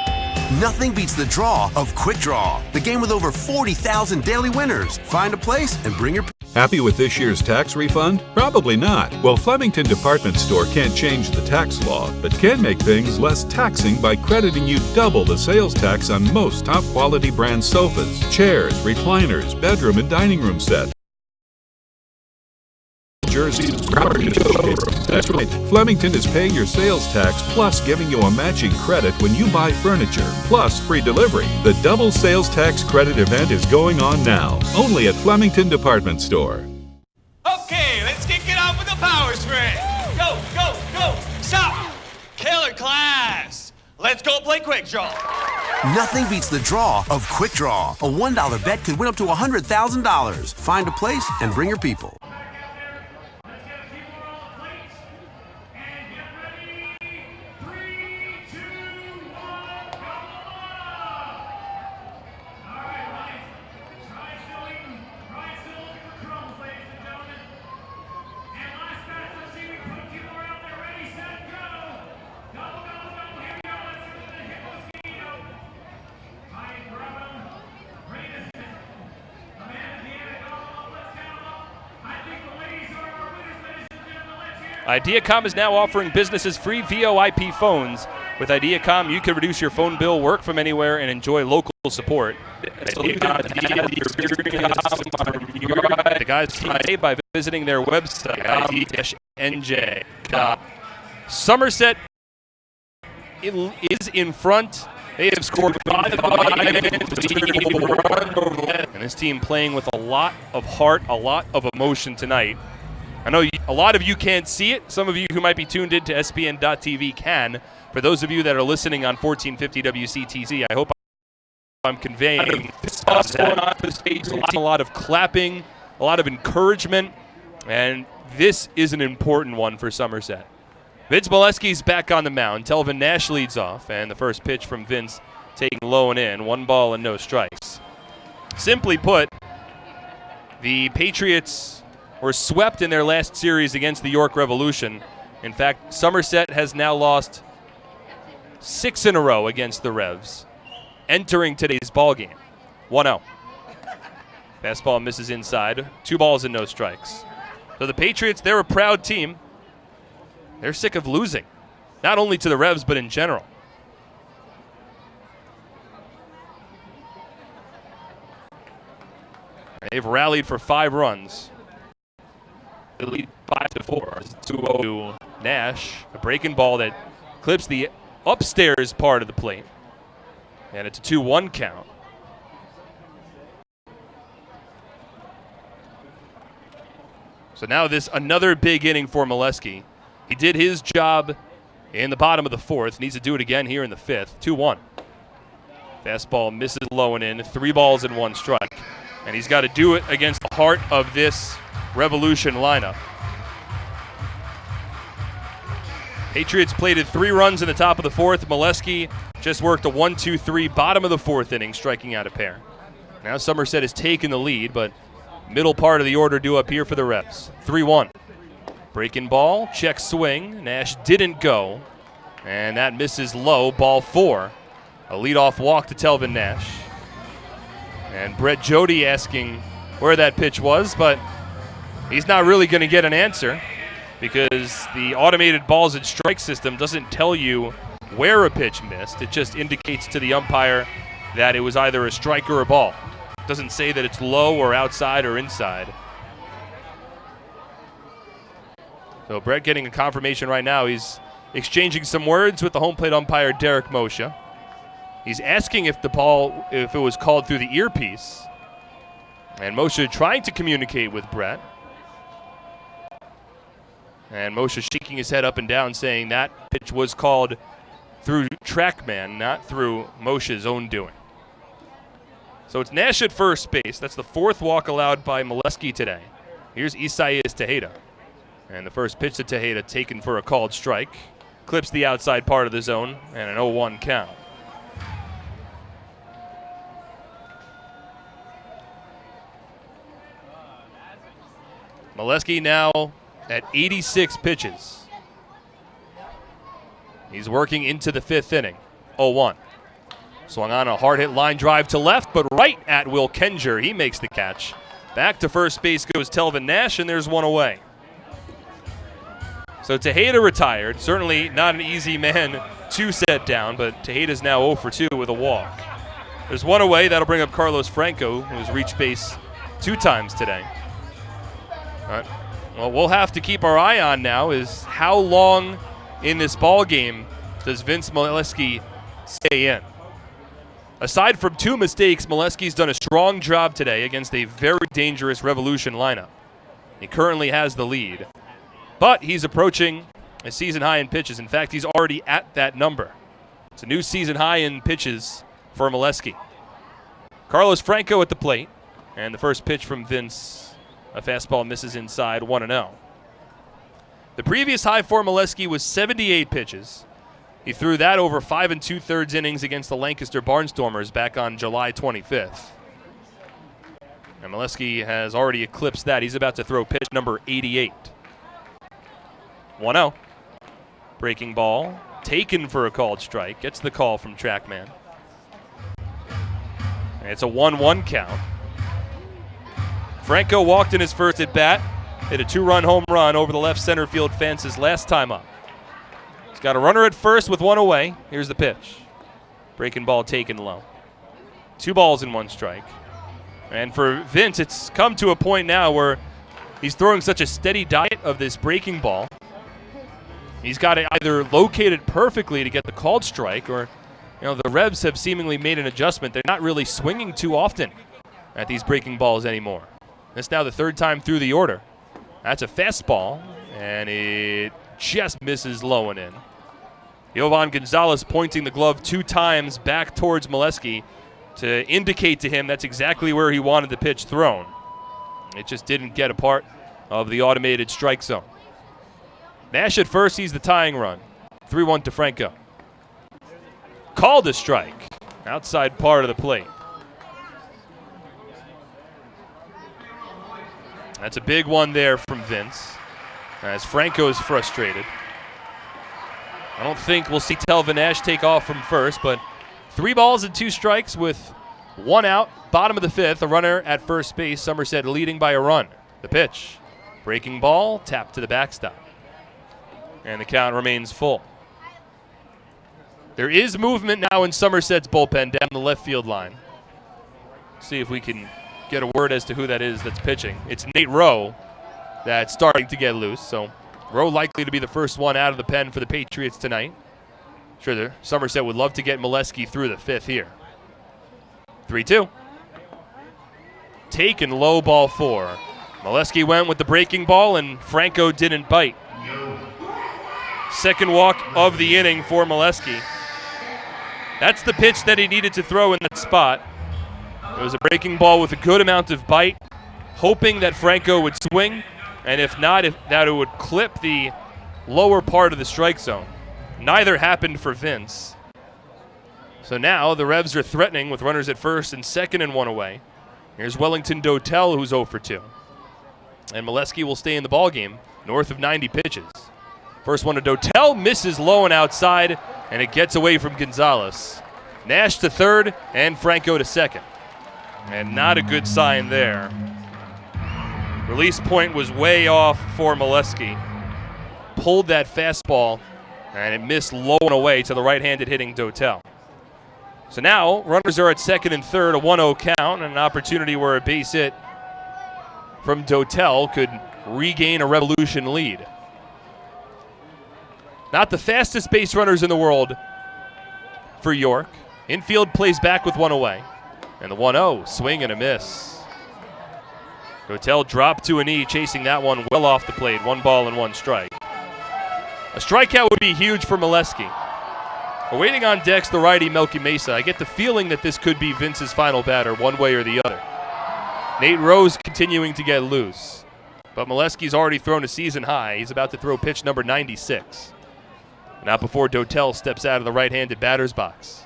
Nothing beats the draw of Quick Draw, the game with over 40,000 daily winners. Find a place and bring your... Happy with this year's tax refund? Probably not. Well, Flemington Department Store can't change the tax law, but can make things less taxing by crediting you double the sales tax on most top-quality brand sofas, chairs, recliners, bedroom and dining room sets. Jersey's property showroom. That's right. Flemington is paying your sales tax plus giving you a matching credit when you buy furniture, plus free delivery. The double sales tax credit event is going on now, only at Flemington Department Store. Okay, let's kick it off with a power sprint. Go, go, go. Stop. Killer class. Let's go play quick draw. Nothing beats the draw of Quick Draw. A $1 bet could win up to $100,000. Find a place and bring your people. Ideacom is now offering businesses free VoIP phones. With Ideacom, you can reduce your phone bill, work from anywhere, and enjoy local support. The guys today by visiting their website, ID-NJ. Somerset is in front. They have scored 5, and this team playing with a lot of heart, a lot of emotion tonight. I know a lot of you can't see it. Some of you who might be tuned in to SPN.TV can. For those of you that are listening on 1450 WCTZ, I hope I'm conveying a lot of clapping, a lot of encouragement, and this is an important one for Somerset. Vince Molesky's back on the mound. Telvin Nash leads off, and the first pitch from Vince taking low and in. 1 ball and no strikes. Simply put, the Patriots were swept in their last series against the York Revolution. In fact, Somerset has now lost 6 in a row against the Revs, entering today's ballgame. 1-0. Fastball misses inside. 2 balls and no strikes. So the Patriots, they're a proud team. They're sick of losing, not only to the Revs, but in general. They've rallied for 5 runs. They lead 5-4. 2-0 to Nash. A breaking ball that clips the upstairs part of the plate. And it's a 2-1 count. So now this another big inning for Molesky. He did his job in the bottom of the 4th. Needs to do it again here in the 5th. 2-1. Fastball misses low and in. 3 balls and 1 strike. And he's got to do it against the heart of this Revolution lineup. Patriots plated 3 runs in the top of the 4th. Molesky just worked a 1-2-3 bottom of the 4th inning, striking out a pair. Now Somerset has taken the lead, but middle part of the order due up here for the Revs. 3-1. Breaking ball, check swing. Nash didn't go, and that misses low, ball 4. A leadoff walk to Telvin Nash. And Brett Jody asking where that pitch was, but he's not really going to get an answer because the automated balls and strike system doesn't tell you where a pitch missed. It just indicates to the umpire that it was either a strike or a ball. It doesn't say that it's low or outside or inside. So Brett getting a confirmation right now. He's exchanging some words with the home plate umpire, Derek Moshe. He's asking if it was called through the earpiece. And Moshe trying to communicate with Brett. And Moshe shaking his head up and down, saying that pitch was called through TrackMan, not through Moshe's own doing. So it's Nash at first base. That's the 4th walk allowed by Molesky today. Here's Isaias Tejeda. And the first pitch to Tejeda taken for a called strike. Clips the outside part of the zone and an 0-1 count. Molesky now at 86 pitches. He's working into the 5th inning. 0-1. Swung on a hard hit line drive to left, but right at Will Kenger. He makes the catch. Back to first base goes Telvin Nash, and there's 1 away. So Tejeda retired. Certainly not an easy man to set down, but Tejeda's now 0 for 2 with a walk. There's 1 away. That'll bring up Carlos Franco, who's reached base 2 times today. Well, we'll have to keep our eye on now is how long in this ball game does Vince Molesky stay in? Aside from 2 mistakes, Molesky's done a strong job today against a very dangerous Revolution lineup. He currently has the lead, but he's approaching a season high in pitches. In fact, he's already at that number. It's a new season high in pitches for Molesky. Carlos Franco at the plate, and the first pitch from Vince, a fastball misses inside, 1-0. The previous high for Molesky was 78 pitches. He threw that over 5 2/3 innings against the Lancaster Barnstormers back on July 25th. And Molesky has already eclipsed that. He's about to throw pitch number 88. 1-0. Breaking ball, taken for a called strike. Gets the call from Trackman. And it's a 1-1 count. Franco walked in his first at bat, hit a 2-run home run over the left center field fence his last time up. He's got a runner at first with 1 away. Here's the pitch. Breaking ball taken low. 2 balls and 1 strike. And for Vince, it's come to a point now where he's throwing such a steady diet of this breaking ball. He's got to either locate it perfectly to get the called strike, or the Revs have seemingly made an adjustment. They're not really swinging too often at these breaking balls anymore. That's now the 3rd time through the order. That's a fastball, and it just misses low and in. Jovan Gonzalez pointing the glove 2 times back towards Molesky to indicate to him that's exactly where he wanted the pitch thrown. It just didn't get a part of the automated strike zone. Nash at first, he's the tying run. 3-1 to Franco. Called a strike. Outside part of the plate. That's a big one there from Vince, as Franco is frustrated. I don't think we'll see Telvin Nash take off from first, but 3 balls and 2 strikes with 1 out. Bottom of the 5th, a runner at first base. Somerset leading by a run. The pitch. Breaking ball, tapped to the backstop. And the count remains full. There is movement now in Somerset's bullpen down the left field line. See if we can get a word as to who that is that's pitching. It's Nate Rowe that's starting to get loose. So Rowe likely to be the first one out of the pen for the Patriots tonight. Sure, Somerset would love to get Molesky through the 5th here. 3-2. Taken low, ball 4. Molesky went with the breaking ball, and Franco didn't bite. Second walk of the inning for Molesky. That's the pitch that he needed to throw in that spot. It was a breaking ball with a good amount of bite, hoping that Franco would swing, and if not, that it would clip the lower part of the strike zone. Neither happened for Vince. So now the Revs are threatening with runners at first and second and 1 away. Here's Wellington Dotel, who's 0 for 2. And Molesky will stay in the ballgame north of 90 pitches. First one to Dotel, misses low and outside, and it gets away from Gonzalez. Nash to 3rd and Franco to 2nd. And not a good sign there. Release point was way off for Molesky. Pulled that fastball, and it missed low and away to the right-handed hitting Dotel. So now runners are at 2nd and 3rd, a 1-0 count, and an opportunity where a base hit from Dotel could regain a Revolution lead. Not the fastest base runners in the world for York. Infield plays back with 1 away. And the 1-0, swing and a miss. Dotel dropped to a knee, chasing that one well off the plate. 1 ball and 1 strike. A strikeout would be huge for Molesky. We're waiting on decks the righty Melky Mesa. I get the feeling that this could be Vince's final batter, one way or the other. Nate Rose continuing to get loose. But Molesky's already thrown a season high. He's about to throw pitch number 96. Not before Dotel steps out of the right-handed batter's box.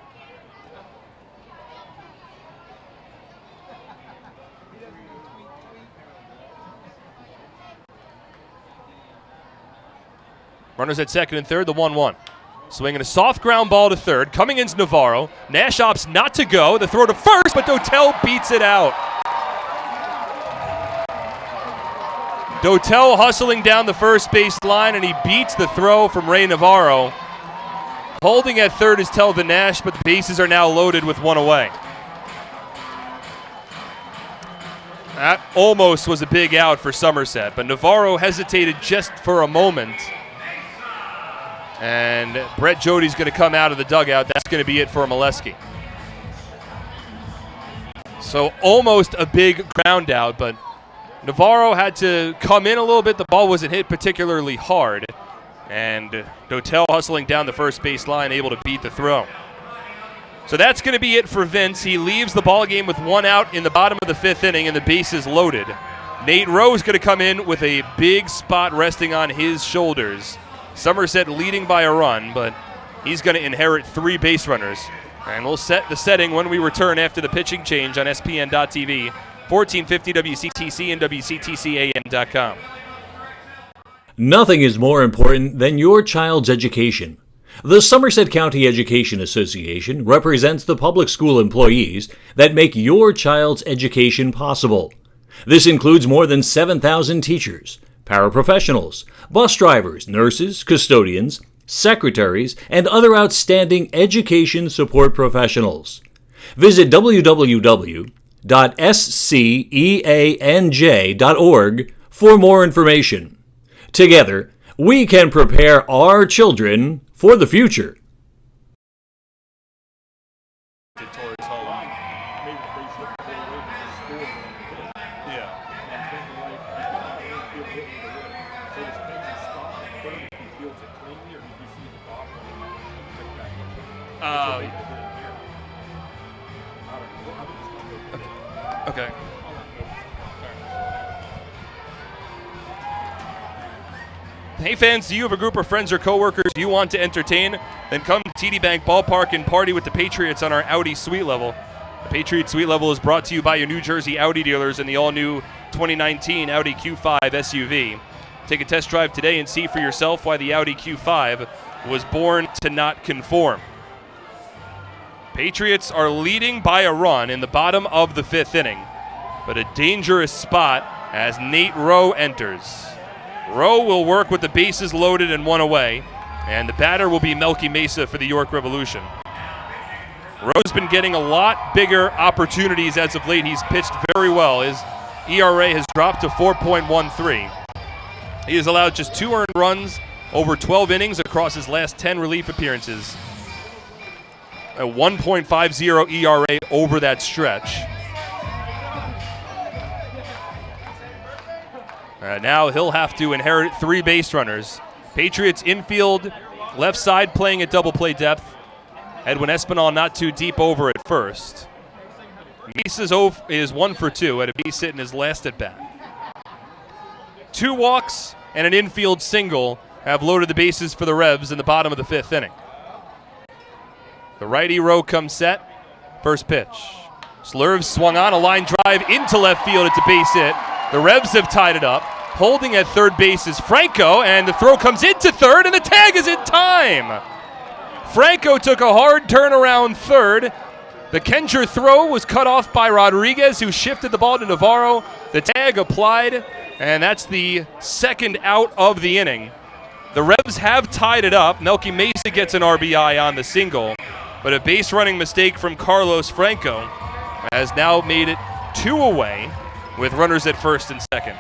Runners at 2nd and 3rd, the 1-1. Swinging a soft ground ball to 3rd. Coming in's Navarro. Nash opts not to go. The throw to first, but Dotel beats it out. Dotel hustling down the first base line, and he beats the throw from Ray Navarro. Holding at 3rd is Telvin Nash, but the bases are now loaded with 1 away. That almost was a big out for Somerset, but Navarro hesitated just for a moment. And Brett Jody's going to come out of the dugout. That's going to be it for Molesky. So almost a big ground out, but Navarro had to come in a little bit. The ball wasn't hit particularly hard. And Dotel hustling down the first base line, able to beat the throw. So that's going to be it for Vince. He leaves the ball game with one out in the bottom of the fifth inning, and the bases loaded. Nate Rowe is going to come in with a big spot resting on his shoulders. Somerset leading by a run, but he's going to inherit 3 base runners. And we'll set the setting when we return after the pitching change on SPN.TV, 1450 WCTC and WCTCAM.com. Nothing is more important than your child's education. The Somerset County Education Association represents the public school employees that make your child's education possible. This includes more than 7,000 teachers, paraprofessionals, bus drivers, nurses, custodians, secretaries, and other outstanding education support professionals. Visit www.sceanj.org for more information. Together, we can prepare our children for the future. Okay. Hey fans, do you have a group of friends or coworkers you want to entertain? Then come to TD Bank Ballpark and party with the Patriots on our Audi Suite Level. The Patriot Suite Level is brought to you by your New Jersey Audi dealers and the all-new 2019 Audi Q5 SUV. Take a test drive today and see for yourself why the Audi Q5 was born to not conform. Patriots are leading by a run in the bottom of the fifth inning, but a dangerous spot as Nate Rowe enters. Rowe will work with the bases loaded and one away, and the batter will be Melky Mesa for the York Revolution. Rowe's been getting a lot bigger opportunities as of late. He's pitched very well. His ERA has dropped to 4.13. He has allowed just 2 earned runs over 12 innings across his last 10 relief appearances. A 1.50 ERA over that stretch. Now he'll have to inherit 3 base runners. Patriots infield, left side playing at double play depth. Edwin Espinal not too deep over at first. Mesa is 1 for 2 at a base hit in his last at bat. 2 walks and an infield single have loaded the bases for the Revs in the bottom of the fifth inning. The righty Rowe comes set. First pitch. Slurve swung on a line drive into left field. It's a base hit. The Revs have tied it up. Holding at third base is Franco, and the throw comes into third, and the tag is in time. Franco took a hard turn around third. The Kenger throw was cut off by Rodriguez, who shifted the ball to Navarro. The tag applied, and that's the second out of the inning. The Revs have tied it up. Melky Mesa gets an RBI on the single, but a base running mistake from Carlos Franco has now made it 2 away with runners at first and second.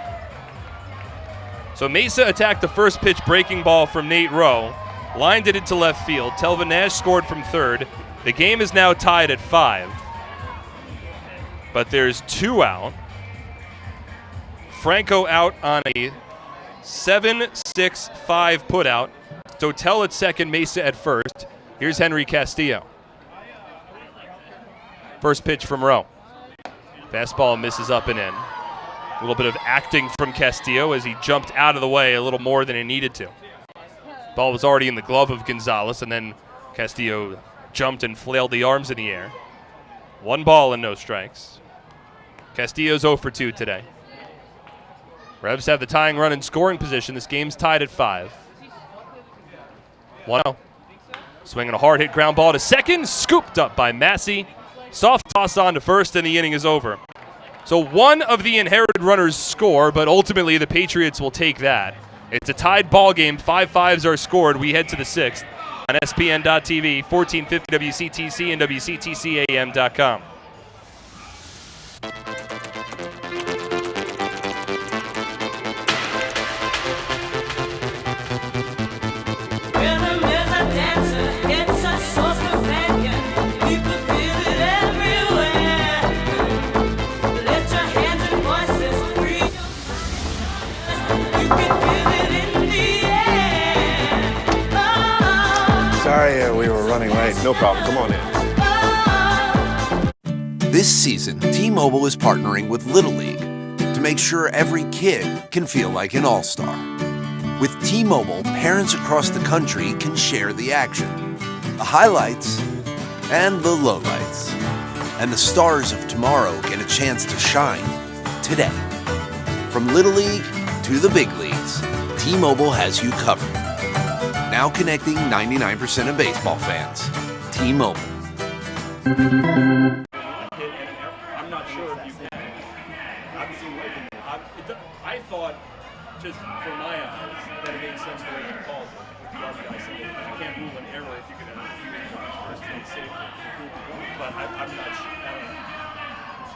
So Mesa attacked the first pitch breaking ball from Nate Rowe, lined it into left field. Telvin Nash scored from third. The game is now tied at 5. But there's 2 out. Franco out on a 7-6-5 putout. Dotel at second, Mesa at first. Here's Henry Castillo. First pitch from Rowe. Fastball misses up and in. A little bit of acting from Castillo as he jumped out of the way a little more than he needed to. Ball was already in the glove of Gonzalez, and then Castillo jumped and flailed the arms in the air. 1 ball and no strikes. Castillo's 0 for 2 today. Revs have the tying run in scoring position. This game's tied at 5. 1-0. Swinging a hard hit ground ball to second, scooped up by Massey. Soft toss on to first, and the inning is over. So one of the inherited runners score, but ultimately the Patriots will take that. It's a tied ball game. 5 5s are scored. We head to the 6th on SPN.TV, 1450 WCTC and WCTCAM.com. Sorry, we were running late. No problem. Come on in. This season, T-Mobile is partnering with Little League to make sure every kid can feel like an all-star. With T-Mobile, parents across the country can share the action, the highlights, and the lowlights. And the stars of tomorrow get a chance to shine today. From Little League to the big leagues, T-Mobile has you covered. Now connecting 99% of baseball fans. T-Mobile. I'm not sure if you can. I thought, just from my eyes, that it made sense the way you called it. You can't rule an error if you can first take safe. But I'm not sure.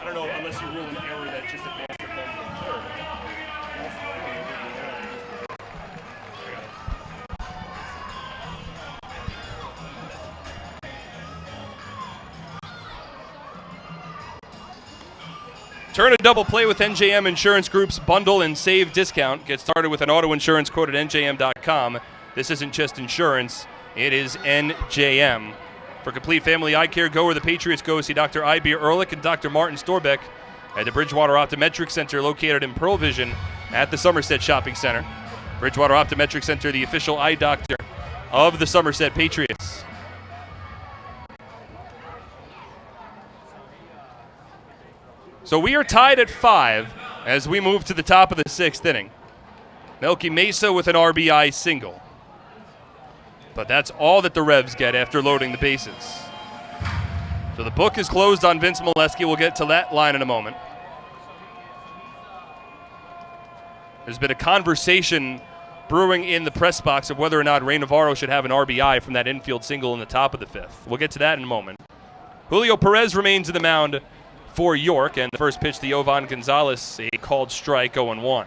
I don't know unless you rule an error that just advanced the ball from third. Turn a double play with NJM Insurance Group's bundle and save discount. Get started with an auto insurance quote at njm.com. This isn't just insurance, it is NJM. For complete family eye care, go where the Patriots go. See Dr. Ibir Ehrlich and Dr. Martin Storbeck at the Bridgewater Optometric Center located in Pearl Vision at the Somerset Shopping Center. Bridgewater Optometric Center, the official eye doctor of the Somerset Patriots. So we are tied at 5 as we move to the top of the 6th inning. Melky Mesa with an RBI single. But that's all that the Revs get after loading the bases. So the book is closed on Vince Molesky. We'll get to that line in a moment. There's been a conversation brewing in the press box of whether or not Ray Navarro should have an RBI from that infield single in the top of the 5th. We'll get to that in a moment. Julio Perez remains in the mound for York, and the first pitch to Yovan Gonzalez, a called strike, 0-1.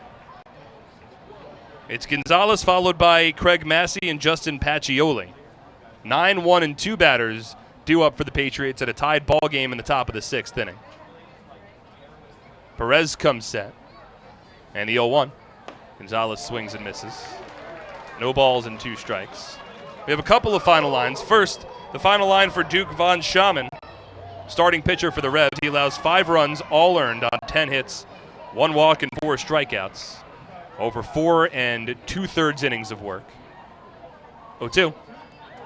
It's Gonzalez followed by Craig Massey and Justin Pacioli. 9-1 and 2 batters due up for the Patriots at a tied ball game in the top of the 6th inning. Perez comes set, and the 0-1. Gonzalez swings and misses. No balls and 2 strikes. We have a couple of final lines. First, the final line for Duke Von Schaman. Starting pitcher for the Revs, he allows 5 runs, all earned on 10 hits, 1 walk and 4 strikeouts. Over 4 2/3 innings of work. 0-2.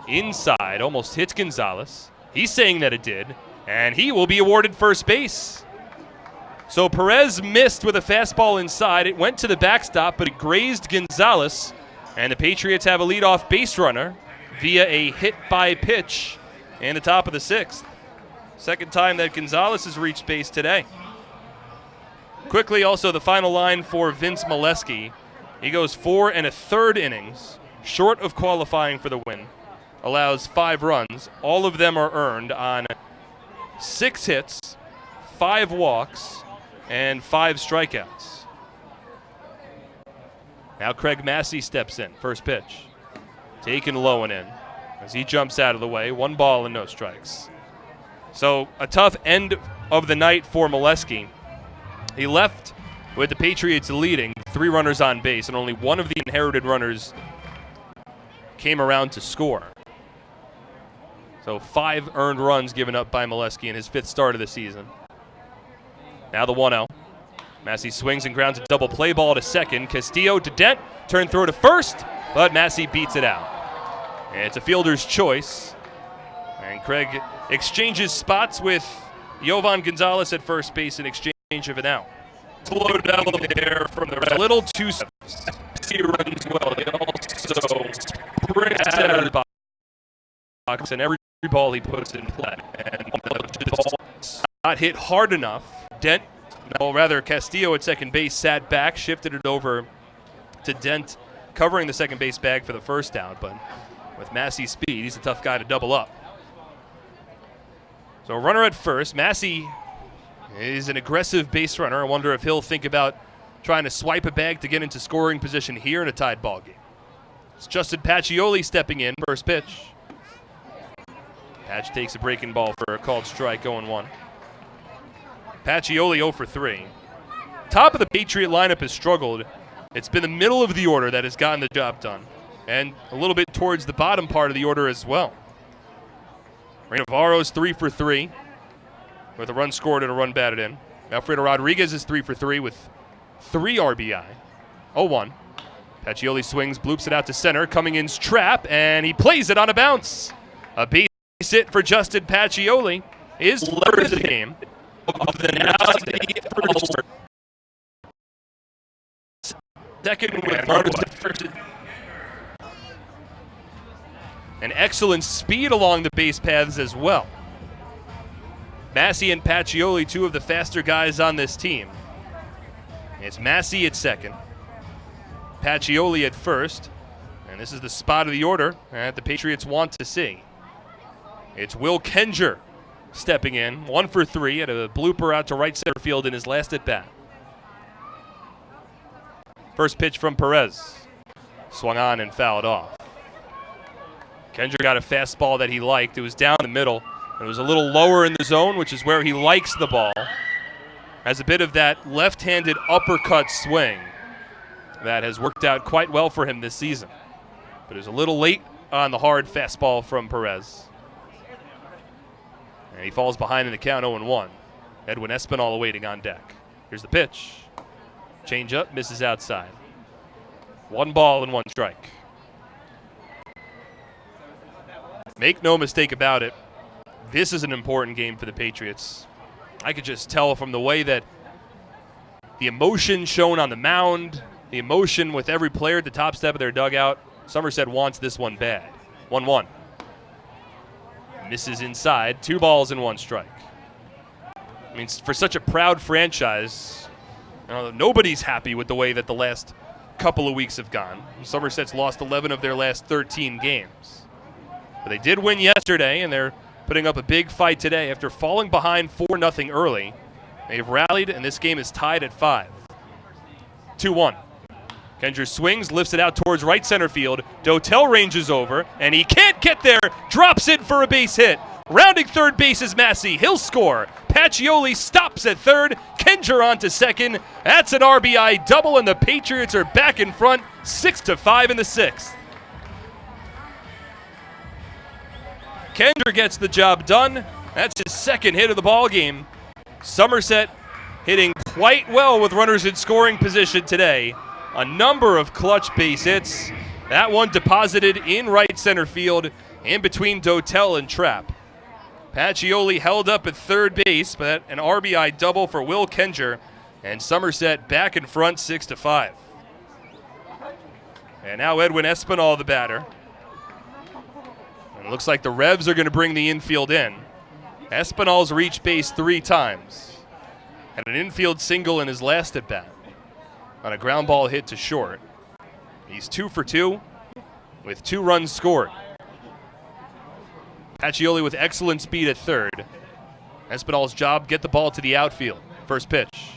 Inside, almost hits Gonzalez. He's saying that it did, and he will be awarded first base. So Perez missed with a fastball inside. It went to the backstop, but it grazed Gonzalez, and the Patriots have a leadoff base runner via a hit by pitch in the top of the 6th. Second time that Gonzalez has reached base today. Quickly, also the final line for Vince Molesky. He goes 4 1/3 innings, short of qualifying for the win. Allows 5 runs. All of them are earned on 6 hits, 5 walks, and 5 strikeouts. Now Craig Massey steps in, first pitch. Taken low and in as he jumps out of the way. 1 ball and no strikes. So a tough end of the night for Molesky. He left with the Patriots leading, 3 runners on base, and only one of the inherited runners came around to score. So 5 earned runs given up by Molesky in his 5th start of the season. Now the 1-0. Massey swings and grounds a double play ball to second. Castillo to Dent, turn throw to first, but Massey beats it out. And it's a fielder's choice. And Craig exchanges spots with Yovan Gonzalez at first base in exchange of an out. Slowed down there from the little 2 steps. He runs well. He also brings out of the box, and every ball he puts in play. And not hit hard enough. Dent, no, rather Castillo at second base sat back, shifted it over to Dent, covering the second base bag for the first out. But with Massey's speed, he's a tough guy to double up. So runner at first. Massey is an aggressive base runner. I wonder if he'll think about trying to swipe a bag to get into scoring position here in a tied ball game. It's Justin Pacioli stepping in, first pitch. Patch takes a breaking ball for a called strike, 0-1. Pacioli 0 for 3. Top of the Patriot lineup has struggled It's been the middle of the order that has gotten the job done, and a little bit towards the bottom part of the order as well. Navarro's 3 for 3 with a run scored and a run batted in. Alfredo Rodriguez is 3 for 3 with 3 RBI. 0-1. Pacioli swings, bloops it out to center. Coming in's Trap, and he plays it on a bounce. A base hit for Justin Pacioli is leverage the game. Of the now second with runners at first. And excellent speed along the base paths as well. Massey and Pacioli, two of the faster guys on this team. It's Massey at second, Pacioli at first, and this is the spot of the order that the Patriots want to see. It's Will Kenger stepping in, 1 for 3 at a blooper out to right center field in his last at bat. First pitch from Perez, swung on and fouled off. Kenger got a fastball that he liked. It was down the middle. It was a little lower in the zone, which is where he likes the ball. Has a bit of that left-handed uppercut swing that has worked out quite well for him this season. But it was a little late on the hard fastball from Perez. And he falls behind in the count 0-1. Edwin Espinal awaiting on deck. Here's the pitch. Change up, misses outside. 1 ball and 1 strike. Make no mistake about it, this is an important game for the Patriots. I could just tell from the way that the emotion shown on the mound, the emotion with every player at the top step of their dugout, Somerset wants this one bad. 1-1. Misses inside, 2 balls and 1 strike. I mean, for such a proud franchise, nobody's happy with the way that the last couple of weeks have gone. Somerset's lost 11 of their last 13 games. But they did win yesterday, and they're putting up a big fight today after falling behind 4-0 early. They've rallied, and this game is tied at 5. 2-1. Kenger swings, lifts it out towards right center field. Dotel ranges over, and he can't get there. Drops it for a base hit. Rounding third base is Massey. He'll score. Pacioli stops at third. Kenger on to second. That's an RBI double, and the Patriots are back in front, 6-5 in the 6th. Kenger gets the job done. That's his second hit of the ball game. Somerset hitting quite well with runners in scoring position today. A number of clutch base hits. That one deposited in right center field in between Dotel and Trap. Pacioli held up at third base, but an RBI double for Will Kenger, and Somerset back in front 6-5. And now Edwin Espinal, the batter. And it looks like the Revs are going to bring the infield in. Espinal's reached base 3 times. Had an infield single in his last at bat on a ground ball hit to short. He's 2 for 2 with 2 runs scored. Pacioli with excellent speed at third. Espinal's job, get the ball to the outfield. First pitch.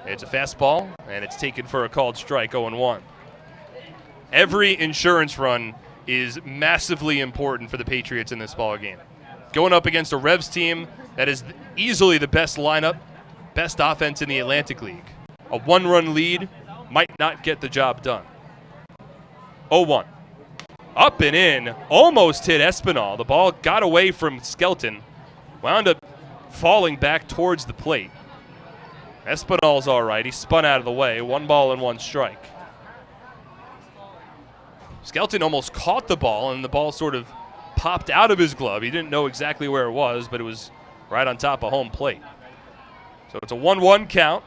It's a fastball, and it's taken for a called strike, 0-1. Every insurance run is massively important for the Patriots in this ball game. Going up against a Revs team that is easily the best lineup, best offense in the Atlantic League. A 1-run lead might not get the job done. 0-1. Up and in, almost hit Espinal. The ball got away from Skelton, wound up falling back towards the plate. Espinal's all right. He spun out of the way. 1 ball and 1 strike. Skelton almost caught the ball, and the ball sort of popped out of his glove. He didn't know exactly where it was, but it was right on top of home plate. So it's a 1-1 count.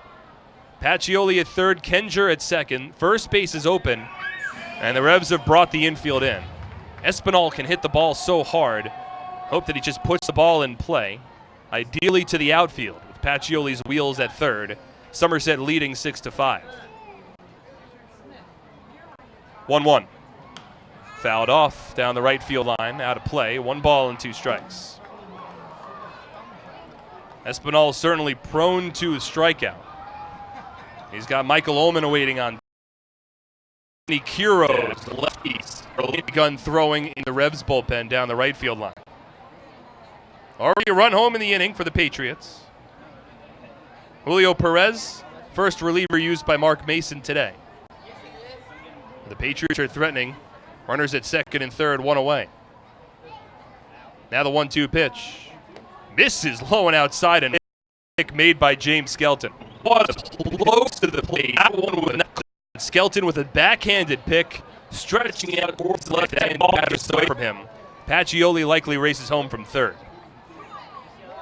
Pacioli at third, Kenger at second. First base is open, and the Revs have brought the infield in. Espinal can hit the ball so hard. Hope that he just puts the ball in play, ideally to the outfield, with Pacioli's wheels at third. Somerset leading 6-5. 1-1. Fouled off down the right field line, out of play. 1 ball and 2 strikes. Espinal certainly prone to a strikeout. He's got Michael Ullman awaiting on. Kiros, the lefties, early begun throwing in the Revs bullpen down the right field line. Already a run home in the inning for the Patriots. Julio Perez, first reliever used by Mark Mason today. The Patriots are threatening. Runners at second and third, one away. Now the 1-2 pitch. Misses low and outside, and pick made by James Skelton. Was close to the plate. That one was not. Skelton with a backhanded pick, stretching out towards the left hand, ball just away from him. Pacioli likely races home from third.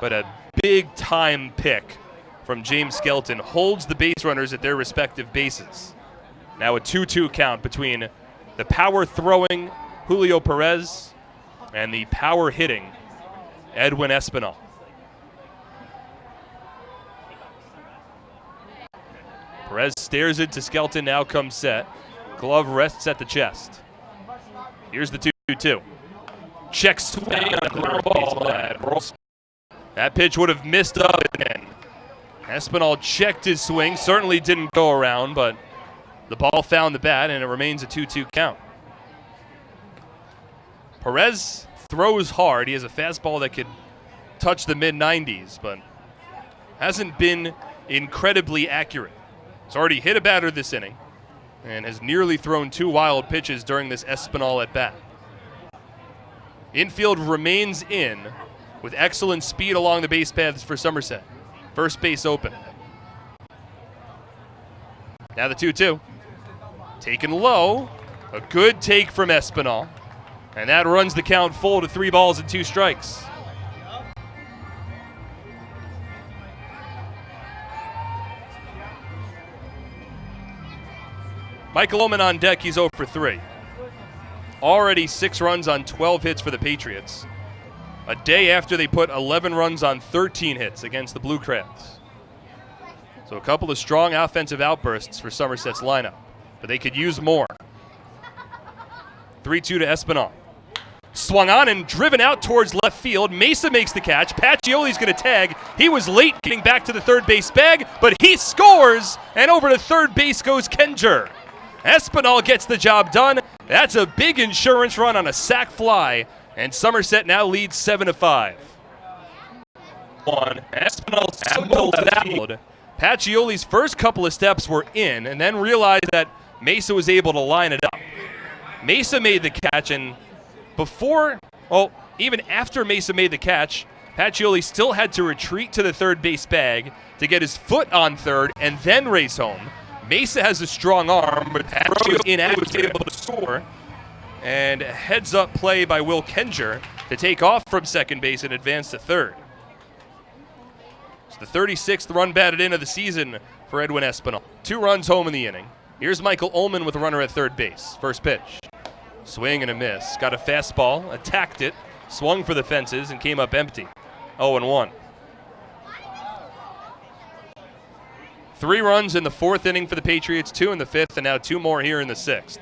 But a big-time pick from James Skelton holds the base runners at their respective bases. Now a 2-2 count between the power-throwing Julio Perez and the power-hitting Edwin Espinal. Perez stares into Skelton, now comes set. Glove rests at the chest. Here's the 2-2. Check swing on a ground ball. That pitch would have missed up again. Espinal checked his swing, certainly didn't go around, but the ball found the bat, and it remains a 2-2 count. Perez throws hard. He has a fastball that could touch the mid-90s, but hasn't been incredibly accurate. He's already hit a batter this inning and has nearly thrown 2 wild pitches during this Espinal at-bat. Infield remains in with excellent speed along the base paths for Somerset. First base open. Now the 2-2. Taken low. A good take from Espinal. And that runs the count full to 3 balls and 2 strikes. Michael Ullman on deck, he's 0 for 3. Already 6 runs on 12 hits for the Patriots. A day after they put 11 runs on 13 hits against the Blue Crabs. So a couple of strong offensive outbursts for Somerset's lineup, but they could use more. 3-2 to Espinal. Swung on and driven out towards left field. Mesa makes the catch. Pacioli's going to tag. He was late getting back to the third base bag, but he scores, and over to third base goes Kenger. Espinal gets the job done. That's a big insurance run on a sac fly, and Somerset now leads 7-5. Espinal Pacioli's first couple of steps were in, and then realized that Mesa was able to line it up. Mesa made the catch, and even after Mesa made the catch, Pacioli still had to retreat to the third base bag to get his foot on third and then race home. Mesa has a strong arm, but Pacioli was able to score. And a heads-up play by Will Kenger to take off from second base and advance to third. It's the 36th run batted in of the season for Edwin Espinal. 2 runs home in the inning. Here's Michael Ullman with a runner at third base. First pitch. Swing and a miss. Got a fastball, attacked it, swung for the fences, and came up empty. 0-1. 3 runs in the 4th inning for the Patriots, 2 in the 5th, and now 2 more here in the 6th.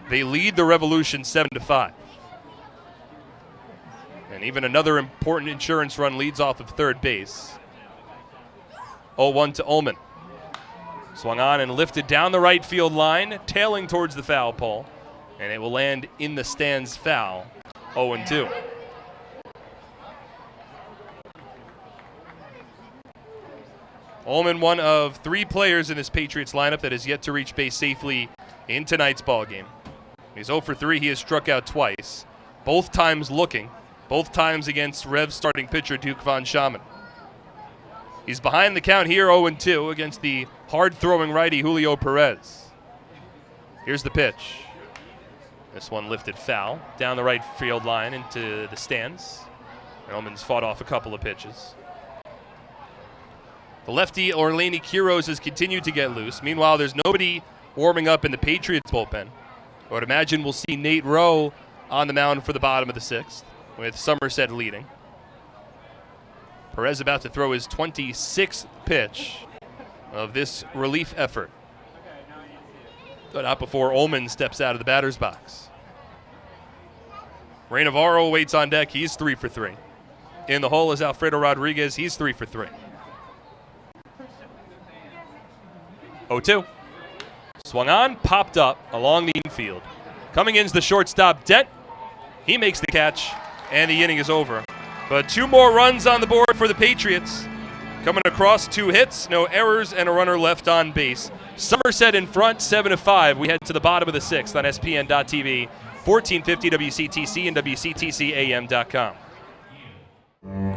They lead the Revolution 7-5. And even another important insurance run leads off of third base. 0-1 to Ullman. Swung on and lifted down the right field line, tailing towards the foul pole. And it will land in the stands foul. 0-2. Ullman, one of 3 players in this Patriots lineup that has yet to reach base safely in tonight's ballgame. He's 0 for 3. He has struck out twice, both times looking, both times against Revs starting pitcher Duke Von Schaman. He's behind the count here, 0-2, against the hard-throwing righty Julio Perez. Here's the pitch. This one lifted foul down the right field line into the stands. Ullman's fought off a couple of pitches. The lefty Orleni Quiroz has continued to get loose. Meanwhile, there's nobody warming up in the Patriots bullpen. I would imagine we'll see Nate Rowe on the mound for the bottom of the 6th, with Somerset leading. Perez about to throw his 26th pitch of this relief effort. But not before Ullman steps out of the batter's box. Ray Navarro waits on deck. He's 3 for 3. In the hole is Alfredo Rodriguez. He's 3 for 3. 0-2. Swung on, popped up along the infield. Coming in is the shortstop, Dent. He makes the catch, and the inning is over. But 2 more runs on the board for the Patriots. Coming across, 2 hits, no errors, and a runner left on base. Somerset in front, 7-5. We head to the bottom of the 6th on SPN.TV, 1450 WCTC and WCTCAM.com.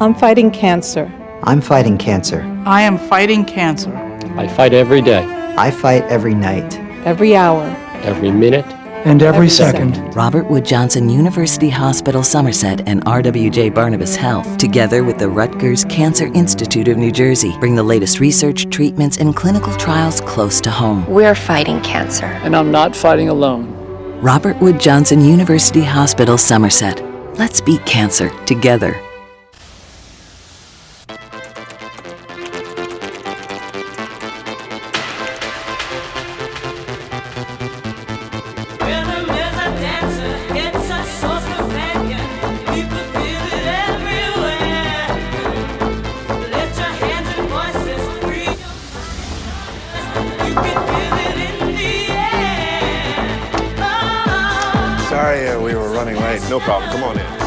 I'm fighting cancer. I'm fighting cancer. I am fighting cancer. I fight every day, I fight every night. Every hour. every minute, and every second. Robert Wood Johnson University Hospital Somerset and RWJ Barnabas Health, together with the Rutgers Cancer Institute of New Jersey, bring the latest research, treatments, and clinical trials close to home. We're fighting cancer. and I'm not fighting alone. Robert Wood Johnson University Hospital Somerset. Let's beat cancer together. Sorry, we were running late. No problem. Come on in.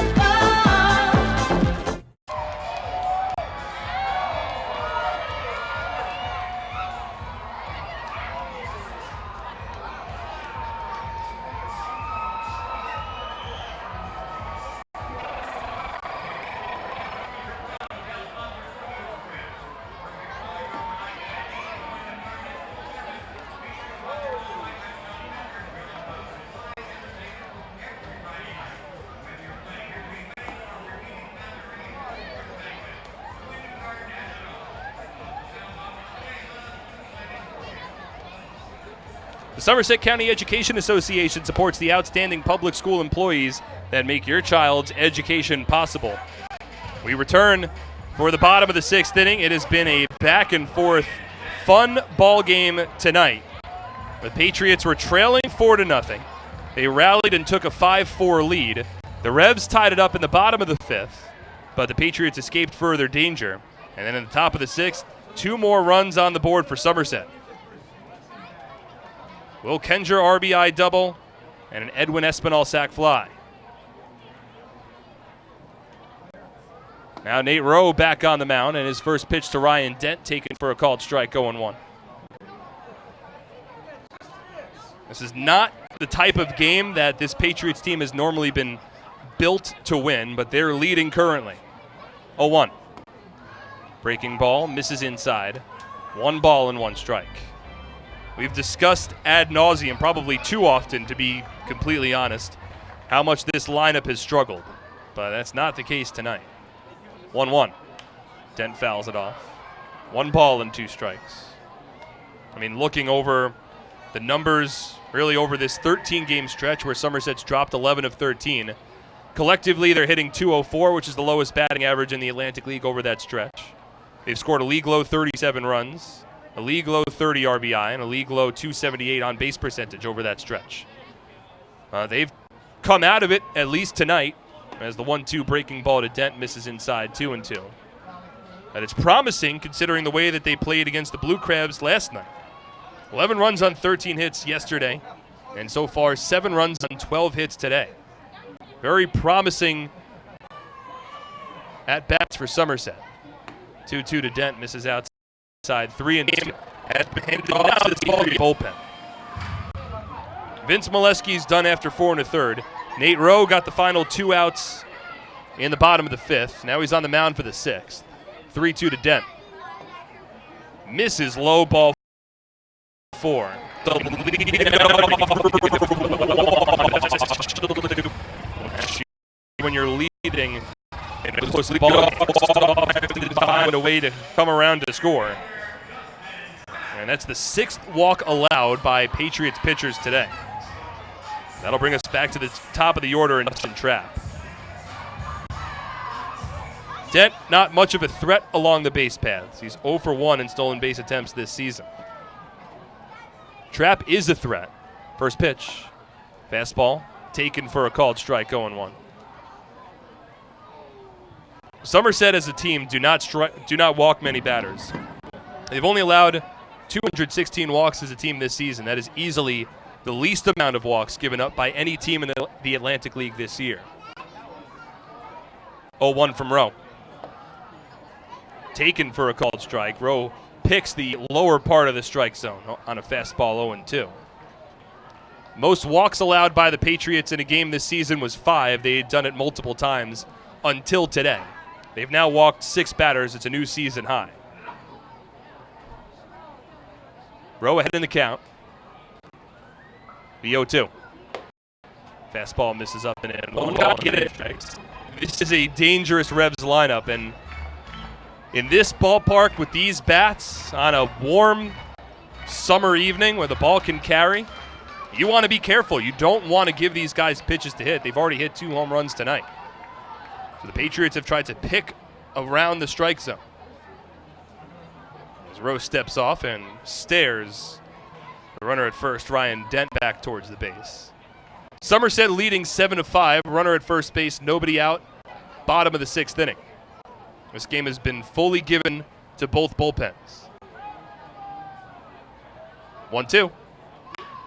The Somerset County Education Association supports the outstanding public school employees that make your child's education possible. We return for the bottom of the 6th inning. It has been a back and forth, fun ball game tonight. The Patriots were trailing 4-0. They rallied and took a 5-4 lead. The Revs tied it up in the bottom of the 5th, but the Patriots escaped further danger. And then at the top of the 6th, 2 more runs on the board for Somerset. Will Kenger RBI double and an Edwin Espinal sac fly. Now Nate Rowe back on the mound, and his first pitch to Ryan Dent taken for a called strike, 0-1. This is not the type of game that this Patriots team has normally been built to win, but they're leading currently. 0-1. Breaking ball, misses inside. 1 ball and 1 strike. We've discussed ad nauseum, probably too often to be completely honest, how much this lineup has struggled. But that's not the case tonight. 1-1. Dent fouls it off. 1 ball and 2 strikes. I mean, looking over the numbers really over this 13-game stretch where Somerset's dropped 11 of 13, collectively they're hitting .204, which is the lowest batting average in the Atlantic League over that stretch. They've scored a league-low 37 runs, a league-low 30 RBI, and a league-low 278 on-base percentage over that stretch. They've come out of it, at least tonight, as the 1-2 breaking ball to Dent misses inside, 2-2. And it's promising considering the way that they played against the Blue Crabs last night. 11 runs on 13 hits yesterday, and so far 7 runs on 12 hits today. Very promising at-bats for Somerset. 2-2 to Dent, misses outside. 3-2 has been handed off to the bullpen. Vince Molesky's done after 4 1/3. Nate Rowe got the final 2 outs in the bottom of the 5th. Now he's on the mound for the 6th. 3-2 to Dent. Misses low, ball 4. When you're leading and it was the ball find a way to come around to score. And that's the 6th walk allowed by Patriots pitchers today. That'll bring us back to the top of the order in Trap. Dent, not much of a threat along the base paths. He's 0 for 1 in stolen base attempts this season. Trap is a threat. First pitch. Fastball taken for a called strike, 0-1. Somerset as a team do not walk many batters. They've only allowed 216 walks as a team this season. That is easily the least amount of walks given up by any team in the Atlantic League this year. 0-1 from Rowe. taken for a called strike. Rowe picks the lower part of the strike zone on a fastball 0-2. Most walks allowed by the Patriots in a game this season was 5. They had done it multiple times until today. They've now walked 6 batters. It's a new season high. Rowe ahead in the count. The 0-2. Fastball misses up and in. One ball, get it. This is a dangerous Revs lineup, and in this ballpark with these bats on a warm summer evening where the ball can carry, you want to be careful. You don't want to give these guys pitches to hit. They've already hit 2 home runs tonight. So the Patriots have tried to pick around the strike zone. As Rowe steps off and stares the runner at first, Ryan Dent, back towards the base. Somerset leading 7-5. Runner at first base, nobody out. Bottom of the 6th inning. This game has been fully given to both bullpens. 1-2.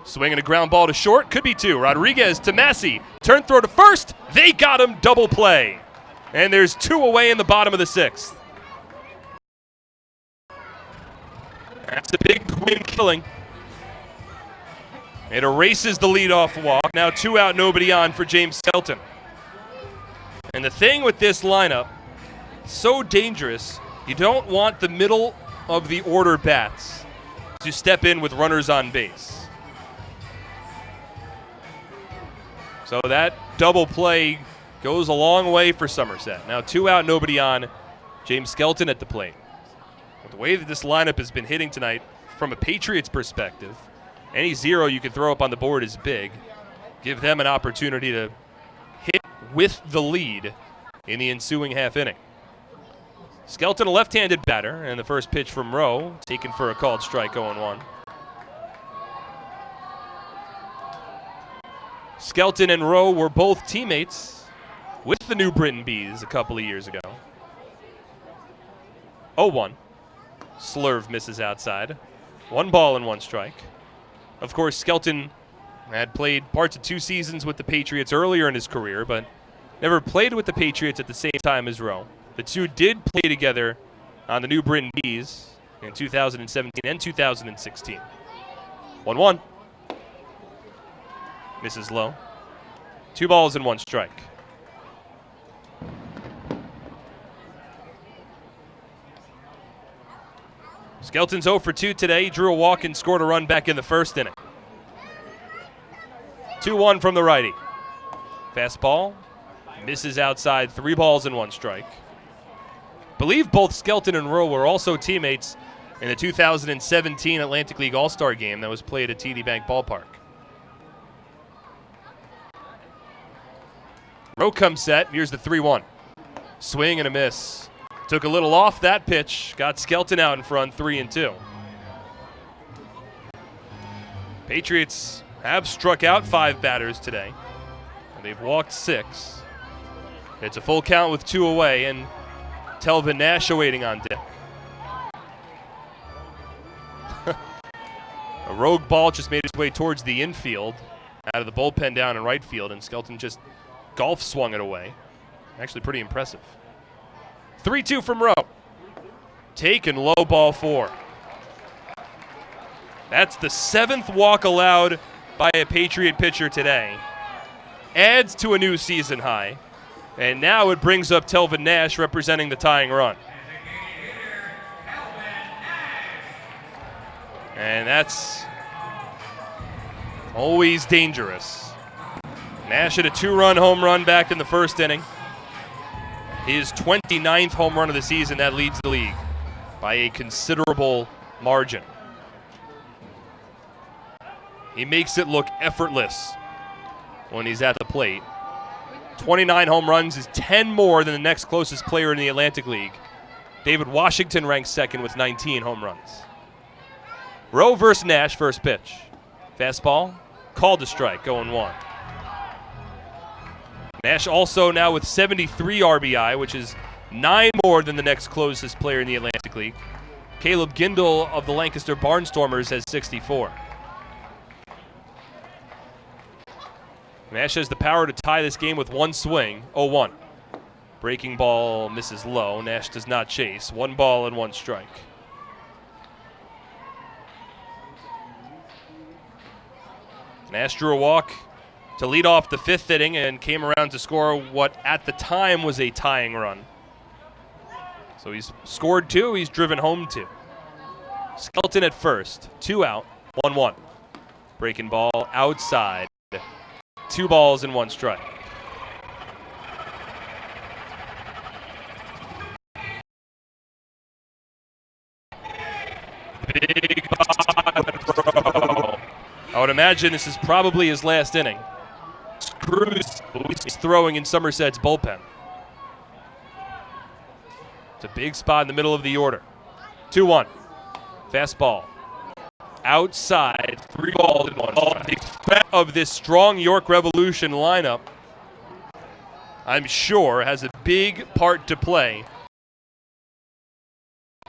Swinging a ground ball to short. Could be 2. Rodriguez to Massey. Turn throw to first. They got him. Double play. And there's 2 away in the bottom of the 6th. That's a big win killing. It erases the leadoff walk. Now 2 out, nobody on for James Skelton. And the thing with this lineup, so dangerous, you don't want the middle of the order bats to step in with runners on base. So that double play goes a long way for Somerset. Now 2 out, nobody on. James Skelton at the plate. With the way that this lineup has been hitting tonight, from a Patriots perspective, any 0 you can throw up on the board is big. Give them an opportunity to hit with the lead in the ensuing half inning. Skelton, a left-handed batter, and the first pitch from Rowe, taken for a called strike, 0-1. Skelton and Rowe were both teammates with the New Britain Bees a couple of years ago. 0-1. Slurve misses outside. 1 ball and 1 strike. Of course, Skelton had played parts of 2 seasons with the Patriots earlier in his career, but never played with the Patriots at the same time as Rowe. The 2 did play together on the New Britain Bees in 2017 and 2016. 1-1. Misses low. 2 balls and 1 strike. Skelton's 0 for 2 today. He drew a walk and scored a run back in the first inning. 2-1 from the righty. Fastball misses outside. 3 balls and 1 strike. Believe both Skelton and Rowe were also teammates in the 2017 Atlantic League All-Star game that was played at TD Bank Ballpark. Rowe comes set. Here's the 3-1. Swing and a miss. Took a little off that pitch. Got Skelton out in front, 3-2. Patriots have struck out 5 batters today. And they've walked 6. It's a full count with 2 away, and Telvin Nash awaiting on deck. A rogue ball just made its way towards the infield, out of the bullpen down in right field, and Skelton just golf swung it away. Actually pretty impressive. 3-2 from Rowe. Taken low, ball 4. That's the 7th walk allowed by a Patriot pitcher today. Adds to a new season high. And now it brings up Telvin Nash representing the tying run. And that's always dangerous. Nash hit a 2-run home run back in the first inning. His 29th home run of the season. That leads the league by a considerable margin. He makes it look effortless when he's at the plate. 29 home runs is 10 more than the next closest player in the Atlantic League. David Washington ranks second with 19 home runs. Rowe versus Nash, first pitch. Fastball, called to strike, 0-1. Nash also now with 73 RBI, which is 9 more than the next closest player in the Atlantic League. Caleb Gindel of the Lancaster Barnstormers has 64. Nash has the power to tie this game with 1 swing, 0-1. Breaking ball misses low. Nash does not chase. 1 ball and 1 strike. Nash drew a walk to lead off the 5th inning and came around to score what at the time was a tying run. So he's scored 2, he's driven home 2. Skelton at first, 2 out, 1-1. Breaking ball outside, 2 balls and 1 strike. Big I would imagine this is probably his last inning. Cruz is throwing in Somerset's bullpen. It's a big spot in the middle of the order. 2-1. Fastball. Outside. 3 balls and 1 strike. The threat of this strong York Revolution lineup, I'm sure, has a big part to play.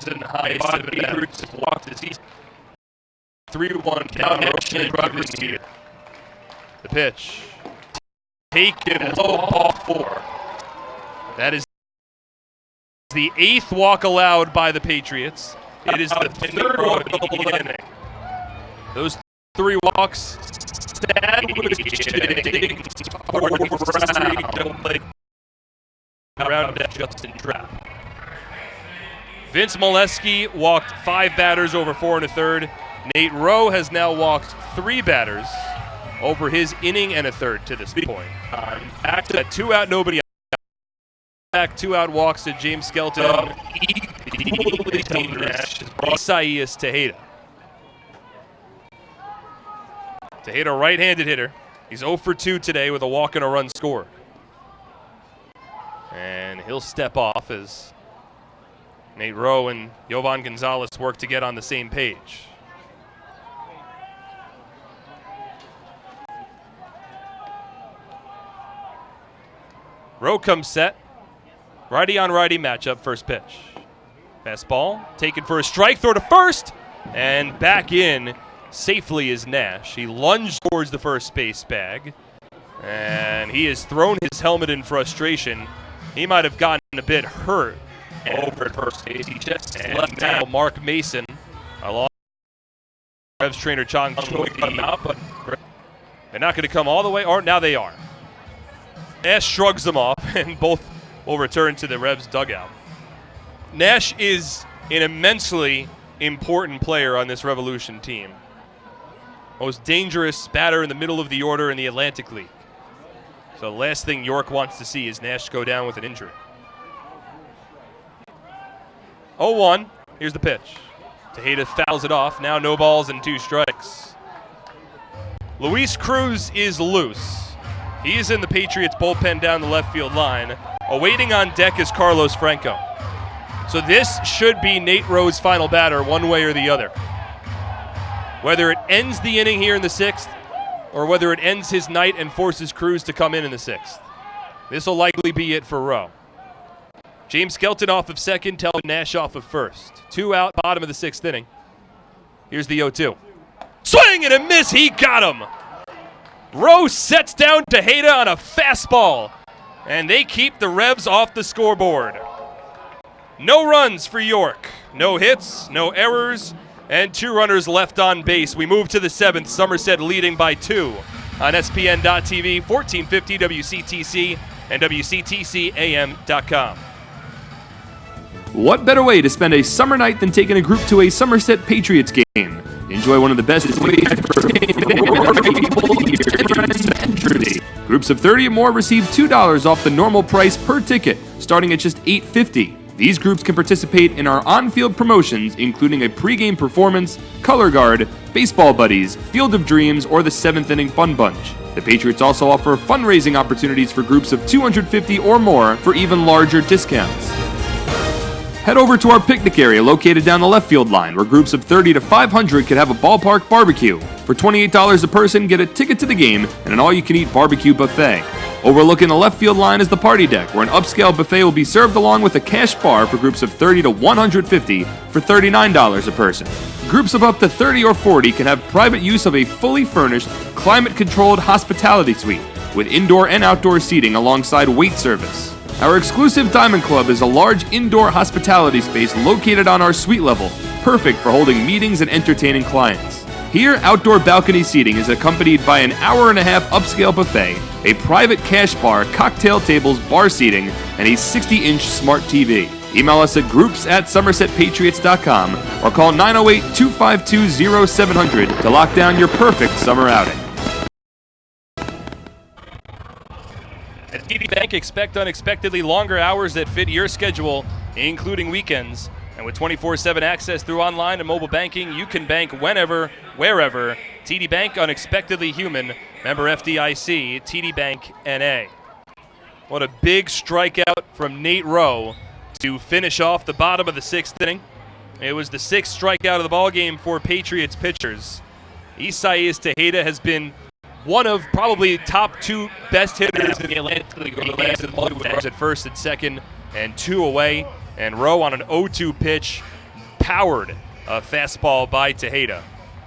In the highest of the Patriots have walked this season. 3-1 down Roshan Rogers here. The pitch. Taken low, ball 4. That is the 8th walk allowed by the Patriots. It is the 3rd of the inning. Those 3 walks, around Justin Trapp. Vince Molesky walked 5 batters over 4 1/3. Nate Rowe has now walked 3 batters over his inning and a third to this point. Back to that 2 out, nobody out. Back 2 out walks to James Skelton. Isaias Tejeda. Tejeda, right-handed hitter. He's 0 for 2 today with a walk and a run scored. And he'll step off as Nate Rowe and Yovan Gonzalez work to get on the same page. Rowe comes set. Righty on righty matchup, first pitch. Fastball taken for a strike, throw to first, and back in safely is Nash. He lunged towards the first base bag, and he has thrown his helmet in frustration. He might have gotten a bit hurt over at first base. He just left now. Mark Mason, along with Revs trainer Chong Choi, cut him out, but they're not going to come all the way, or now they are. Nash shrugs them off, and both will return to the Revs dugout. Nash is an immensely important player on this Revolution team. Most dangerous batter in the middle of the order in the Atlantic League. So the last thing York wants to see is Nash go down with an injury. 0-1. Here's the pitch. Tejeda fouls it off. Now no balls and 2 strikes. Luis Cruz is loose. He is in the Patriots bullpen down the left field line. Awaiting on deck is Carlos Franco. So this should be Nate Rowe's final batter one way or the other. Whether it ends the inning here in the 6th or whether it ends his night and forces Cruz to come in the 6th. This will likely be it for Rowe. James Skelton off of second, Tel Nash off of first. 2 out, bottom of the 6th inning. Here's the 0-2. Swing and a miss, he got him! Rowe sets down Tejeda on a fastball, and they keep the Revs off the scoreboard. No runs for York. No hits, no errors, and 2 runners left on base. We move to the 7th, Somerset leading by 2 on SPN.TV, 1450 WCTC, and WCTCAM.com. What better way to spend a summer night than taking a group to a Somerset Patriots game? Enjoy one of the best ways for Groups of 30 or more receive $2 off the normal price per ticket, starting at just $8.50. These groups can participate in our on-field promotions, including a pregame performance, color guard, baseball buddies, field of dreams, or the 7th inning fun bunch. The Patriots also offer fundraising opportunities for groups of 250 or more for even larger discounts. Head over to our picnic area located down the left field line, where groups of 30 to 500 can have a ballpark barbecue. For $28 a person, get a ticket to the game and an all-you-can-eat barbecue buffet. Overlooking the left field line is the party deck, where an upscale buffet will be served along with a cash bar for groups of 30 to 150 for $39 a person. Groups of up to 30 or 40 can have private use of a fully furnished, climate-controlled hospitality suite with indoor and outdoor seating alongside wait service. Our exclusive Diamond Club is a large indoor hospitality space located on our suite level, perfect for holding meetings and entertaining clients. Here, outdoor balcony seating is accompanied by an hour-and-a-half upscale buffet, a private cash bar, cocktail tables, bar seating, and a 60-inch smart TV. Email us at groups@somersetpatriots.com or call 908-252-0700 to lock down your perfect summer outing. At TD Bank, expect unexpectedly longer hours that fit your schedule, including weekends. And with 24/7 access through online and mobile banking, you can bank whenever, wherever. TD Bank, unexpectedly human. Member FDIC, TD Bank NA. What a big strikeout from Nate Rowe to finish off the bottom of the sixth inning. It was the sixth strikeout of the ballgame for Patriots pitchers. Isaias Tejeda has been one of probably top two best hitters in the Atlantic League over the last at first and second and two away. And Rowe on an 0-2 pitch powered a fastball by Tejeda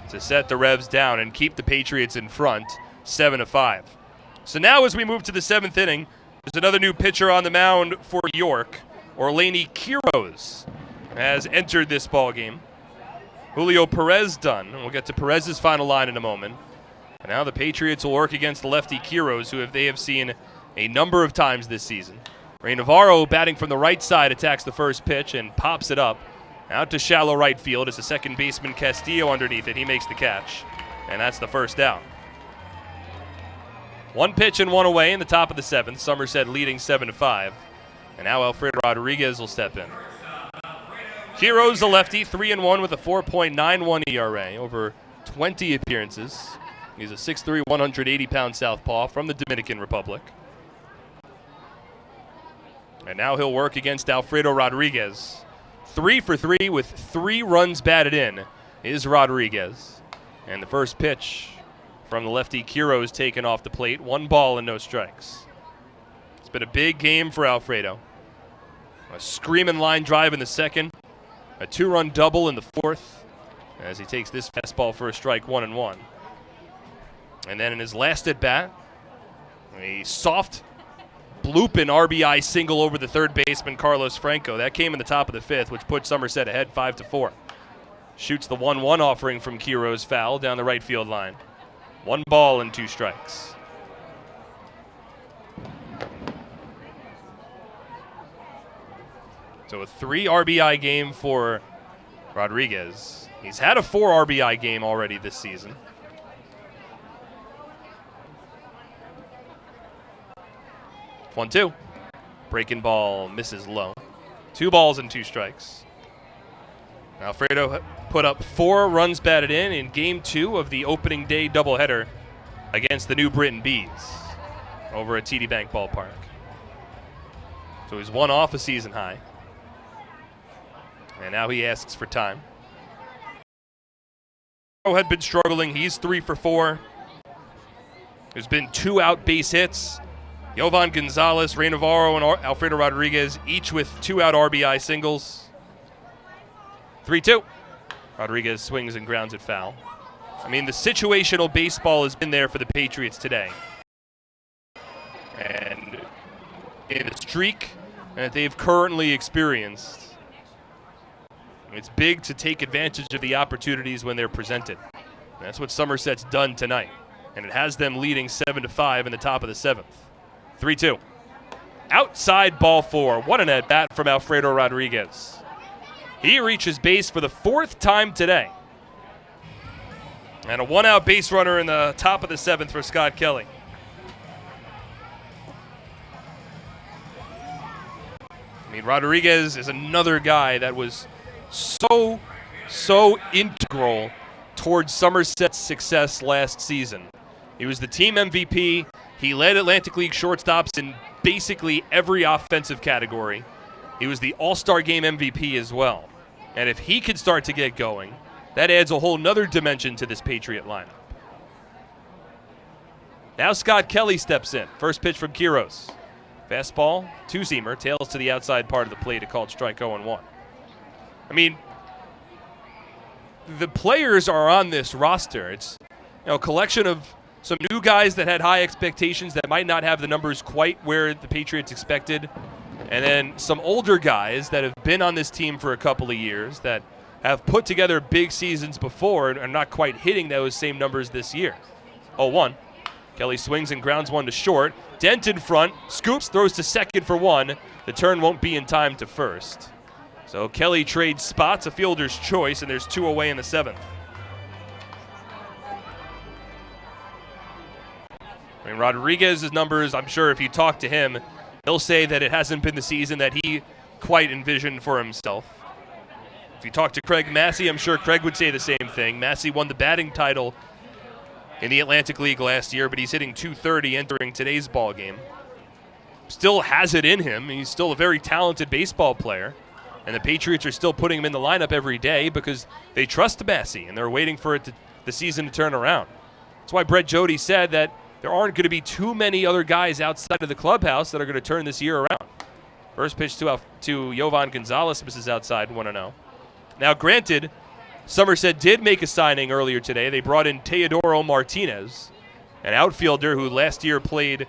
to set the Revs down and keep the Patriots in front 7-5. So now as we move to the seventh inning, there's another new pitcher on the mound for York. Orlani Quiroz has entered this ball game. Julio Perez done. And we'll get to Perez's final line in a moment. And now the Patriots will work against the lefty Quiroz, who they have seen a number of times this season. Ray Navarro batting from the right side attacks the first pitch and pops it up out to shallow right field as the second baseman Castillo underneath it. He makes the catch, and that's the first out. One pitch and one away in the top of the seventh. Somerset leading 7-5. And now Alfredo Rodriguez will step in. Quiroz, the lefty, 3-1 with a 4.91 ERA over 20 appearances. He's a 6'3", 180-pound southpaw from the Dominican Republic. And now he'll work against Alfredo Rodriguez. 3 for 3 with 3 runs batted in is Rodriguez. And the first pitch from the lefty Quiroz taken off the plate. 1 ball and no strikes. It's been a big game for Alfredo. A screaming line drive in the second. A 2-run double in the fourth as he takes this fastball for a strike, 1-1. And then in his last at bat, a soft blooping RBI single over the third baseman Carlos Franco. That came in the top of the fifth, which put Somerset ahead 5-4. Shoots the 1-1 offering from Quiroz foul down the right field line. 1 ball and 2 strikes. So a 3 RBI game for Rodriguez. He's had a 4 RBI game already this season. 1-2. Breaking ball misses low. 2 balls and 2 strikes. Alfredo put up 4 runs batted in Game 2 of the opening day doubleheader against the New Britain Bees over at TD Bank Ballpark. So he's 1 off a season high. And now he asks for time. Had been struggling. He's 3 for 4. There's been 2 out base hits. Jovan Gonzalez, Ray Navarro, and Alfredo Rodriguez, each with 2 out RBI singles. 3-2. Rodriguez swings and grounds it foul. I mean, the situational baseball has been there for the Patriots today. And in the streak that they've currently experienced, it's big to take advantage of the opportunities when they're presented. And that's what Somerset's done tonight. And it has them leading 7-5 in the top of the 7th. 3-2. Outside ball 4. What an at-bat from Alfredo Rodriguez. He reaches base for the 4th time today. And a 1-out base runner in the top of the 7th for Scott Kelly. I mean, Rodriguez is another guy that was so integral towards Somerset's success last season. He was the team MVP. He led Atlantic League shortstops in basically every offensive category. He was the All-Star Game MVP as well. And if he could start to get going, that adds a whole nother dimension to this Patriot lineup. Now Scott Kelly steps in. First pitch from Quiroz. Fastball, 2-seamer, tails to the outside part of the plate, a called strike 0-1. I mean, the players are on this roster. It's a collection of some new guys that had high expectations that might not have the numbers quite where the Patriots expected. And then some older guys that have been on this team for a couple of years that have put together big seasons before and are not quite hitting those same numbers this year. 0-1. Kelly swings and grounds one to short. Dent in front, scoops, throws to second for one. The turn won't be in time to first. So Kelly trades spots, a fielder's choice, and there's 2 away in the 7th. I mean, Rodriguez's numbers, I'm sure if you talk to him, he'll say that it hasn't been the season that he quite envisioned for himself. If you talk to Craig Massey, I'm sure Craig would say the same thing. Massey won the batting title in the Atlantic League last year, but he's hitting .230 entering today's ball game. Still has it in him. He's still a very talented baseball player, and the Patriots are still putting him in the lineup every day because they trust Massey, and they're waiting for the season to turn around. That's why Brett Jody said that there aren't going to be too many other guys outside of the clubhouse that are going to turn this year around. First pitch to Yovan Gonzalez misses outside 1-0. Now, granted, Somerset did make a signing earlier today. They brought in Teodoro Martinez, an outfielder who last year played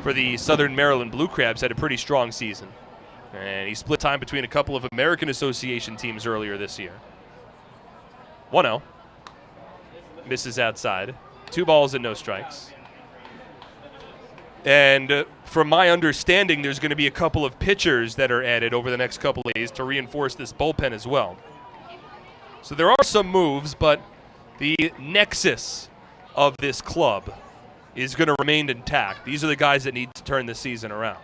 for the Southern Maryland Blue Crabs, had a pretty strong season. And he split time between a couple of American Association teams earlier this year. 1-0. Misses outside. 2 balls and no strikes. And from my understanding, there's going to be a couple of pitchers that are added over the next couple of days to reinforce this bullpen as well. So there are some moves, but the nexus of this club is going to remain intact. These are the guys that need to turn this season around.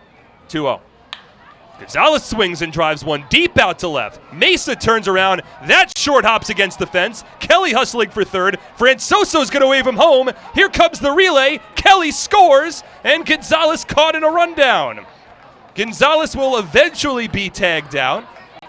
2-0. Gonzalez swings and drives one deep out to left. Mesa turns around. That short hops against the fence. Kelly hustling for third. Francoso's going to wave him home. Here comes the relay. Kelly scores, and Gonzalez caught in a rundown. Gonzalez will eventually be tagged out.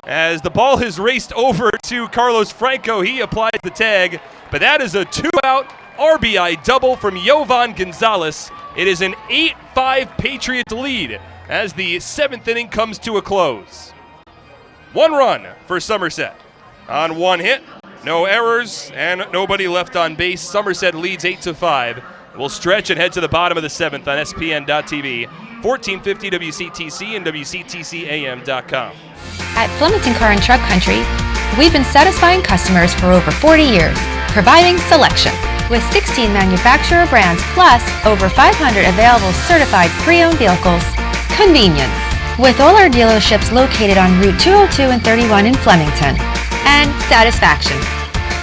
As the ball has raced over to Carlos Franco, he applies the tag, but that is a 2-out RBI double from Yovan Gonzalez. It is an 8-5 Patriots lead as the 7th inning comes to a close. 1 run for Somerset. On 1 hit, no errors, and nobody left on base. Somerset leads 8-5. We'll stretch and head to the bottom of the 7th on SPN.TV, 1450 WCTC and WCTCAM.com. At Flemington Car and Truck Country, we've been satisfying customers for over 40 years, providing selection. With 16 manufacturer brands plus over 500 available certified pre-owned vehicles. Convenience. With all our dealerships located on Route 202 and 31 in Flemington. And satisfaction.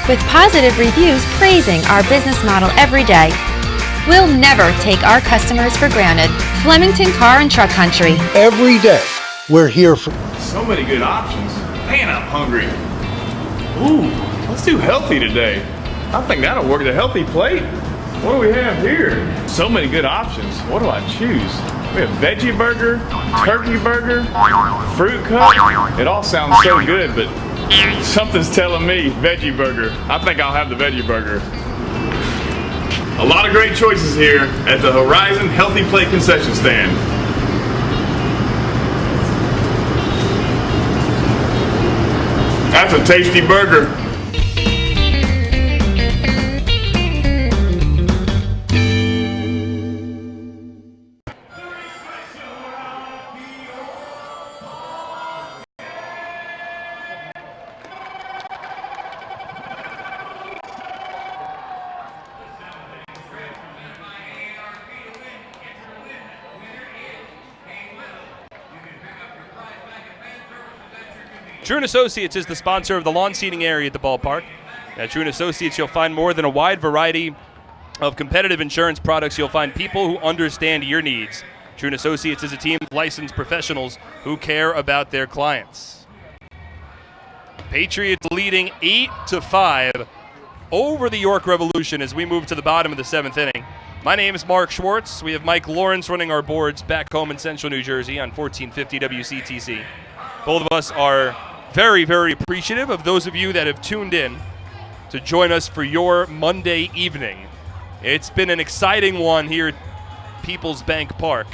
With positive reviews praising our business model every day. We'll never take our customers for granted. Flemington Car and Truck Country. Every day, we're here for... So many good options. Man, I'm hungry. Ooh, let's do healthy today. I think that'll work. The healthy plate. What do we have here? So many good options. What do I choose? We have veggie burger, turkey burger, fruit cup. It all sounds so good, but something's telling me veggie burger. I think I'll have the veggie burger. A lot of great choices here at the Horizon Healthy Plate concession stand. That's a tasty burger. True & Associates is the sponsor of the lawn seating area at the ballpark. At True & Associates, you'll find more than a wide variety of competitive insurance products. You'll find people who understand your needs. True & Associates is a team of licensed professionals who care about their clients. Patriots leading 8-5 over the York Revolution as we move to the bottom of the 7th inning. My name is Mark Schwartz. We have Mike Lawrence running our boards back home in central New Jersey on 1450 WCTC. Both of us are very, very appreciative of those of you that have tuned in to join us for your Monday evening. It's been an exciting one here at People's Bank Park.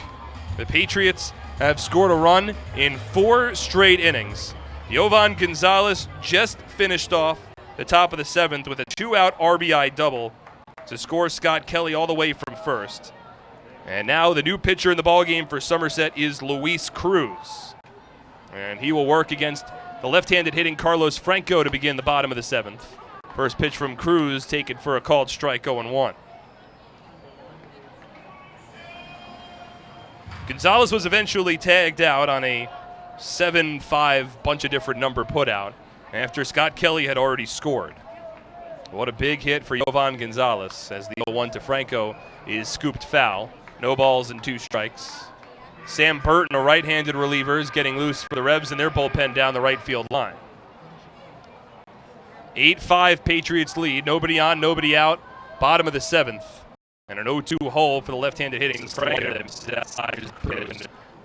The Patriots have scored a run in 4 straight innings. Yovan Gonzalez just finished off the top of the 7th with a 2-out RBI double to score Scott Kelly all the way from first. And now the new pitcher in the ballgame for Somerset is Luis Cruz. And he will work against the left-handed hitting Carlos Franco to begin the bottom of the 7th. First pitch from Cruz taken for a called strike, 0-1. Gonzalez was eventually tagged out on a 7-5 bunch of different number putout after Scott Kelly had already scored. What a big hit for Yovan Gonzalez as the 0-1 to Franco is scooped foul. No balls and 2 strikes. Sam Burton, a right-handed reliever, is getting loose for the Revs in their bullpen down the right field line. 8-5 Patriots lead. Nobody on, nobody out. Bottom of the 7th. And an 0-2 hole for the left-handed hitting.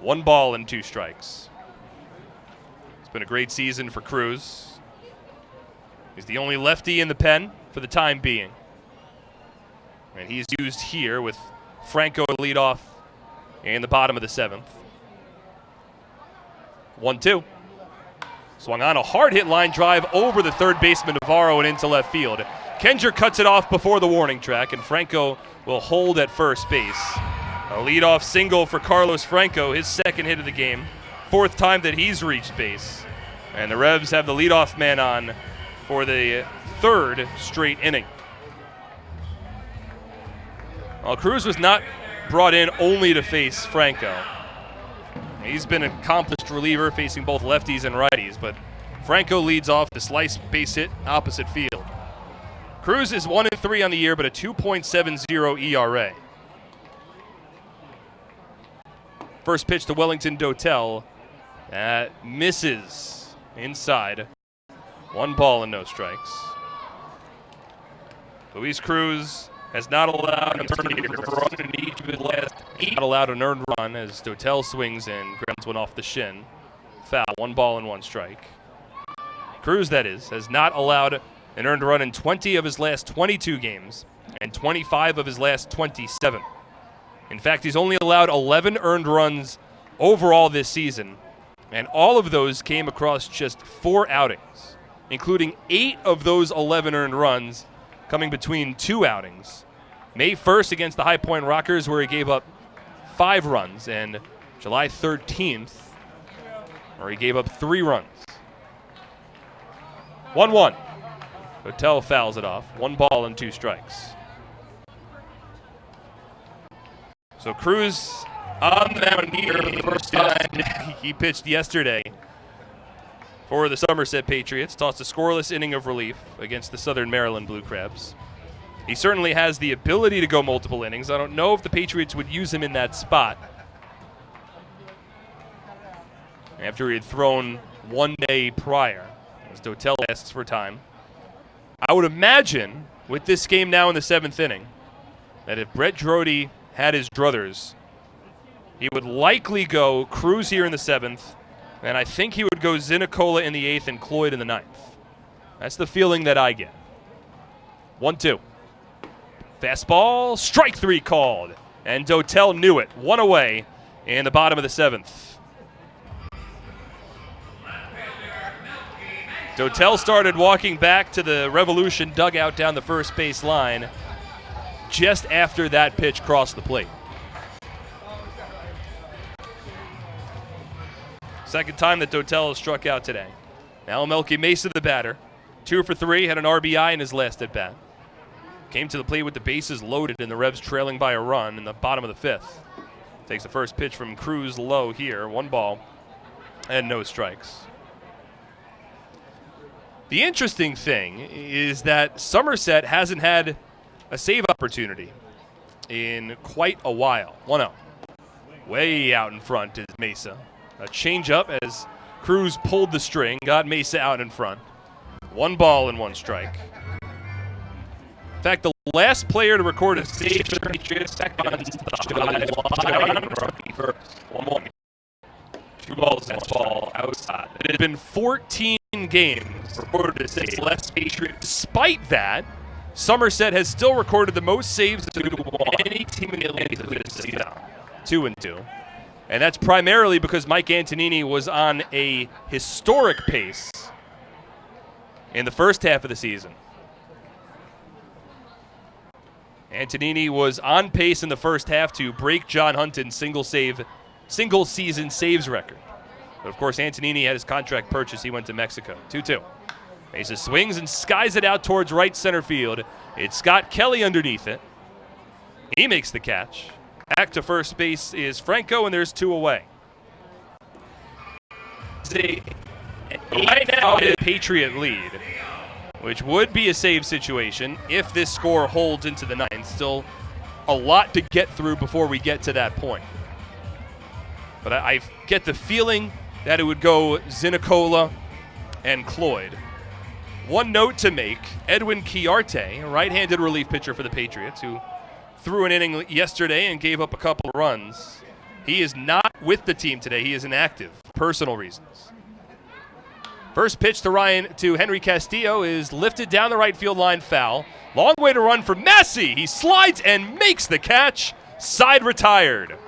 1 ball and 2 strikes. It's been a great season for Cruz. He's the only lefty in the pen for the time being. And he's used here with Franco to lead off in the bottom of the 7th. 1-2. Swung on a hard hit line drive over the third baseman Navarro and into left field. Kenger cuts it off before the warning track, and Franco will hold at first base. A leadoff single for Carlos Franco, his 2nd hit of the game. 4th time that he's reached base. And the Revs have the leadoff man on for the 3rd straight inning. Well, Cruz was not brought in only to face Franco. He's been an accomplished reliever facing both lefties and righties, but Franco leads off the slice base hit opposite field. Cruz is 1-3 on the year, but a 2.70 ERA. First pitch to Wellington Dotel. That misses inside. 1 ball and no strikes. Luis Cruz has not allowed an earned run as Dotel swings and grounds one off the shin. Foul, 1 ball and 1 strike. Cruz, that is, has not allowed an earned run in 20 of his last 22 games and 25 of his last 27. In fact, he's only allowed 11 earned runs overall this season, and all of those came across just 4 outings, including 8 of those 11 earned runs coming between 2 outings. May 1st against the High Point Rockers, where he gave up 5 runs, and July 13th, where he gave up 3 runs. 1-1. Dotel fouls it off. 1 ball and 2 strikes. So Cruz on the mound here for the first time. He pitched yesterday for the Somerset Patriots. Tossed a scoreless inning of relief against the Southern Maryland Blue Crabs. He certainly has the ability to go multiple innings. I don't know if the Patriots would use him in that spot after he had thrown 1 day prior, as Dotel asks for time. I would imagine, with this game now in the 7th inning, that if Brett Drody had his druthers, he would likely go Cruz here in the 7th, and I think he would go Zinicola in the 8th and Cloyd in the 9th. That's the feeling that I get. 1-2. Fastball, strike 3 called, and Dotel knew it. 1 away in the bottom of the 7th. Dotel started walking back to the Revolution dugout down the first base line just after that pitch crossed the plate. Second time that Dotel has struck out today. Now Melky Mesa, the batter. 2 for 3, had an RBI in his last at-bat. Came to the plate with the bases loaded and the Revs trailing by a run in the bottom of the 5th. Takes the first pitch from Cruz low here. 1 ball and no strikes. The interesting thing is that Somerset hasn't had a save opportunity in quite a while. 1-0. Way out in front is Mesa. A changeup as Cruz pulled the string, got Mesa out in front. 1 ball and 1 strike. In fact, the last player to record a save for the Patriots first. 1-1. 2 balls and 1 ball outside. It had been 14 games recorded a save. Last Patriot. Despite that, Somerset has still recorded the most saves of any team in the Atlantic this season. 2-2. And that's primarily because Mike Antonini was on a historic pace in the first half of the season. Antonini was on pace in the first half to break John Hunton's single season saves record. But of course, Antonini had his contract purchased. He went to Mexico. 2-2. Mesa swings and skies it out towards right center field. It's Scott Kelly underneath it. He makes the catch. Back to first base is Franco, and there's 2 away. Right now, a Patriot lead, which would be a save situation if this score holds into the ninth. Still a lot to get through before we get to that point. But I get the feeling that it would go Zinicola and Cloyd. One note to make, Edwin Chiarte, a right-handed relief pitcher for the Patriots, who threw an inning yesterday and gave up a couple of runs. He is not with the team today. He is inactive, personal reasons. First pitch to Henry Castillo is lifted down the right field line, foul. Long way to run for Massey. He slides and makes the catch. Side retired.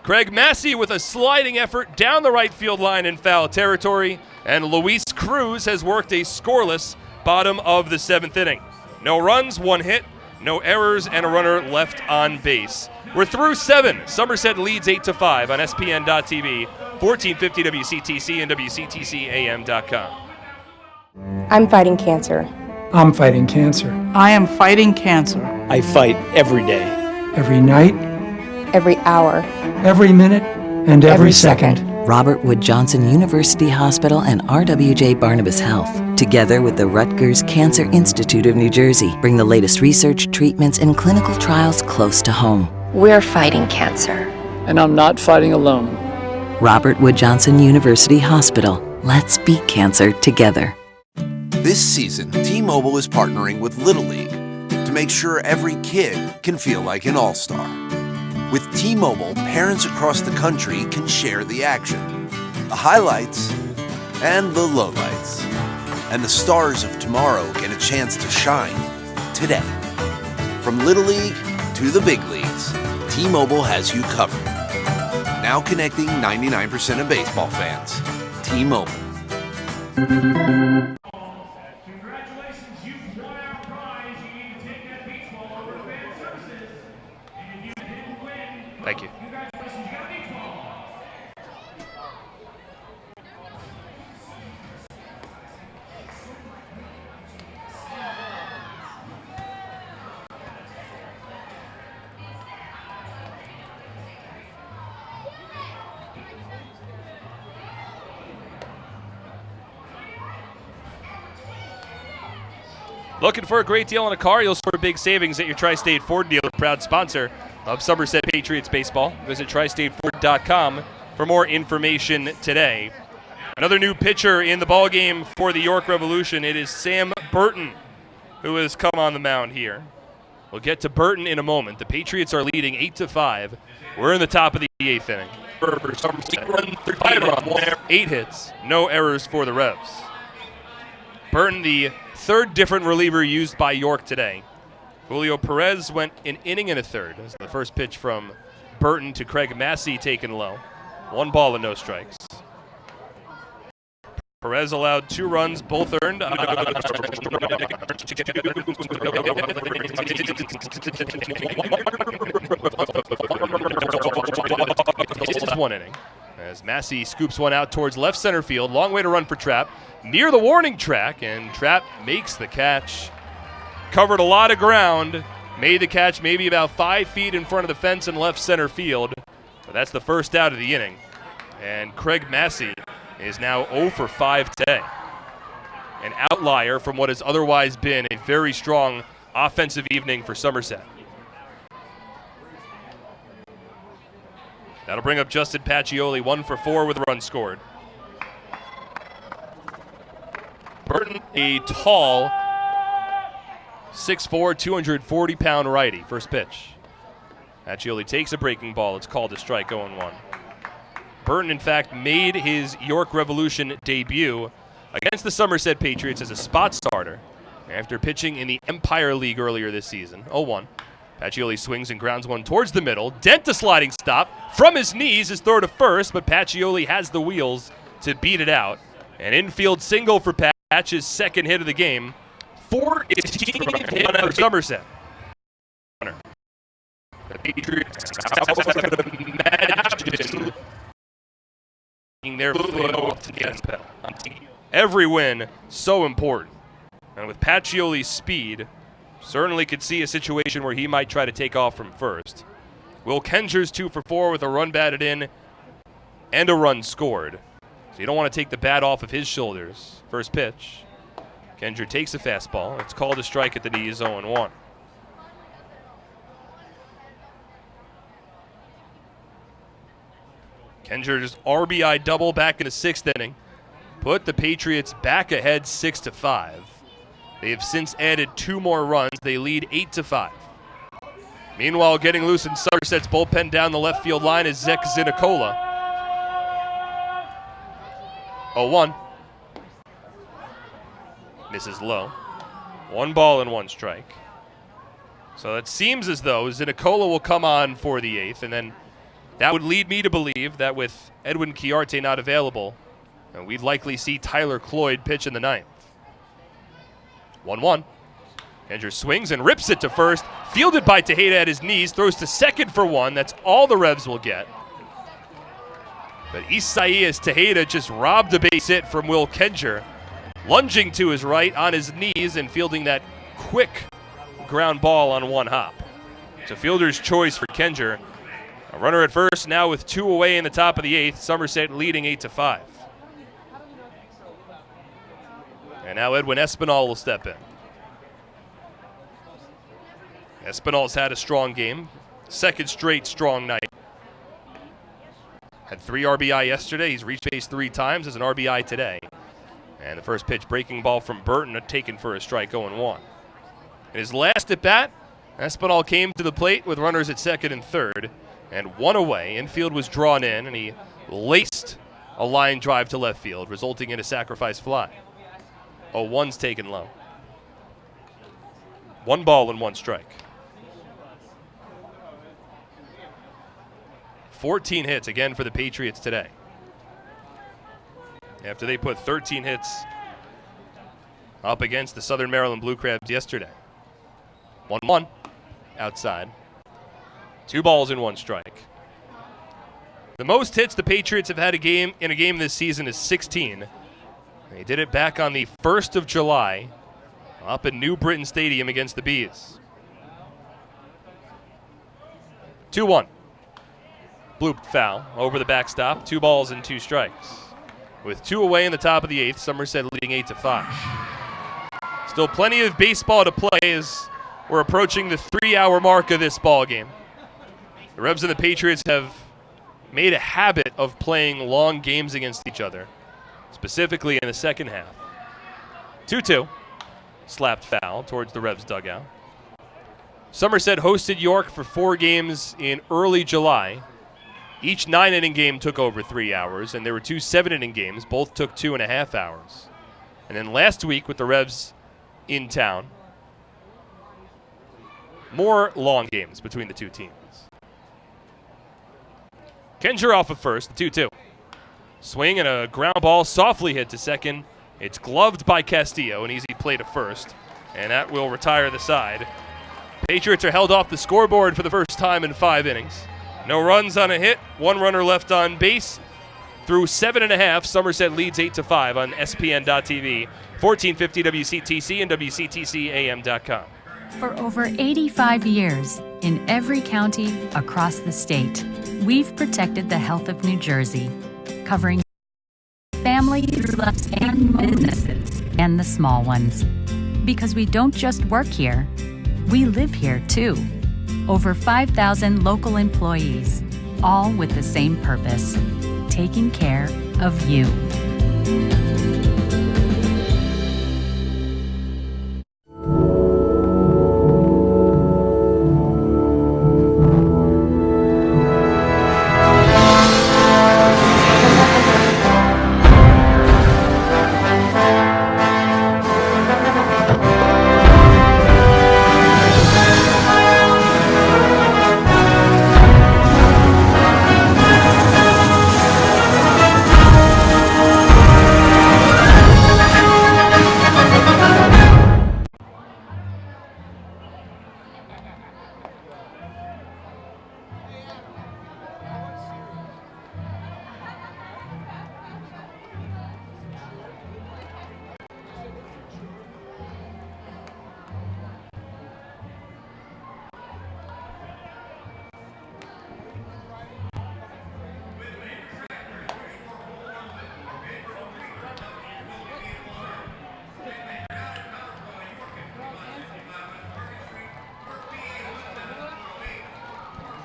Craig Massey with a sliding effort down the right field line in foul territory. And Luis Cruz has worked a scoreless bottom of the 7th inning. No runs, 1 hit, no errors, and a runner left on base. We're through 7. Somerset leads 8-5 on SPN.TV, 1450 WCTC, and WCTCAM.com. I'm fighting cancer. I'm fighting cancer. I am fighting cancer. I fight every day. Every night, Every hour. every minute, and every second. Robert Wood Johnson University Hospital and RWJ Barnabas Health, together with the Rutgers Cancer Institute of New Jersey, bring the latest research, treatments, and clinical trials close to home. We're fighting cancer. And I'm not fighting alone. Robert Wood Johnson University Hospital. Let's beat cancer together. This season, T-Mobile is partnering with Little League to make sure every kid can feel like an all-star. With T-Mobile, parents across the country can share the action, the highlights, and the lowlights. And the stars of tomorrow get a chance to shine today. From Little League to the big leagues, T-Mobile has you covered. Now connecting 99% of baseball fans. T-Mobile. Thank you. Looking for a great deal on a car? You'll score big savings at your Tri-State Ford dealer, proud sponsor of Somerset Patriots baseball. Visit tristateford.com for more information today. Another new pitcher in the ballgame for the York Revolution. It is Sam Burton, who has come on the mound here. We'll get to Burton in a moment. The Patriots are leading 8-5. We're in the top of the 8th inning. 8 hits, no errors for the Revs. Burton, the 3rd different reliever used by York today. Julio Perez went an inning and a third. That's the first pitch from Burton to Craig Massey taken low. 1 ball and no strikes. Perez allowed 2 runs, both earned. One inning. As Massey scoops one out towards left center field. Long way to run for Trapp. Near the warning track, and Trapp makes the catch. Covered a lot of ground. Made the catch maybe about 5 feet in front of the fence in left center field. But that's the first out of the inning. And Craig Massey is now 0 for 5 today. An outlier from what has otherwise been a very strong offensive evening for Somerset. That'll bring up Justin Pacioli, 1 for 4 with a run scored. Burton, a tall 6'4", 240-pound righty. First pitch. Pacioli takes a breaking ball. It's called a strike, 0-1. Burton, in fact, made his York Revolution debut against the Somerset Patriots as a spot starter after pitching in the Empire League earlier this season. 0-1. Pacioli swings and grounds one towards the middle. Dent a sliding stop from his knees, his throw to first, but Pacioli has the wheels to beat it out. An infield single for Patch, his 2nd hit of the game. 14th hit for Somerset. The Patriots taking their foot off the gas pedal. Every win, so important. And with Pacioli's speed, certainly could see a situation where he might try to take off from first. Will Kenger's 2 for 4 with a run batted in and a run scored. So you don't want to take the bat off of his shoulders. First pitch. Kenger takes a fastball. It's called a strike at the knees, 0-1. Kenger's RBI double back in the 6th inning put the Patriots back ahead 6-5. They have since added 2 more runs. They lead 8-5. Meanwhile, getting loose in Somerset's bullpen down the left field line is Zek Zinicola. 0-1. Misses low. 1 ball and 1 strike. So it seems as though Zinicola will come on for the 8th, and then that would lead me to believe that with Edwin Chiarte not available, we'd likely see Tyler Cloyd pitch in the 9th. 1-1. Kenger swings and rips it to first. Fielded by Tejeda at his knees. Throws to second for 1. That's all the Revs will get. But Isaias Tejeda just robbed a base hit from Will Kenger. Lunging to his right on his knees and fielding that quick ground ball on 1 hop. It's a fielder's choice for Kenger. A runner at first, now with 2 away in the top of the 8th. Somerset leading 8-5. And now Edwin Espinal will step in. Espinal's had a strong game. 2nd straight strong night. Had 3 RBI yesterday. He's reached base 3 times as an RBI today. And the first pitch, breaking ball from Burton, taken for a strike, 0-1. In his last at bat, Espinal came to the plate with runners at 2nd and 3rd. And 1 away. Infield was drawn in, and he laced a line drive to left field, resulting in a sacrifice fly. 0-1's taken low. 1 ball and 1 strike. 14 hits again for the Patriots today, after they put 13 hits up against the Southern Maryland Blue Crabs yesterday. 1-1 outside. 2 balls and 1 strike. The most hits the Patriots have had in a game this season is 16. They did it back on the 1st of July up at New Britain Stadium against the Bees. 2-1. Bloop foul over the backstop. 2 balls and 2 strikes. With 2 away in the top of the 8th, Somerset leading 8-5. Still plenty of baseball to play as we're approaching the 3-hour mark of this ball game. The Revs and the Patriots have made a habit of playing long games against each other, specifically in the second half. 2-2. Slapped foul towards the Revs dugout. Somerset hosted York for 4 games in early July. Each 9-inning game took over 3 hours, and there were 2 7-inning games. Both took 2.5 hours. And then last week with the Revs in town, more long games between the 2 teams. Kenger off of first, 2-2. Swing and a ground ball softly hit to second. It's gloved by Castillo, an easy play to first, and that will retire the side. Patriots are held off the scoreboard for the first time in 5 innings. No runs on a hit, 1 runner left on base. Through 7.5, Somerset leads 8-5 on SPN.TV, 1450 WCTC and WCTCAM.com. For over 85 years, in every county across the state, we've protected the health of New Jersey, covering families and businesses and the small ones. Because we don't just work here, we live here too. Over 5,000 local employees, all with the same purpose, taking care of you.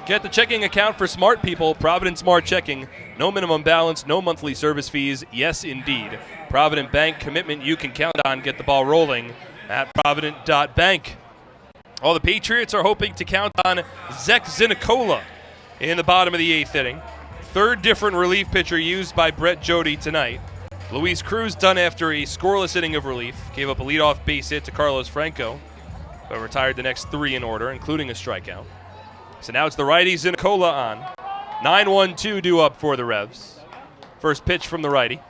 Get the checking account for smart people. Provident Smart Checking. No minimum balance, no monthly service fees. Yes, indeed. Provident Bank, commitment you can count on. Get the ball rolling at provident.bank. All the Patriots are hoping to count on Zach Zinicola in the bottom of the 8th inning. Third different relief pitcher used by Brett Jody tonight. Luis Cruz done after a scoreless inning of relief. Gave up a leadoff base hit to Carlos Franco, but retired the next 3 in order, including a strikeout. So now it's the righty Zinicola on. 9-1-2 due up for the Revs. First pitch from the righty.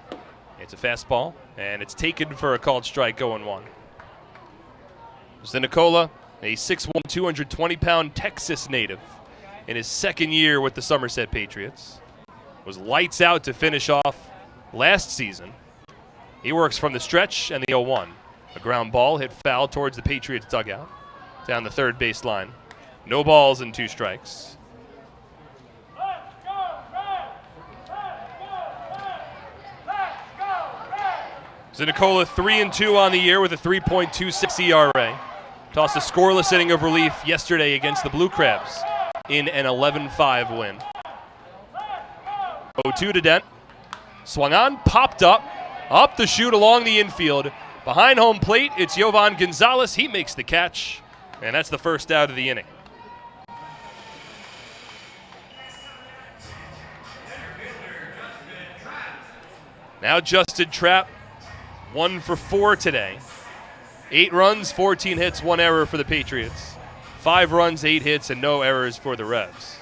It's a fastball, and it's taken for a called strike, 0-1. Zinicola, a 6'1", 220-pound Texas native in his second year with the Somerset Patriots. Was lights out to finish off last season. He works from the stretch and the 0-1. A ground ball hit foul towards the Patriots dugout down the third base line. No balls and 2 strikes. Zinicola 3-2 on the year with a 3.26 ERA. Tossed a scoreless inning of relief yesterday against the Blue Crabs in an 11-5 win. 0-2 to Dent. Swung on, popped up the chute along the infield. Behind home plate, it's Yovan Gonzalez. He makes the catch, and that's the first out of the inning. Now Justin Trapp, 1 for 4 today. 8 runs, 14 hits, 1 error for the Patriots. 5 runs, 8 hits, and no errors for the Revs.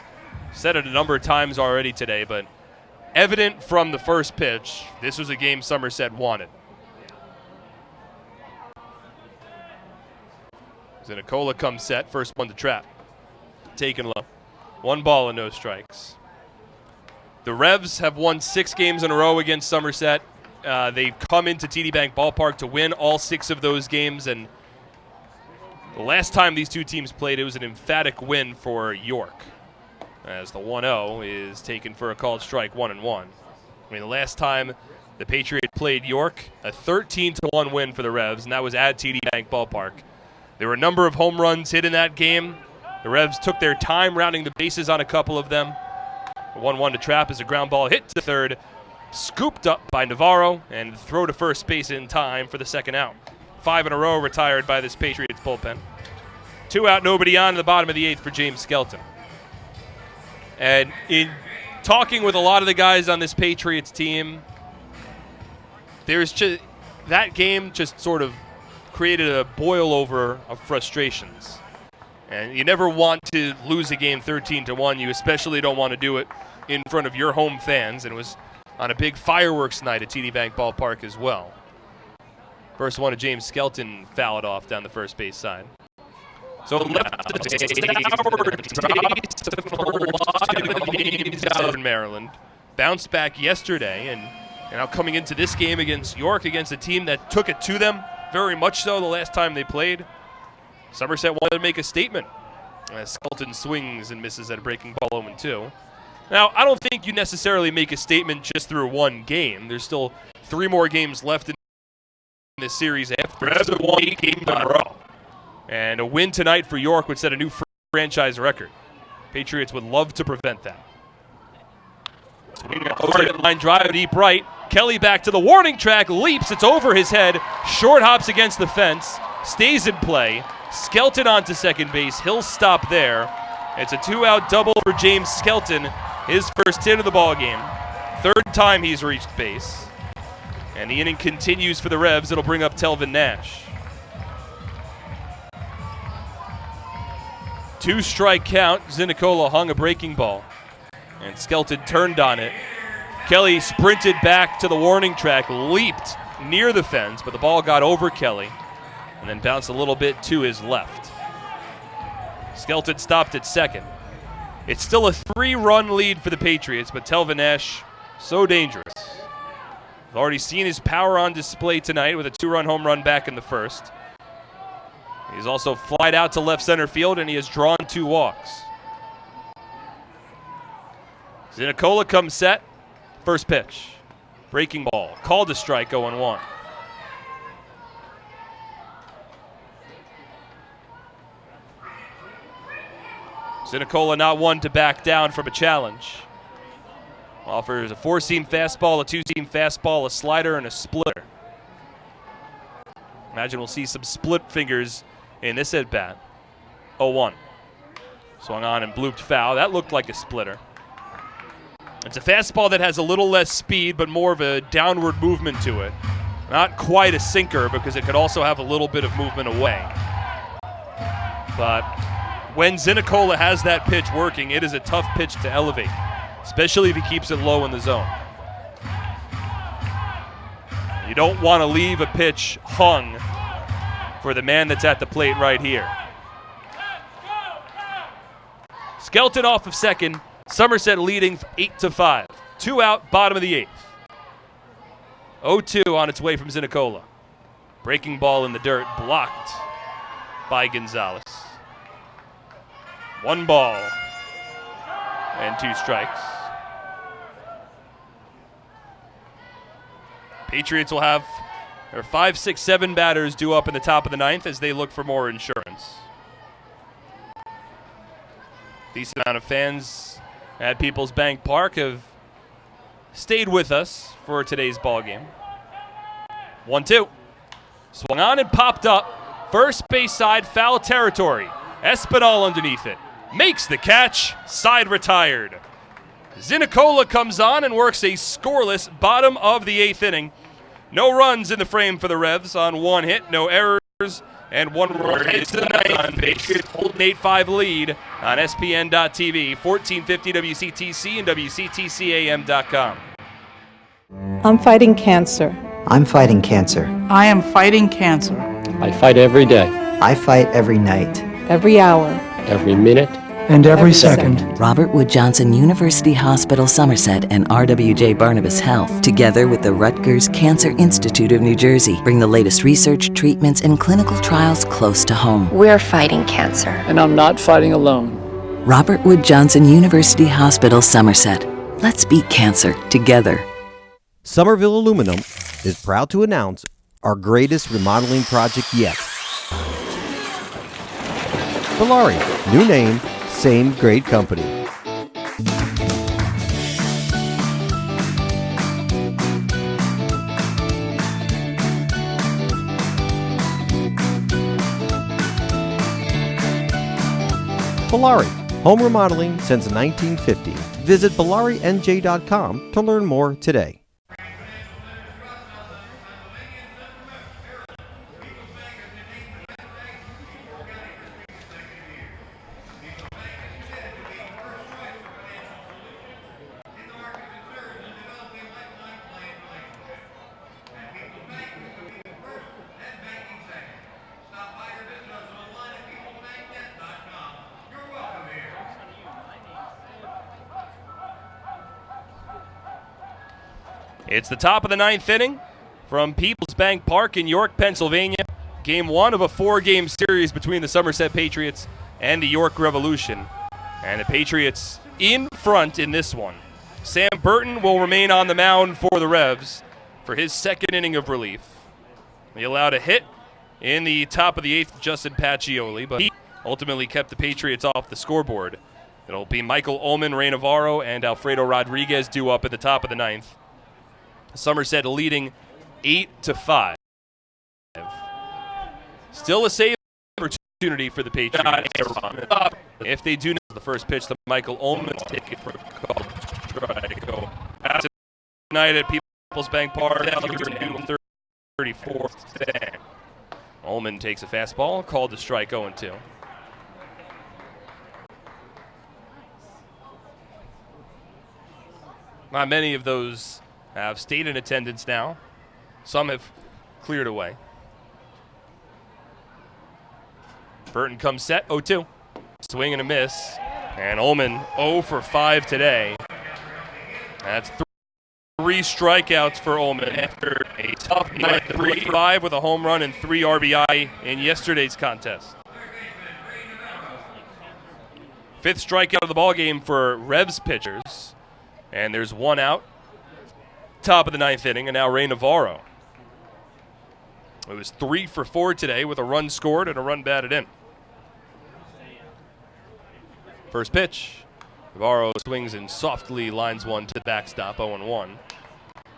Said it a number of times already today, but evident from the first pitch, this was a game Somerset wanted. Zinicola comes set, first one to Trapp. Taken low. 1 ball and no strikes. The Revs have won 6 games in a row against Somerset. They've come into TD Bank Ballpark to win all 6 of those games, and the last time these two teams played, it was an emphatic win for York, as the 1-0 is taken for a called strike, 1-1. I mean, the last time the Patriots played York, a 13-1 win for the Revs, and that was at TD Bank Ballpark. There were a number of home runs hit in that game. The Revs took their time rounding the bases on a couple of them. 1-1 to Trapp as a ground ball hit to third, scooped up by Navarro, and throw to first base in time for the second out. 5 in a row retired by this Patriots bullpen. 2 out, nobody on in the bottom of the 8th for James Skelton. And in talking with a lot of the guys on this Patriots team, there's just that game just sort of created a boil over of frustrations. And you never want to lose a game 13-1. You especially don't want to do it in front of your home fans. And it was on a big fireworks night at TD Bank Ballpark as well. First one to James Skelton fouled off down the first base side. So Maryland bounced back yesterday, and now coming into this game against York, against a team that took it to them, very much so the last time they played. Somerset wanted to make a statement as Skelton swings and misses at a breaking ball 0-2. Now, I don't think you necessarily make a statement just through one game. There's still 3 more games left in this series after. Revs have won 8 games in a row. And a win tonight for York would set a new franchise record. Patriots would love to prevent that. Line drive deep right. Kelly back to the warning track, leaps, it's over his head, short hops against the fence, stays in play. Skelton onto second base, he'll stop there. It's a 2-out double for James Skelton, his first hit of the ball game. 3rd time he's reached base. And the inning continues for the Revs. It'll bring up Telvin Nash. 2-strike count. Zinicola hung a breaking ball, and Skelton turned on it. Kelly sprinted back to the warning track, leaped near the fence, but the ball got over Kelly and then bounced a little bit to his left. Skelton stopped at second. It's still a 3-run lead for the Patriots, but Telvin Nash, so dangerous. We've already seen his power on display tonight with a 2-run home run back in the first. He's also flied out to left center field, and he has drawn 2 walks. Zinicola comes set. First pitch. Breaking ball. Called a strike, 0-1. Zinicola not one to back down from a challenge. Offers a 4-seam fastball, a 2-seam fastball, a slider, and a splitter. Imagine we'll see some split fingers in this at-bat. 0-1. Swung on and blooped foul. That looked like a splitter. It's a fastball that has a little less speed, but more of a downward movement to it. Not quite a sinker because it could also have a little bit of movement away. But when Zinicola has that pitch working, it is a tough pitch to elevate, especially if he keeps it low in the zone. You don't want to leave a pitch hung for the man that's at the plate right here. Skelton off of second. Somerset leading 8-5. 2 out, bottom of the 8th. 0-2 on its way from Zinicola. Breaking ball in the dirt, blocked by Gonzalez. 1 ball and 2 strikes. Patriots will have their 5, 6, 7 batters due up in the top of the 9th as they look for more insurance. Decent amount of fans at People's Bank Park have stayed with us for today's ball game. 1-2. Swung on and popped up. First base side, foul territory. Espinal underneath it. Makes the catch. Side retired. Zinicola comes on and works a scoreless bottom of the 8th inning. No runs in the frame for the Revs on 1 hit, no errors, and 1 run. It's the 9th. Patriots hold an 8-5 lead on SPN.TV, 1450 WCTC and WCTCAM.com. I'm fighting cancer. I'm fighting cancer. I am fighting cancer. I fight every day, I fight every night. Every hour. every minute, and every second. Robert Wood Johnson University Hospital Somerset and RWJ Barnabas Health, together with the Rutgers Cancer Institute of New Jersey, bring the latest research, treatments, and clinical trials close to home. We're fighting cancer. and I'm not fighting alone. Robert Wood Johnson University Hospital Somerset. Let's beat cancer together. Somerville Aluminum is proud to announce our greatest remodeling project yet. Valari, new name, same great company. Valari, home remodeling since 1950. Visit ValariNJ.com to learn more today. It's the top of the 9th inning from People's Bank Park in York, Pennsylvania. Game 1 of a 4-game series between the Somerset Patriots and the York Revolution. And the Patriots in front in this one. Sam Burton will remain on the mound for the Revs for his second inning of relief. He allowed a hit in the top of the 8th, Justin Pacioli, but he ultimately kept the Patriots off the scoreboard. It'll be Michael Ullman, Ray Navarro, and Alfredo Rodriguez due up at the top of the 9th. Somerset leading 8-5. Still a save opportunity for the Patriots. If they do the first pitch, the Michael Ullman's taking for a call. Go tonight at People's Bank Park. 34th. Ullman takes a fastball, called to strike 0-2. Not many of those have stayed in attendance now. Some have cleared away. Burton comes set, 0-2. Swing and a miss. And Ullman 0 for 5 today. That's 3 strikeouts for Ullman after a tough night. 3-5 with a home run and 3 RBI in yesterday's contest. 5th strikeout of the ballgame for Revs pitchers. And there's 1 out. Top of the 9th inning, and now Ray Navarro. It was 3 for 4 today with a run scored and a run batted in. First pitch. Navarro swings and softly lines one to the backstop, 0-1.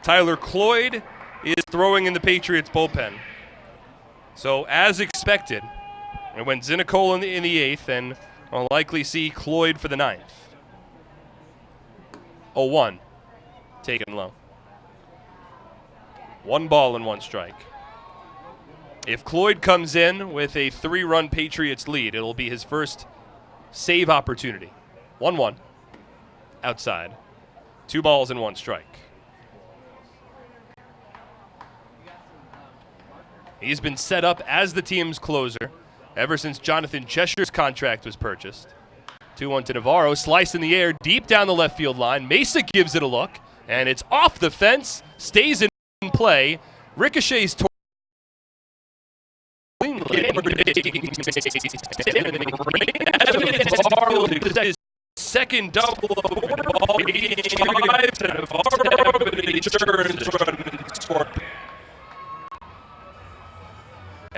Tyler Cloyd is throwing in the Patriots bullpen. So as expected, it went Zinnicole in the 8th, and I'll likely see Cloyd for the 9th. 0-1. Taken low. 1 ball and 1 strike. If Cloyd comes in with a 3-run Patriots lead, it'll be his first save opportunity. 1-1. Outside. 2 balls and 1 strike. He's been set up as the team's closer ever since Jonathan Cheshire's contract was purchased. 2-1 to Navarro. Slice in the air, deep down the left field line. Mesa gives it a look, and it's off the fence. Stays in play. Ricochets toward his second double.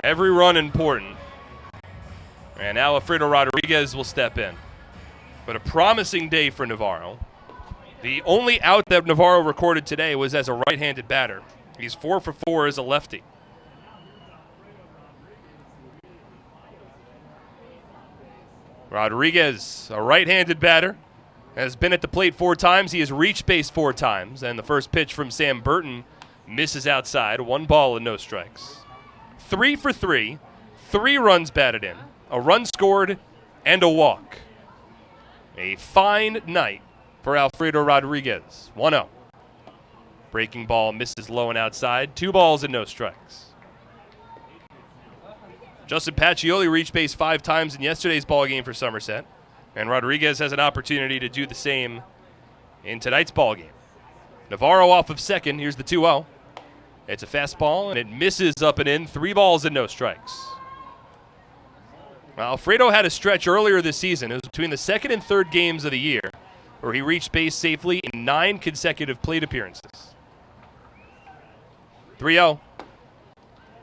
Every run important. And now Alfredo Rodriguez will step in. But a promising day for Navarro. The only out that Navarro recorded today was as a right-handed batter. He's 4 for 4 as a lefty. Rodriguez, a right-handed batter, has been at the plate 4 times. He has reached base 4 times. And the first pitch from Sam Burton misses outside. 1 ball and no strikes. 3 for 3, 3 runs batted in, a run scored, and a walk. A fine night for Alfredo Rodriguez. 1-0. Breaking ball misses low and outside. 2 balls and no strikes. Justin Pacioli reached base 5 times in yesterday's ballgame for Somerset, and Rodriguez has an opportunity to do the same in tonight's ballgame. Navarro off of second. Here's the 2-0. It's a fastball, and it misses up and in. 3 balls and no strikes. Well, Alfredo had a stretch earlier this season. It was between the second and third games of the year where he reached base safely in 9 consecutive plate appearances. 3-0.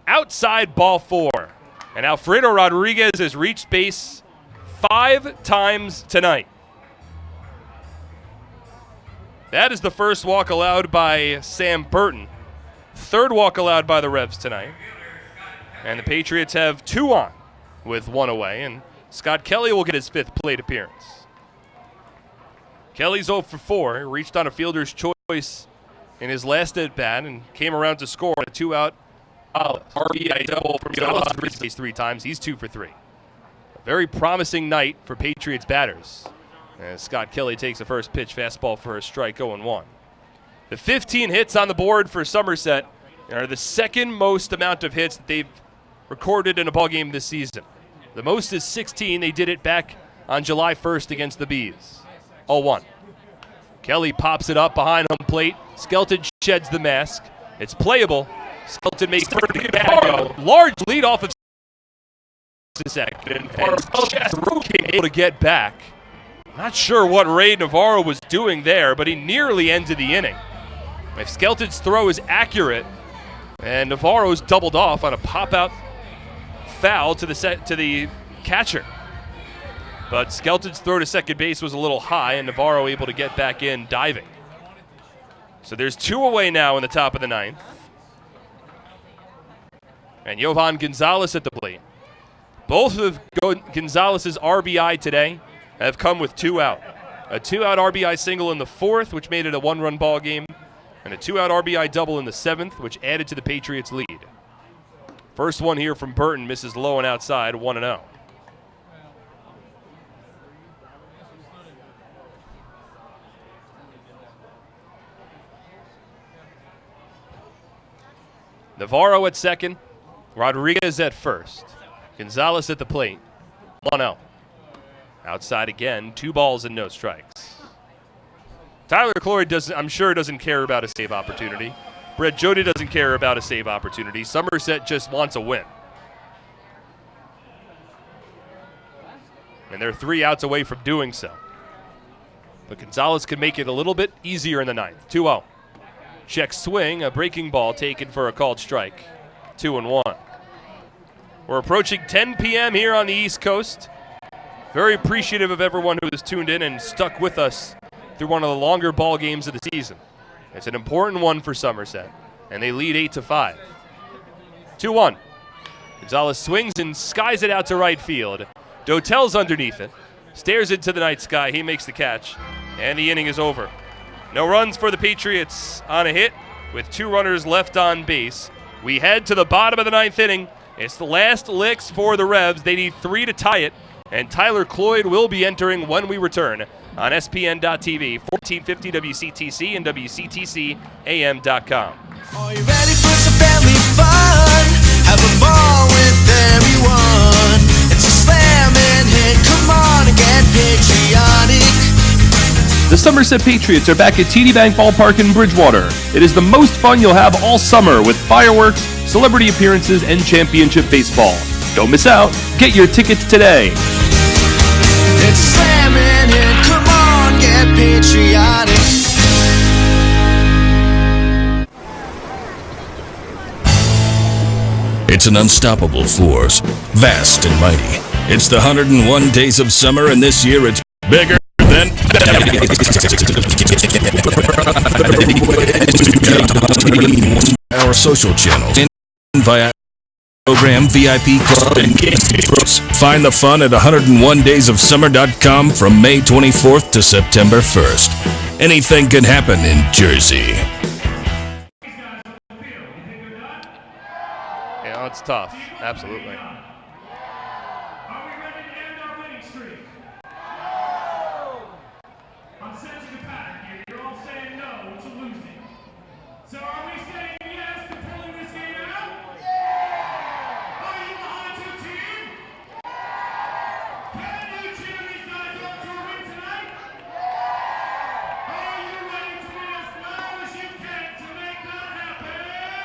Outside ball 4. And Alfredo Rodriguez has reached base 5 times tonight. That is the first walk allowed by Sam Burton. 3rd walk allowed by the Revs tonight. And the Patriots have 2 on with 1 away. And Scott Kelly will get his 5th plate appearance. Kelly's 0 for 4. He reached on a fielder's choice in his last at-bat and came around to score on a 2-out RBI double from Gonzalez 3 times. He's 2 for 3. A very promising night for Patriots batters. As Scott Kelly takes the first pitch, fastball for a strike, 0-1. The 15 hits on the board for Somerset are the second most amount of hits that they've recorded in a ballgame this season. The most is 16. They did it back on July 1st against the Bees. 0-1. Kelly pops it up behind home plate. Skelton sheds the mask. It's playable. Skelton makes a large lead off of second. And able to get back. Not sure what Ray Navarro was doing there, but he nearly ended the inning. If Skelton's throw is accurate, and Navarro's doubled off on a pop-out foul to the catcher. But Skelton's throw to second base was a little high, and Navarro able to get back in diving. So there's 2 away now in the top of the 9th. And Jovan Gonzalez at the plate. Both of Gonzalez's RBI today have come with 2 out. A 2-out RBI single in the 4th, which made it a 1-run ball game, and a 2-out RBI double in the 7th, which added to the Patriots' lead. First one here from Burton misses low and outside, 1-0. Navarro at second, Rodriguez at first. Gonzalez at the plate, 1-0. Outside again, 2 balls and no strikes. Tyler Cloyd I'm sure doesn't care about a save opportunity. Brett Jody doesn't care about a save opportunity. Somerset just wants a win. And they're 3 outs away from doing so. But Gonzalez could make it a little bit easier in the 9th. 2-0. Check swing, a breaking ball taken for a called strike. 2-1. We're approaching 10 p.m. here on the East Coast. very appreciative of everyone who has tuned in and stuck with us through one of the longer ball games of the season. It's an important one for Somerset, and they lead 8-5. 2-1. Gonzalez swings and skies it out to right field. Dotel's underneath it, stares into the night sky. He makes the catch, and the inning is over. No runs for the Patriots on a hit with 2 runners left on base. We head to the bottom of the 9th inning. It's the last licks for the Revs. They need 3 to tie it, and Tyler Cloyd will be entering when we return on SPN.TV, 1450 WCTC and WCTCAM.com. Are you ready for some family fun? Have a ball with everyone. It's a slam and hit. Come on and get patriotic. The Somerset Patriots are back at TD Bank Ballpark in Bridgewater. It is the most fun you'll have all summer with fireworks, celebrity appearances, and championship baseball. Don't miss out. Get your tickets today. It's a slam and hit. Come on, get patriotic. It's an unstoppable force, vast and mighty. It's the 101 days of summer, and this year it's bigger than our social channels and via program, VIP club, and games. Find the fun at 101daysofsummer.com from May 24th to September 1st. Anything can happen in Jersey. Yeah, it's tough. Absolutely.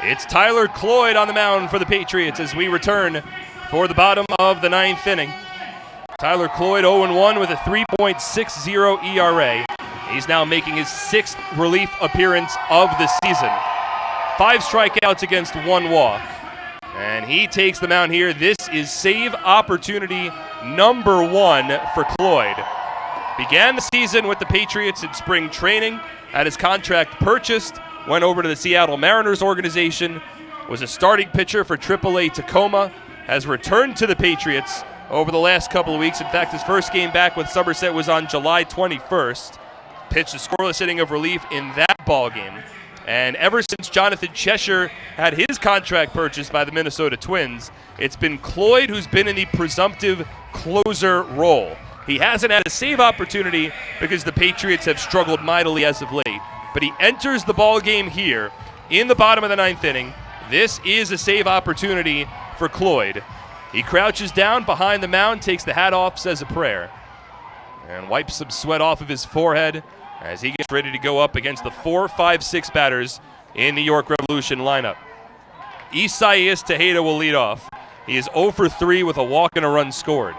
It's Tyler Cloyd on the mound for the Patriots as we return for the bottom of the 9th inning. Tyler Cloyd 0-1 with a 3.60 ERA. He's now making his 6th relief appearance of the season. 5 strikeouts against 1 walk. And he takes the mound here. This is save opportunity number 1 for Cloyd. Began the season with the Patriots in spring training, had his contract purchased, went over to the Seattle Mariners organization, was a starting pitcher for AAA Tacoma, has returned to the Patriots over the last couple of weeks. In fact, his first game back with Somerset was on July 21st. Pitched a scoreless inning of relief in that ball game. And ever since Jonathan Cheshire had his contract purchased by the Minnesota Twins, it's been Cloyd who's been in the presumptive closer role. He hasn't had a save opportunity because the Patriots have struggled mightily as of late. But he enters the ball game here in the bottom of the 9th inning. This is a save opportunity for Cloyd. He crouches down behind the mound, takes the hat off, says a prayer, and wipes some sweat off of his forehead as he gets ready to go up against the 4, 5, 6 batters in the York Revolution lineup. Isaias Tejeda will lead off. He is 0 for 3 with a walk and a run scored.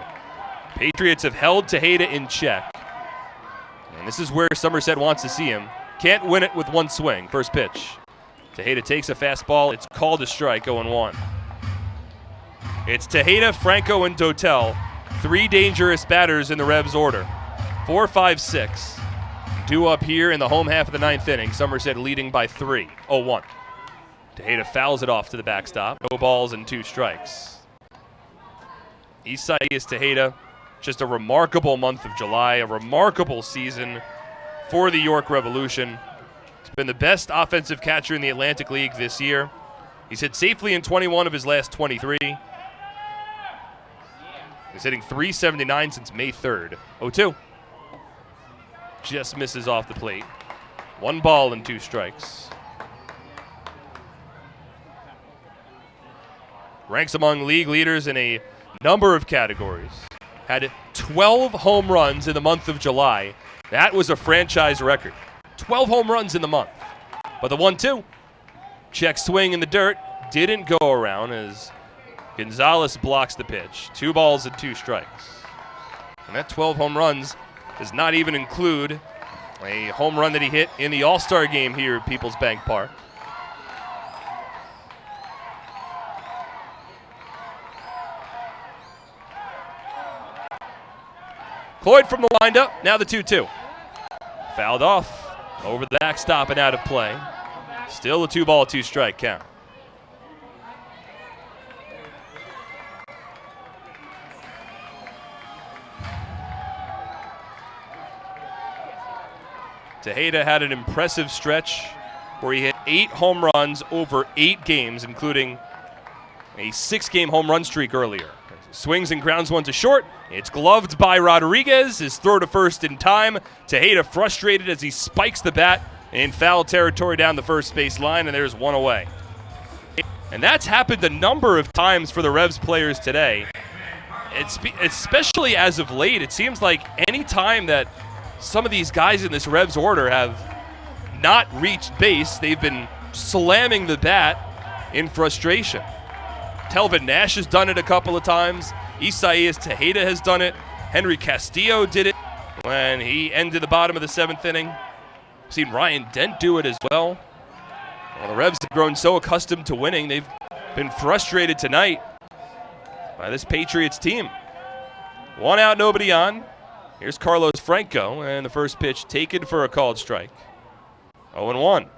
Patriots have held Tejeda in check. And this is where Somerset wants to see him. Can't win it with one swing. First pitch. Tejeda takes a fastball. It's called a strike, 0-1. It's Tejeda, Franco, and Dotel. 3 dangerous batters in the Revs order. 4, 5, 6. Due up here in the home half of the 9th inning. Somerset leading by 3, 0-1. Tejeda fouls it off to the backstop. No balls and 2 strikes. Isaias Tejeda, just a remarkable month of July, a remarkable season for the York Revolution. He's been the best offensive catcher in the Atlantic League this year. He's hit safely in 21 of his last 23. He's hitting .379 since May 3rd. 0-2. Just misses off the plate. 1 ball and 2 strikes. Ranks among league leaders in a number of categories. Had 12 home runs in the month of July. That was a franchise record. 12 home runs in the month. But the 1-2, check swing in the dirt, didn't go around as Gonzalez blocks the pitch. 2 balls and 2 strikes. And that 12 home runs does not even include a home run that he hit in the All-Star game here at Peoples Bank Park. Cloyd from the windup, now the 2-2. Fouled off, over the backstop and out of play. Still a 2-ball, 2-strike count. Tejeda had an impressive stretch where he hit 8 home runs over 8 games, including a 6-game home run streak earlier. Swings and grounds one to short. It's gloved by Rodriguez. His throw to first in time. Tejeda frustrated as he spikes the bat in foul territory down the first base line, and there's one away. And that's happened a number of times for the Revs players today. Especially as of late, it seems like any time that some of these guys in this Revs order have not reached base, they've been slamming the bat in frustration. Telvin Nash has done it a couple of times. Isaias Tejeda has done it. Henry Castillo did it when he ended the bottom of the 7th inning. I've seen Ryan Dent do it as well. Well, the Revs have grown so accustomed to winning, they've been frustrated tonight by this Patriots team. 1 out, nobody on. Here's Carlos Franco, and the first pitch taken for a called strike. 0-1.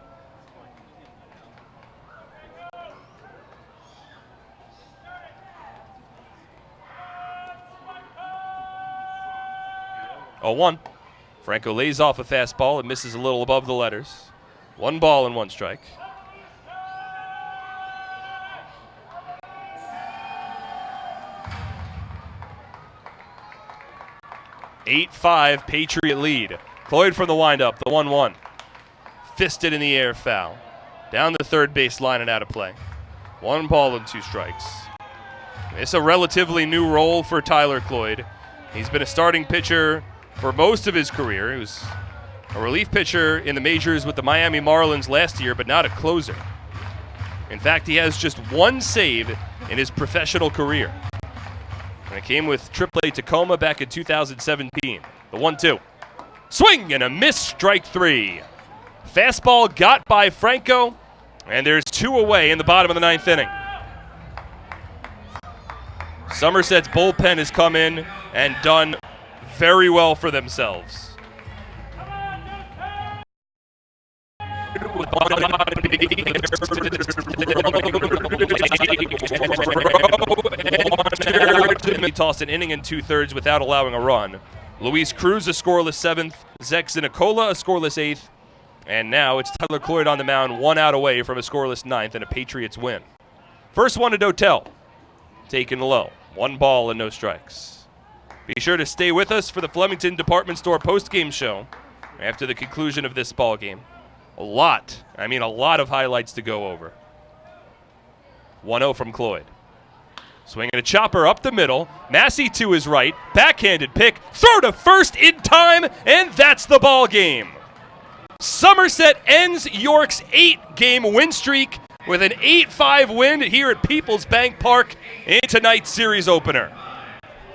Franco lays off a fastball and misses a little above the letters. 1 ball and 1 strike. (8-5) Patriot lead. Cloyd from the windup, the 1-1. Fisted in the air, foul. Down the third base line and out of play. 1 ball and 2 strikes. It's a relatively new role for Tyler Cloyd. He's been a starting pitcher for most of his career. He was a relief pitcher in the majors with the Miami Marlins last year, but not a closer. In fact, he has just 1 save in his professional career. And it came with AAA Tacoma back in 2017. The 1-2. Swing and a miss, strike 3. Fastball got by Franco, and there's 2 away in the bottom of the 9th inning. Somerset's bullpen has come in and done very well for themselves. He tossed an inning and 2/3 without allowing a run. Luis Cruz a scoreless 7th, Zach Zinicola a scoreless 8th, and now it's Tyler Cloyd on the mound, 1 out away from a scoreless 9th and a Patriots win. First one to Dotel, taken low, 1 ball and no strikes. Be sure to stay with us for the Flemington Department Store post-game show after the conclusion of this ball game. A lot of highlights to go over. 1-0 from Cloyd. Swinging a chopper up the middle. Massey to his right. Backhanded pick. Throw to first in time, and that's the ball game. Somerset ends York's 8-game win streak with an 8-5 win here at People's Bank Park in tonight's series opener.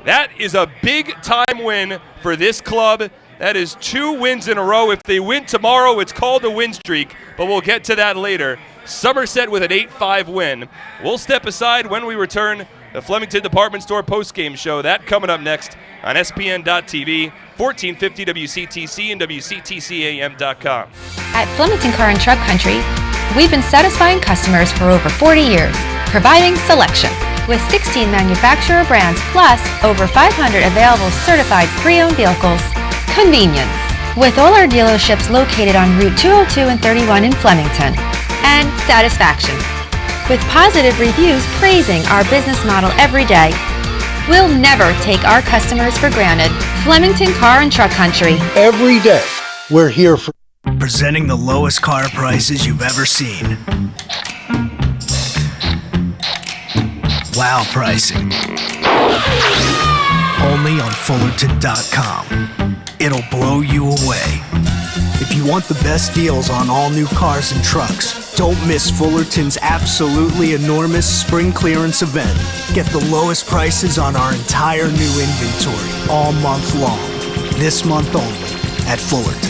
That is a big-time win for this club. That is 2 wins in a row. If they win tomorrow, it's called a win streak, but we'll get to that later. Somerset with an 8-5 win. We'll step aside when we return. The Flemington Department Store post-game show. That coming up next on SPN.TV, 1450 WCTC and WCTCAM.com. At Flemington Car and Truck Country, we've been satisfying customers for over 40 years, providing selection with 16 manufacturer brands plus over 500 available certified pre-owned vehicles. Convenience, with all our dealerships located on Route 202 and 31 in Flemington. And satisfaction, with positive reviews praising our business model every day. We'll never take our customers for granted. Flemington Car and Truck Country. Every day, we're here for... Presenting the lowest car prices you've ever seen. Wow pricing. Only on Fullerton.com. It'll blow you away. If you want the best deals on all new cars and trucks, don't miss Fullerton's absolutely enormous spring clearance event. Get the lowest prices on our entire new inventory all month long. This month only at Fullerton.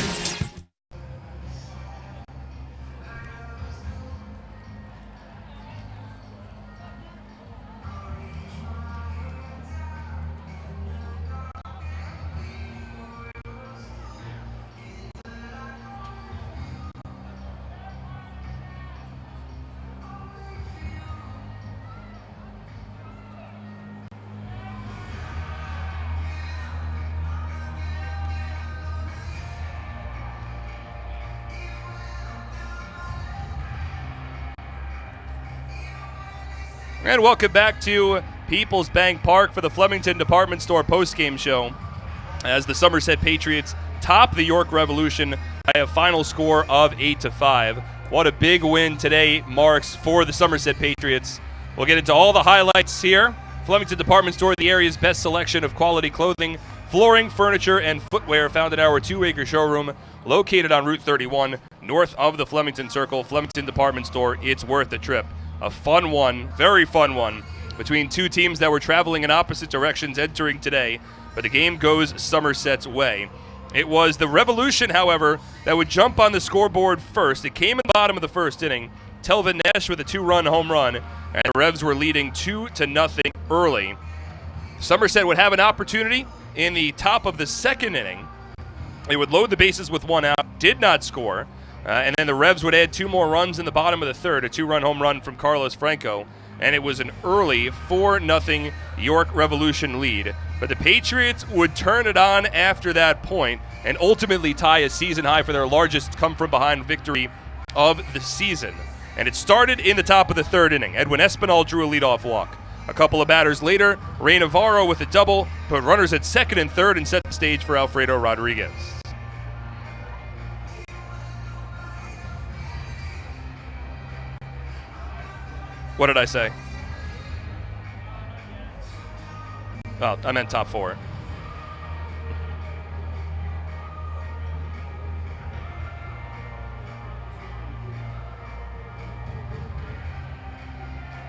And welcome back to People's Bank Park for the Flemington Department Store postgame show as the Somerset Patriots top the York Revolution by a final score of 8-5. What a big win today marks for the Somerset Patriots. We'll get into all the highlights here. Flemington Department Store, the area's best selection of quality clothing, flooring, furniture, and footwear found in our 2-acre showroom located on Route 31, north of the Flemington Circle. Flemington Department Store, it's worth the trip. A fun one, very fun one, between two teams that were traveling in opposite directions entering today, but the game goes Somerset's way. It was the Revolution, however, that would jump on the scoreboard first. It came in the bottom of the first inning. Telvin Nash with a 2-run home run, and the Revs were leading 2-0 early. Somerset would have an opportunity in the top of the second inning. They would load the bases with one out, did not score, and then the Revs would add 2 more runs in the bottom of the third, a 2-run home run from Carlos Franco, and it was an early 4-0 York Revolution lead. But the Patriots would turn it on after that point and ultimately tie a season high for their largest come-from-behind victory of the season. And it started in the top of the third inning. Edwin Espinal drew a leadoff walk. A couple of batters later, Ray Navarro with a double, put runners at second and third and set the stage for Alfredo Rodriguez. What did I say? Oh, I meant top 4.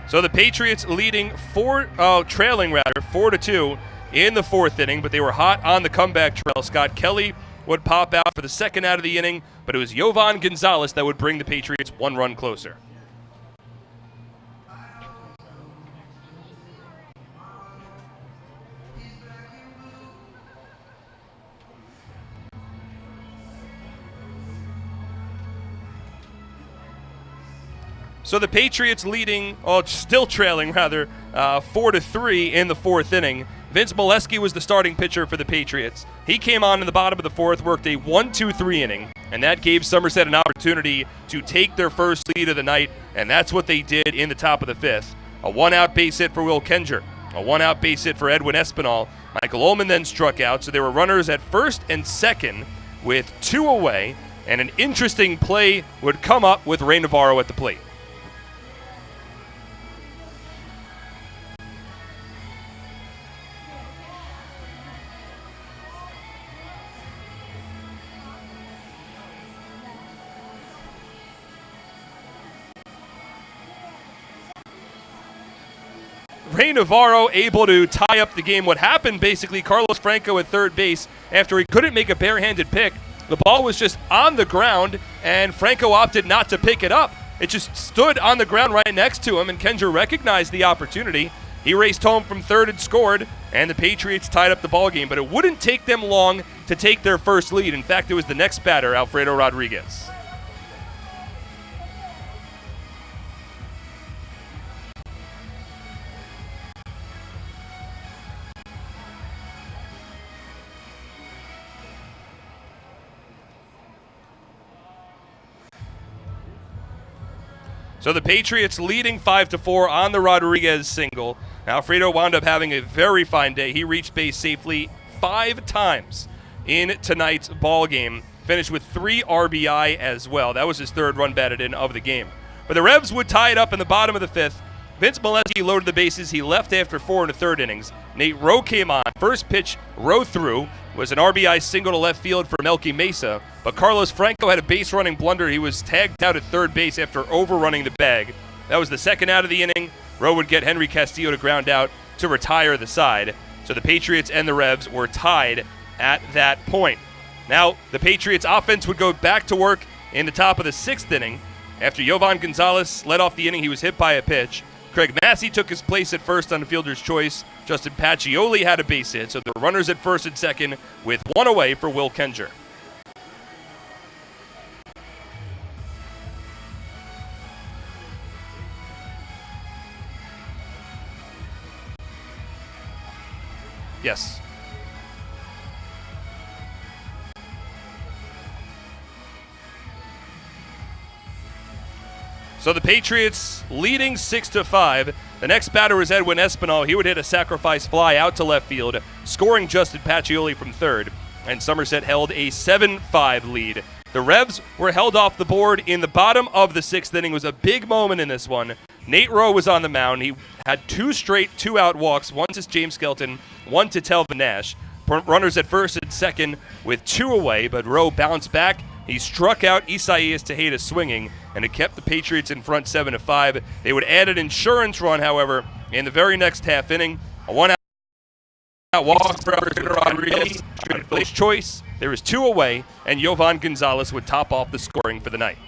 So the Patriots trailing 4-2 in the fourth inning, but they were hot on the comeback trail. Scott Kelly would pop out for the second out of the inning, but it was Jovan Gonzalez that would bring the Patriots 1 run closer. So the Patriots still trailing 4-3 in the fourth inning. Vince Molesky was the starting pitcher for the Patriots. He came on in the bottom of the fourth, worked a 1-2-3 inning, and that gave Somerset an opportunity to take their first lead of the night, and that's what they did in the top of the fifth. A 1-out base hit for Will Kenger, a 1-out base hit for Edwin Espinal. Michael Ullman then struck out, so there were runners at first and second with 2 away, and an interesting play would come up with Ray Navarro at the plate. Ray Navarro able to tie up the game. What happened, basically, Carlos Franco at third base, after he couldn't make a barehanded pick, the ball was just on the ground, and Franco opted not to pick it up. It just stood on the ground right next to him, and Kenger recognized the opportunity. He raced home from third and scored, and the Patriots tied up the ballgame. But it wouldn't take them long to take their first lead. In fact, it was the next batter, Alfredo Rodriguez. So the Patriots leading 5-4 on the Rodriguez single. Alfredo wound up having a very fine day. He reached base safely 5 times in tonight's ball game. Finished with 3 RBI as well. That was his 3rd run batted in of the game. But the Revs would tie it up in the bottom of the 5th. Vince Molesky loaded the bases. He left after 4 1/3 innings. Nate Rowe came on. First pitch, Rowe threw, was an RBI single to left field for Melky Mesa. But Carlos Franco had a base-running blunder. He was tagged out at third base after overrunning the bag. That was the second out of the inning. Rowe would get Henry Castillo to ground out to retire the side. So the Patriots and the Revs were tied at that point. Now, the Patriots offense would go back to work in the top of the 6th inning. After Jovan Gonzalez led off the inning, he was hit by a pitch. Craig Massey took his place at first on the fielder's choice. Justin Pacioli had a base hit, so there were runners at first and second with 1 away for Will Kenger. Yes. So the Patriots leading 6-5. The next batter was Edwin Espinal. He would hit a sacrifice fly out to left field, scoring Justin Pacioli from third. And Somerset held a 7-5 lead. The Revs were held off the board in the bottom of the sixth inning. It was a big moment in this one. Nate Rowe was on the mound. He had two straight two-out walks, one to James Skelton, one to Telvin Nash. Runners at first and second with two away, but Rowe bounced back. He struck out Isaias Tejeda swinging, and it kept the Patriots in front 7-5. They would add an insurance run, however, in the very next half inning. A one-out walk for Rodriguez. Choice. There was two away, and Jovan Gonzalez would top off the scoring for the night.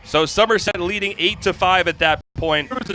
So Somerset leading 8-5 at that point. Nicola,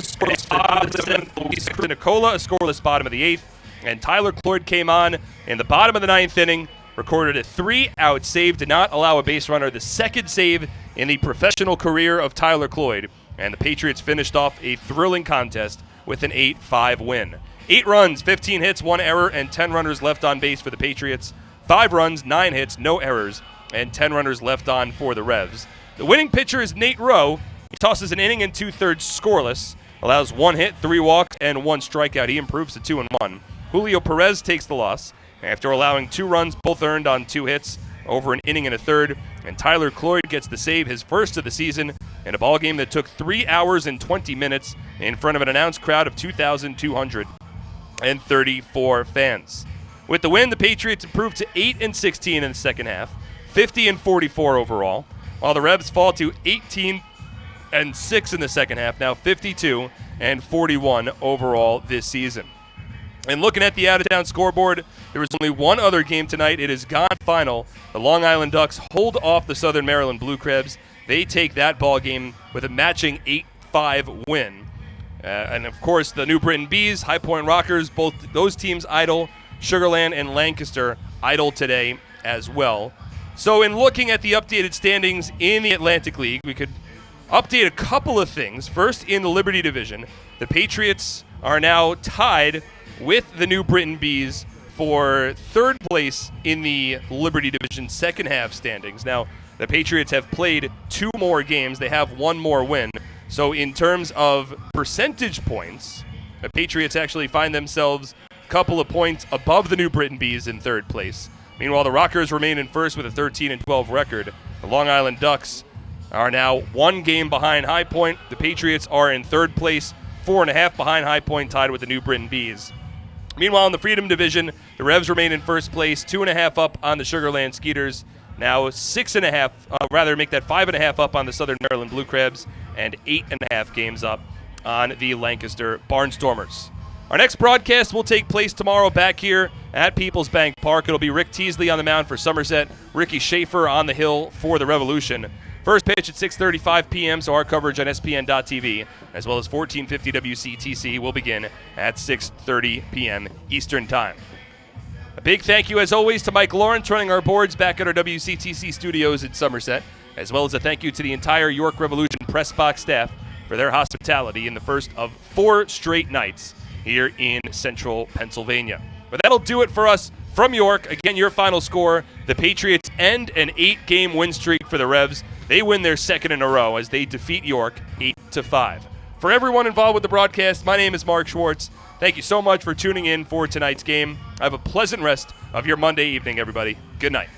a scoreless bottom of the eighth, and Tyler Cloyd came on in the bottom of the ninth inning, recorded a 3-out save, did not allow a base runner, the second save in the professional career of Tyler Cloyd, and the Patriots finished off a thrilling contest with an 8-5 win. 8 runs, 15 hits, 1 error, and 10 runners left on base for the Patriots. 5 runs, 9 hits, no errors, and 10 runners left on for the Revs. The winning pitcher is Nate Rowe. He tosses an inning and 2/3 scoreless, allows 1 hit, 3 walks, and 1 strikeout. He improves to 2-1. Julio Perez takes the loss after allowing 2 runs, both earned on 2 hits, over an inning and a third. And Tyler Cloyd gets the save, his first of the season, in a ballgame that took 3 hours and 20 minutes in front of an announced crowd of 2,234 fans. With the win, the Patriots improved to 8-16 in the second half, 50-44 overall, while the Revs fall to 18-6 in the second half, now 52-41 overall this season. And looking at the out-of-town scoreboard, there was only one other game tonight. It is gone final. The Long Island Ducks hold off the Southern Maryland Blue Crabs. They take that ball game with a matching 8-5 win. And, of course, the New Britain Bees, High Point Rockers, both those teams idle. Sugarland and Lancaster idle today as well. So in looking at the updated standings in the Atlantic League, we could update a couple of things. First, in the Liberty Division, the Patriots are now tied with the New Britain Bees for third place in the Liberty Division second half standings. Now, the Patriots have played 2 more games. They have 1 more win. So in terms of percentage points, the Patriots actually find themselves a couple of points above the New Britain Bees in third place. Meanwhile, the Rockers remain in first with a 13-12 record. The Long Island Ducks are now 1 game behind High Point. The Patriots are in third place, 4.5 behind High Point, tied with the New Britain Bees. Meanwhile, in the Freedom Division, the Revs remain in first place, 2.5 up on the Sugarland Skeeters. Now 6.5, make that 5.5 up on the Southern Maryland Blue Crabs, and 8.5 games up on the Lancaster Barnstormers. Our next broadcast will take place tomorrow back here at Peoples Bank Park. It'll be Rick Teasley on the mound for Somerset, Ricky Schaefer on the hill for the Revolution. First pitch at 6:35 p.m., so our coverage on SPN.TV, as well as 1450 WCTC, will begin at 6:30 p.m. Eastern Time. A big thank you, as always, to Mike Lawrence running our boards back at our WCTC studios in Somerset, as well as a thank you to the entire York Revolution press box staff for their hospitality in the first of 4 straight nights here in central Pennsylvania. But that'll do it for us from York. Again, your final score, the Patriots end an 8-game win streak for the Revs. They win their second in a row as they defeat York 8-5. For everyone involved with the broadcast, my name is Mark Schwartz. Thank you so much for tuning in for tonight's game. Have a pleasant rest of your Monday evening, everybody. Good night.